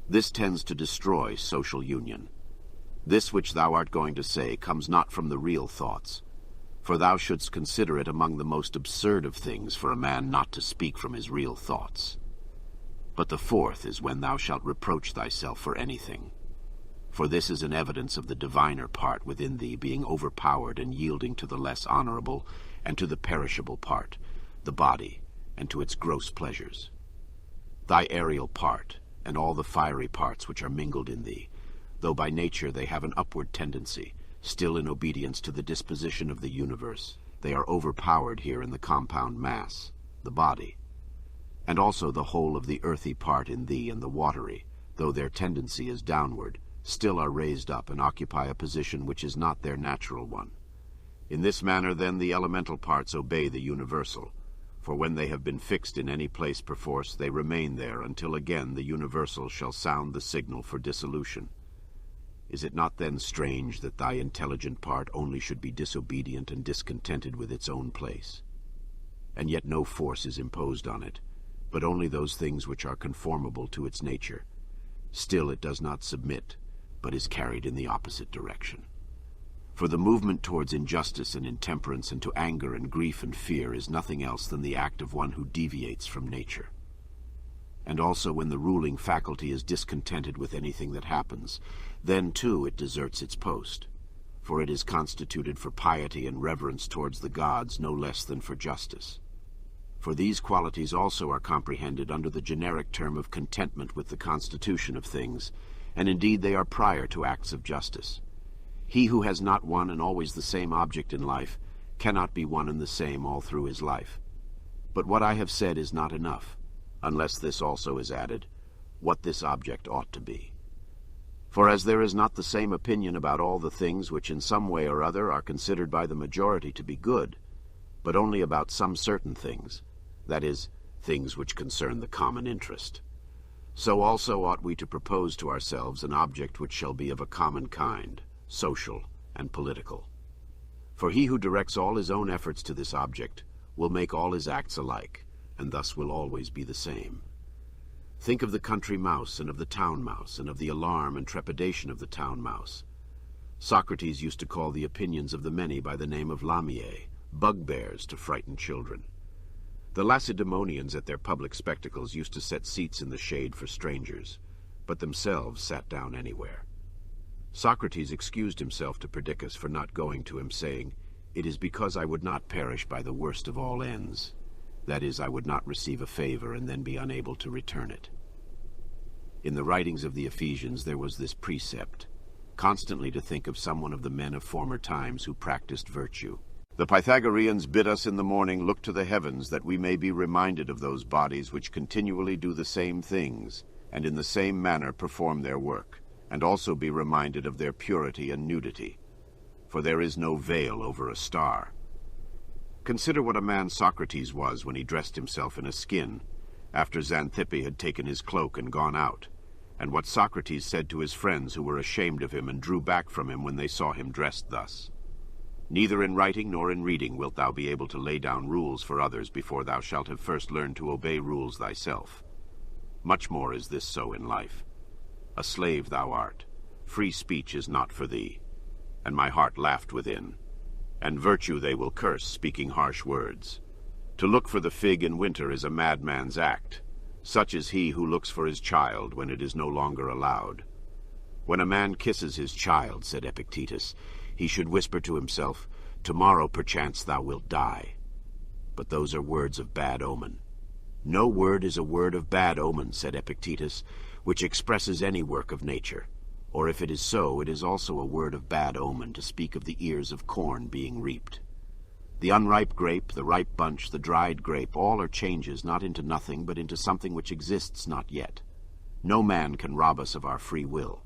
This tends to destroy social union. This which thou art going to say comes not from the real thoughts, for thou shouldst consider it among the most absurd of things for a man not to speak from his real thoughts. But the fourth is when thou shalt reproach thyself for anything. For this is an evidence of the diviner part within thee being overpowered and yielding to the less honorable and to the perishable part, the body, and to its gross pleasures. Thy aerial part, and all the fiery parts which are mingled in thee, though by nature they have an upward tendency, still in obedience to the disposition of the universe, they are overpowered here in the compound mass, the body. And also the whole of the earthy part in thee and the watery, though their tendency is downward, still are raised up and occupy a position which is not their natural one. In this manner then the elemental parts obey the universal, for when they have been fixed in any place perforce they remain there until again the universal shall sound the signal for dissolution. Is it not then strange that thy intelligent part only should be disobedient and discontented with its own place? And yet no force is imposed on it, but only those things which are conformable to its nature. Still it does not submit, but is carried in the opposite direction. For the movement towards injustice and intemperance and to anger and grief and fear is nothing else than the act of one who deviates from nature. And also when the ruling faculty is discontented with anything that happens, then too it deserts its post, for it is constituted for piety and reverence towards the gods no less than for justice. For these qualities also are comprehended under the generic term of contentment with the constitution of things, and indeed they are prior to acts of justice. He who has not one and always the same object in life cannot be one and the same all through his life. But what I have said is not enough, unless this also is added, what this object ought to be. For as there is not the same opinion about all the things which in some way or other are considered by the majority to be good, but only about some certain things, that is, things which concern the common interest, so also ought we to propose to ourselves an object which shall be of a common kind, social and political. For he who directs all his own efforts to this object will make all his acts alike, and thus will always be the same. Think of the country mouse and of the town mouse, and of the alarm and trepidation of the town mouse. Socrates used to call the opinions of the many by the name of lamiae, bugbears to frighten children. The Lacedaemonians at their public spectacles used to set seats in the shade for strangers, but themselves sat down anywhere. Socrates excused himself to Perdiccas for not going to him, saying, "It is because I would not perish by the worst of all ends. That is, I would not receive a favor and then be unable to return it." In the writings of the Ephesians there was this precept, constantly to think of someone of the men of former times who practiced virtue. The Pythagoreans bid us in the morning look to the heavens, that we may be reminded of those bodies which continually do the same things, and in the same manner perform their work, and also be reminded of their purity and nudity. For there is no veil over a star. Consider what a man Socrates was when he dressed himself in a skin, after Xanthippe had taken his cloak and gone out, and what Socrates said to his friends who were ashamed of him and drew back from him when they saw him dressed thus. Neither in writing nor in reading wilt thou be able to lay down rules for others before thou shalt have first learned to obey rules thyself. Much more is this so in life. A slave thou art, free speech is not for thee, and my heart laughed within. And virtue they will curse, speaking harsh words. To look for the fig in winter is a madman's act. Such is he who looks for his child when it is no longer allowed. When a man kisses his child, said Epictetus, he should whisper to himself, "Tomorrow perchance thou wilt die." But those are words of bad omen. No word is a word of bad omen, said Epictetus, which expresses any work of nature. Or if it is so, it is also a word of bad omen to speak of the ears of corn being reaped. The unripe grape, the ripe bunch, the dried grape, all are changes not into nothing, but into something which exists not yet. No man can rob us of our free will.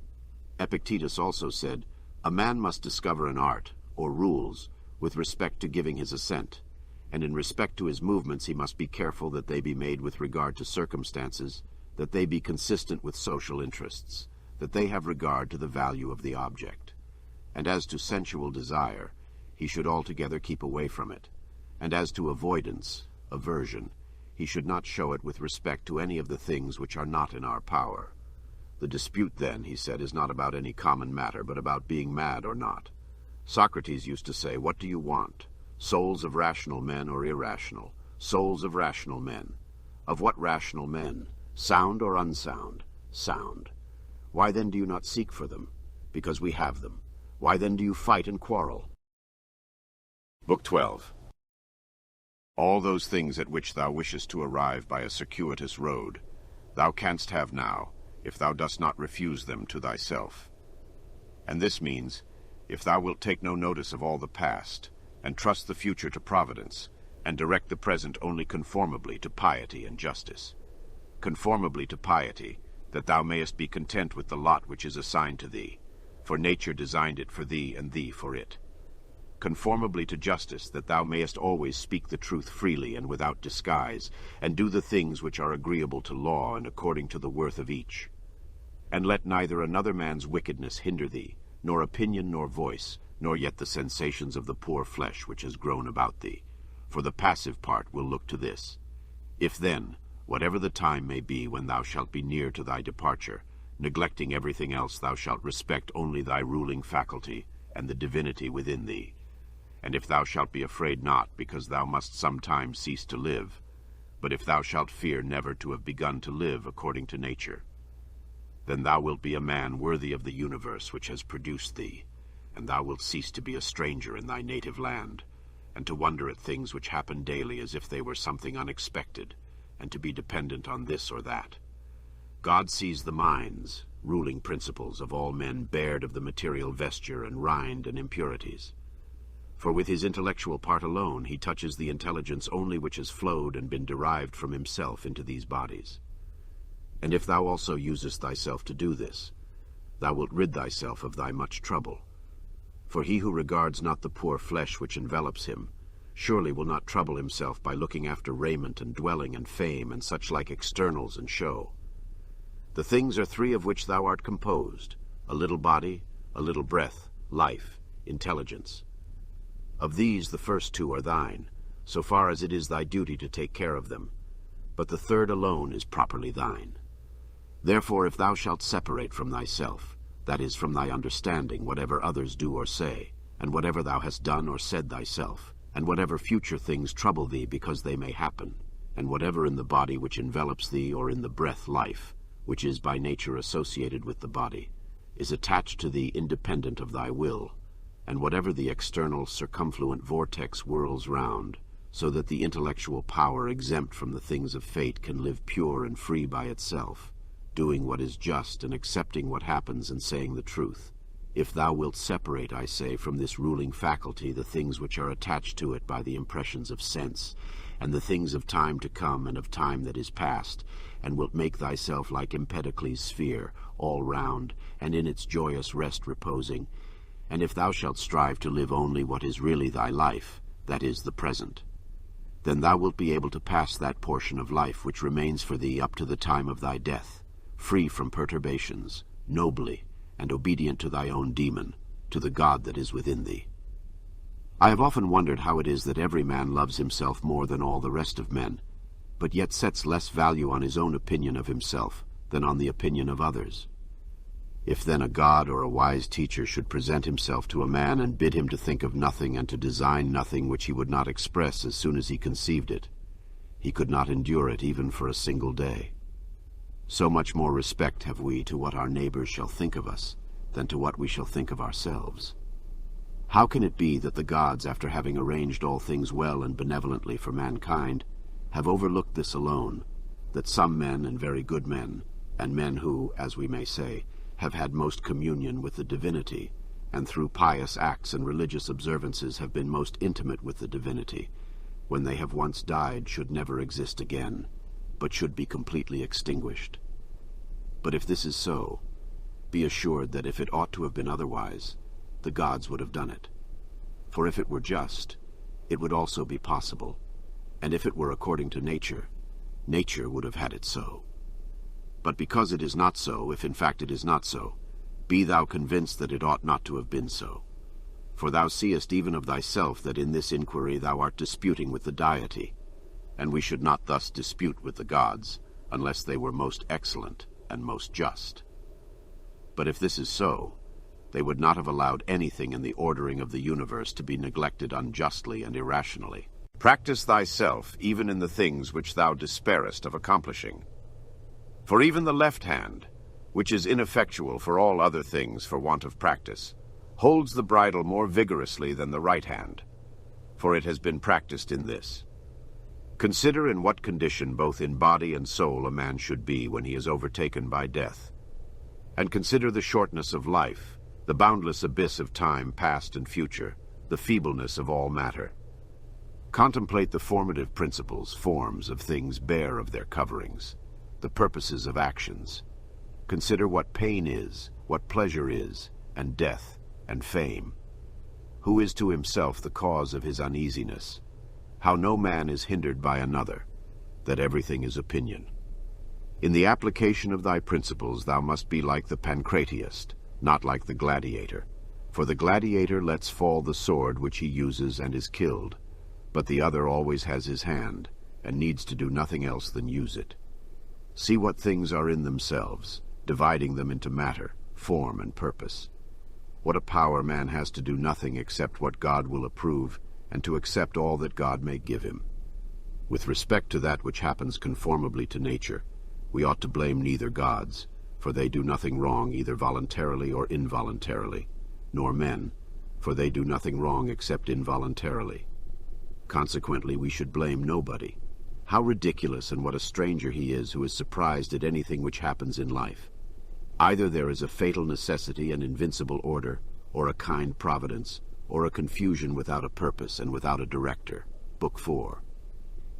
Epictetus also said, "A man must discover an art, or rules, with respect to giving his assent, and in respect to his movements he must be careful that they be made with regard to circumstances, that they be consistent with social interests, that they have regard to the value of the object. And as to sensual desire, he should altogether keep away from it. And as to avoidance, aversion, he should not show it with respect to any of the things which are not in our power. The dispute then, he said, is not about any common matter, but about being mad or not. Socrates used to say, "What do you want? Souls of rational men or irrational? Souls of rational men. Of what rational men? Sound or unsound? Sound. Why then do you not seek for them? Because we have them. Why then do you fight and quarrel?" Book 12. All those things at which thou wishest to arrive by a circuitous road, thou canst have now, if thou dost not refuse them to thyself. And this means, if thou wilt take no notice of all the past, and trust the future to providence, and direct the present only conformably to piety and justice. Conformably to piety, that thou mayest be content with the lot which is assigned to thee, for nature designed it for thee and thee for it. Conformably to justice, that thou mayest always speak the truth freely and without disguise, and do the things which are agreeable to law and according to the worth of each. And let neither another man's wickedness hinder thee, nor opinion nor voice, nor yet the sensations of the poor flesh which has grown about thee. For the passive part will look to this. If then, whatever the time may be when thou shalt be near to thy departure, neglecting everything else, thou shalt respect only thy ruling faculty and the divinity within thee. And if thou shalt be afraid not, because thou must sometime cease to live, but if thou shalt fear never to have begun to live according to nature, then thou wilt be a man worthy of the universe which has produced thee, and thou wilt cease to be a stranger in thy native land, and to wonder at things which happen daily as if they were something unexpected, and to be dependent on this or that. God sees the minds, ruling principles of all men bared of the material vesture and rind and impurities. For with his intellectual part alone he touches the intelligence only which has flowed and been derived from himself into these bodies. And if thou also usest thyself to do this, thou wilt rid thyself of thy much trouble. For he who regards not the poor flesh which envelops him, surely will not trouble himself by looking after raiment and dwelling and fame and such like externals and show. The things are three of which thou art composed, a little body, a little breath, life, intelligence. Of these the first two are thine, so far as it is thy duty to take care of them, but the third alone is properly thine. Therefore if thou shalt separate from thyself, that is, from thy understanding, whatever others do or say, and whatever thou hast done or said thyself, and whatever future things trouble thee because they may happen, and whatever in the body which envelops thee or in the breath life, which is by nature associated with the body, is attached to thee independent of thy will, and whatever the external circumfluent vortex whirls round, so that the intellectual power exempt from the things of fate can live pure and free by itself, doing what is just and accepting what happens and saying the truth. If thou wilt separate, I say, from this ruling faculty the things which are attached to it by the impressions of sense, and the things of time to come and of time that is past, and wilt make thyself like Empedocles' sphere, all round, and in its joyous rest reposing, and if thou shalt strive to live only what is really thy life, that is, the present, then thou wilt be able to pass that portion of life which remains for thee up to the time of thy death, free from perturbations, nobly, and obedient to thy own demon, to the God that is within thee. I have often wondered how it is that every man loves himself more than all the rest of men, but yet sets less value on his own opinion of himself than on the opinion of others. If then a god or a wise teacher should present himself to a man and bid him to think of nothing and to design nothing which he would not express as soon as he conceived it, he could not endure it even for a single day. So much more respect have we to what our neighbors shall think of us than to what we shall think of ourselves. How can it be that the gods, after having arranged all things well and benevolently for mankind, have overlooked this alone, that some men and very good men, and men who, as we may say, have had most communion with the divinity, and through pious acts and religious observances have been most intimate with the divinity, when they have once died should never exist again, but should be completely extinguished? But if this is so, be assured that if it ought to have been otherwise, the gods would have done it. For if it were just, it would also be possible, and if it were according to nature, nature would have had it so. But because it is not so, if in fact it is not so, be thou convinced that it ought not to have been so. For thou seest even of thyself that in this inquiry thou art disputing with the deity, and we should not thus dispute with the gods, unless they were most excellent and most just. But if this is so, they would not have allowed anything in the ordering of the universe to be neglected unjustly and irrationally. Practice thyself even in the things which thou despairest of accomplishing. For even the left hand, which is ineffectual for all other things for want of practice, holds the bridle more vigorously than the right hand, for it has been practiced in this. Consider in what condition both in body and soul a man should be when he is overtaken by death. And consider the shortness of life, the boundless abyss of time past and future, the feebleness of all matter. Contemplate the formative principles, forms of things bare of their coverings, the purposes of actions. Consider what pain is, what pleasure is, and death, and fame. Who is to himself the cause of his uneasiness? How no man is hindered by another, that everything is opinion. In the application of thy principles thou must be like the pancratiast, not like the gladiator. For the gladiator lets fall the sword which he uses and is killed, but the other always has his hand, and needs to do nothing else than use it. See what things are in themselves, dividing them into matter, form, and purpose. What a power man has to do nothing except what God will approve, and to accept all that God may give him. With respect to that which happens conformably to nature, we ought to blame neither gods, for they do nothing wrong either voluntarily or involuntarily, nor men, for they do nothing wrong except involuntarily. Consequently, we should blame nobody. How ridiculous and what a stranger he is who is surprised at anything which happens in life. Either there is a fatal necessity and invincible order, or a kind providence, or a confusion without a purpose and without a director. Book 4.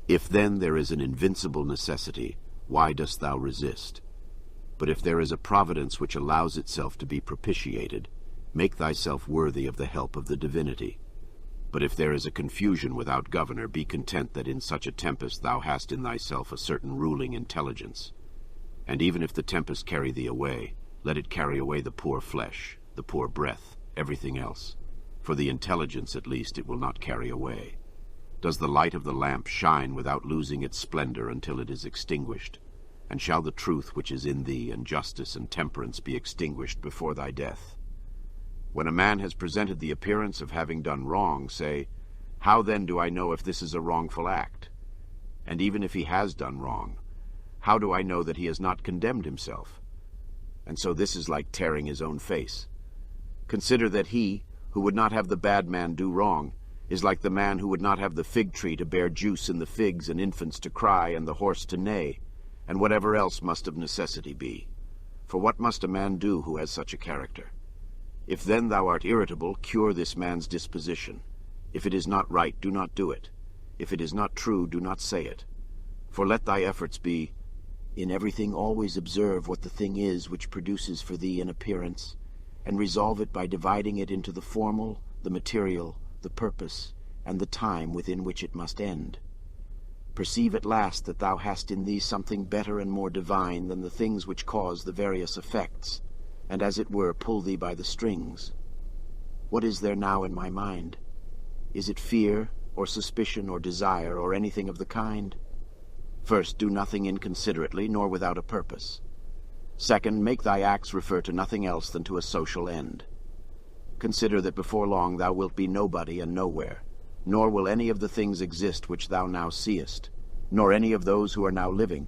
If then there is an invincible necessity, why dost thou resist? But if there is a providence which allows itself to be propitiated, make thyself worthy of the help of the divinity. But if there is a confusion without governor, be content that in such a tempest thou hast in thyself a certain ruling intelligence. And even if the tempest carry thee away, let it carry away the poor flesh, the poor breath, everything else. For the intelligence, at least, it will not carry away. Does the light of the lamp shine without losing its splendor until it is extinguished? And shall the truth which is in thee, and justice and temperance, be extinguished before thy death? When a man has presented the appearance of having done wrong, say, how then do I know if this is a wrongful act? And even if he has done wrong, how do I know that he has not condemned himself? And so this is like tearing his own face. Consider that he, who would not have the bad man do wrong, is like the man who would not have the fig tree to bear juice and the figs and infants to cry and the horse to neigh, and whatever else must of necessity be. For what must a man do who has such a character? If then thou art irritable, cure this man's disposition. If it is not right, do not do it. If it is not true, do not say it. For let thy efforts be, in everything always observe what the thing is which produces for thee an appearance, and resolve it by dividing it into the formal, the material, the purpose, and the time within which it must end. Perceive at last that thou hast in thee something better and more divine than the things which cause the various effects, and as it were pull thee by the strings. What is there now in my mind? Is it fear, or suspicion, or desire, or anything of the kind? First, do nothing inconsiderately, nor without a purpose. Second, make thy acts refer to nothing else than to a social end. Consider that before long thou wilt be nobody and nowhere, nor will any of the things exist which thou now seest, nor any of those who are now living.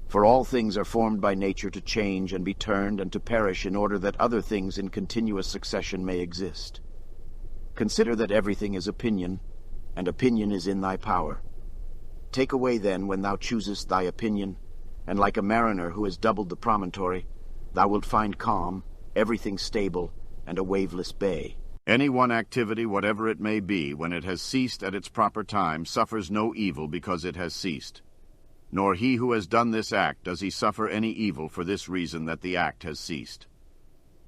For all things are formed by nature to change and be turned and to perish in order that other things in continuous succession may exist. Consider that everything is opinion, and opinion is in thy power. Take away then, when thou choosest thy opinion, and like a mariner who has doubled the promontory, thou wilt find calm, everything stable, and a waveless bay. Any one activity, whatever it may be, when it has ceased at its proper time, suffers no evil because it has ceased. Nor he who has done this act does he suffer any evil for this reason that the act has ceased.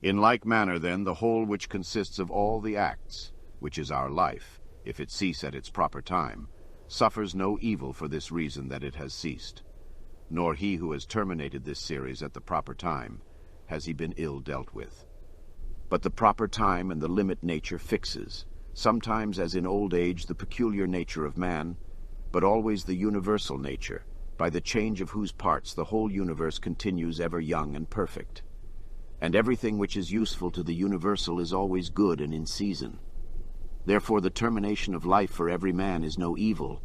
In like manner, then, the whole which consists of all the acts, which is our life, if it cease at its proper time, suffers no evil for this reason that it has ceased. Nor he who has terminated this series at the proper time, has he been ill dealt with. But the proper time and the limit nature fixes, sometimes as in old age the peculiar nature of man, but always the universal nature, by the change of whose parts the whole universe continues ever young and perfect. And everything which is useful to the universal is always good and in season. Therefore the termination of life for every man is no evil,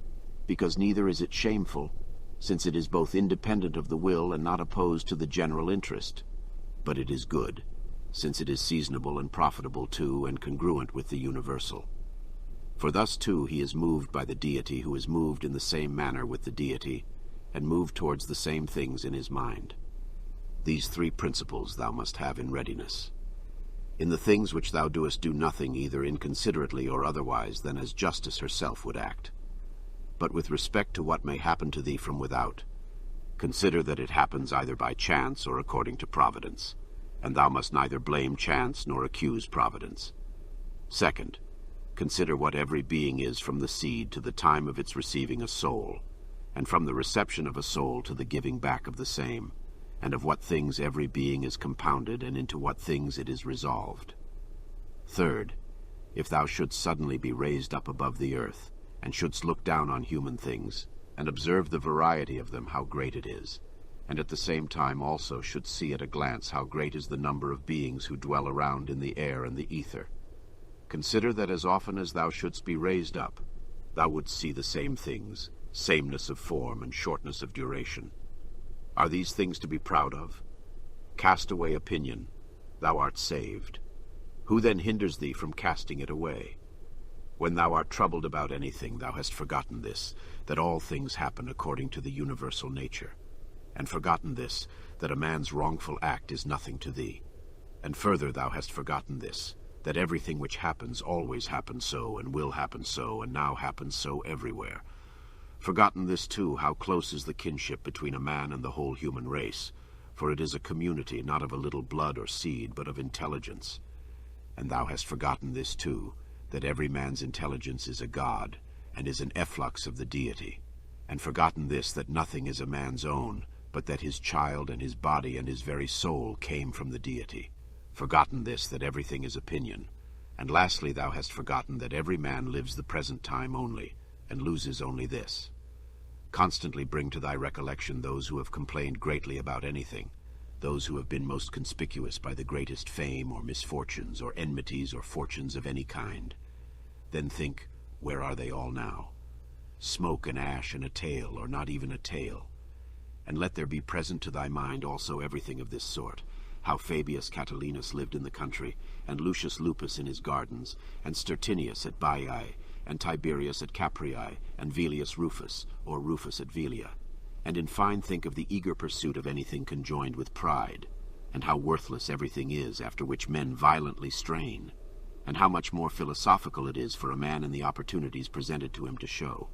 because neither is it shameful, since it is both independent of the will and not opposed to the general interest. But it is good, since it is seasonable and profitable to and congruent with the universal. For thus too he is moved by the deity, who is moved in the same manner with the deity, and moved towards the same things in his mind. These three principles thou must have in readiness. In the things which thou doest, do nothing either inconsiderately or otherwise than as justice herself would act. But with respect to what may happen to thee from without, consider that it happens either by chance or according to providence, and thou must neither blame chance nor accuse providence. Second, consider what every being is from the seed to the time of its receiving a soul, and from the reception of a soul to the giving back of the same, and of what things every being is compounded, and into what things it is resolved. Third, if thou shouldst suddenly be raised up above the earth, and shouldst look down on human things, and observe the variety of them, how great it is, and at the same time also shouldst see at a glance how great is the number of beings who dwell around in the air and the ether, consider that as often as thou shouldst be raised up, thou wouldst see the same things, sameness of form and shortness of duration. Are these things to be proud of? Cast away opinion, thou art saved. Who then hinders thee from casting it away? When thou art troubled about anything, thou hast forgotten this, that all things happen according to the universal nature, and forgotten this, that a man's wrongful act is nothing to thee. And further thou hast forgotten this, that everything which happens always happens so, and will happen so, and now happens so everywhere. Forgotten this too, how close is the kinship between a man and the whole human race, for it is a community not of a little blood or seed, but of intelligence. And thou hast forgotten this too, that every man's intelligence is a god, and is an efflux of the deity, and forgotten this, that nothing is a man's own, but that his child and his body and his very soul came from the deity. Forgotten this, that everything is opinion. And lastly thou hast forgotten that every man lives the present time only, and loses only this. Constantly bring to thy recollection those who have complained greatly about anything, those who have been most conspicuous by the greatest fame or misfortunes or enmities or fortunes of any kind. Then think, where are they all now? Smoke and ash and a tale, or not even a tale. And let there be present to thy mind also everything of this sort, how Fabius Catilinus lived in the country, and Lucius Lupus in his gardens, and Stertinius at Baiae, and Tiberius at Capreae, and Velius Rufus, or Rufus at Velia. And in fine think of the eager pursuit of anything conjoined with pride, and how worthless everything is after which men violently strain, and how much more philosophical it is for a man in the opportunities presented to him to show.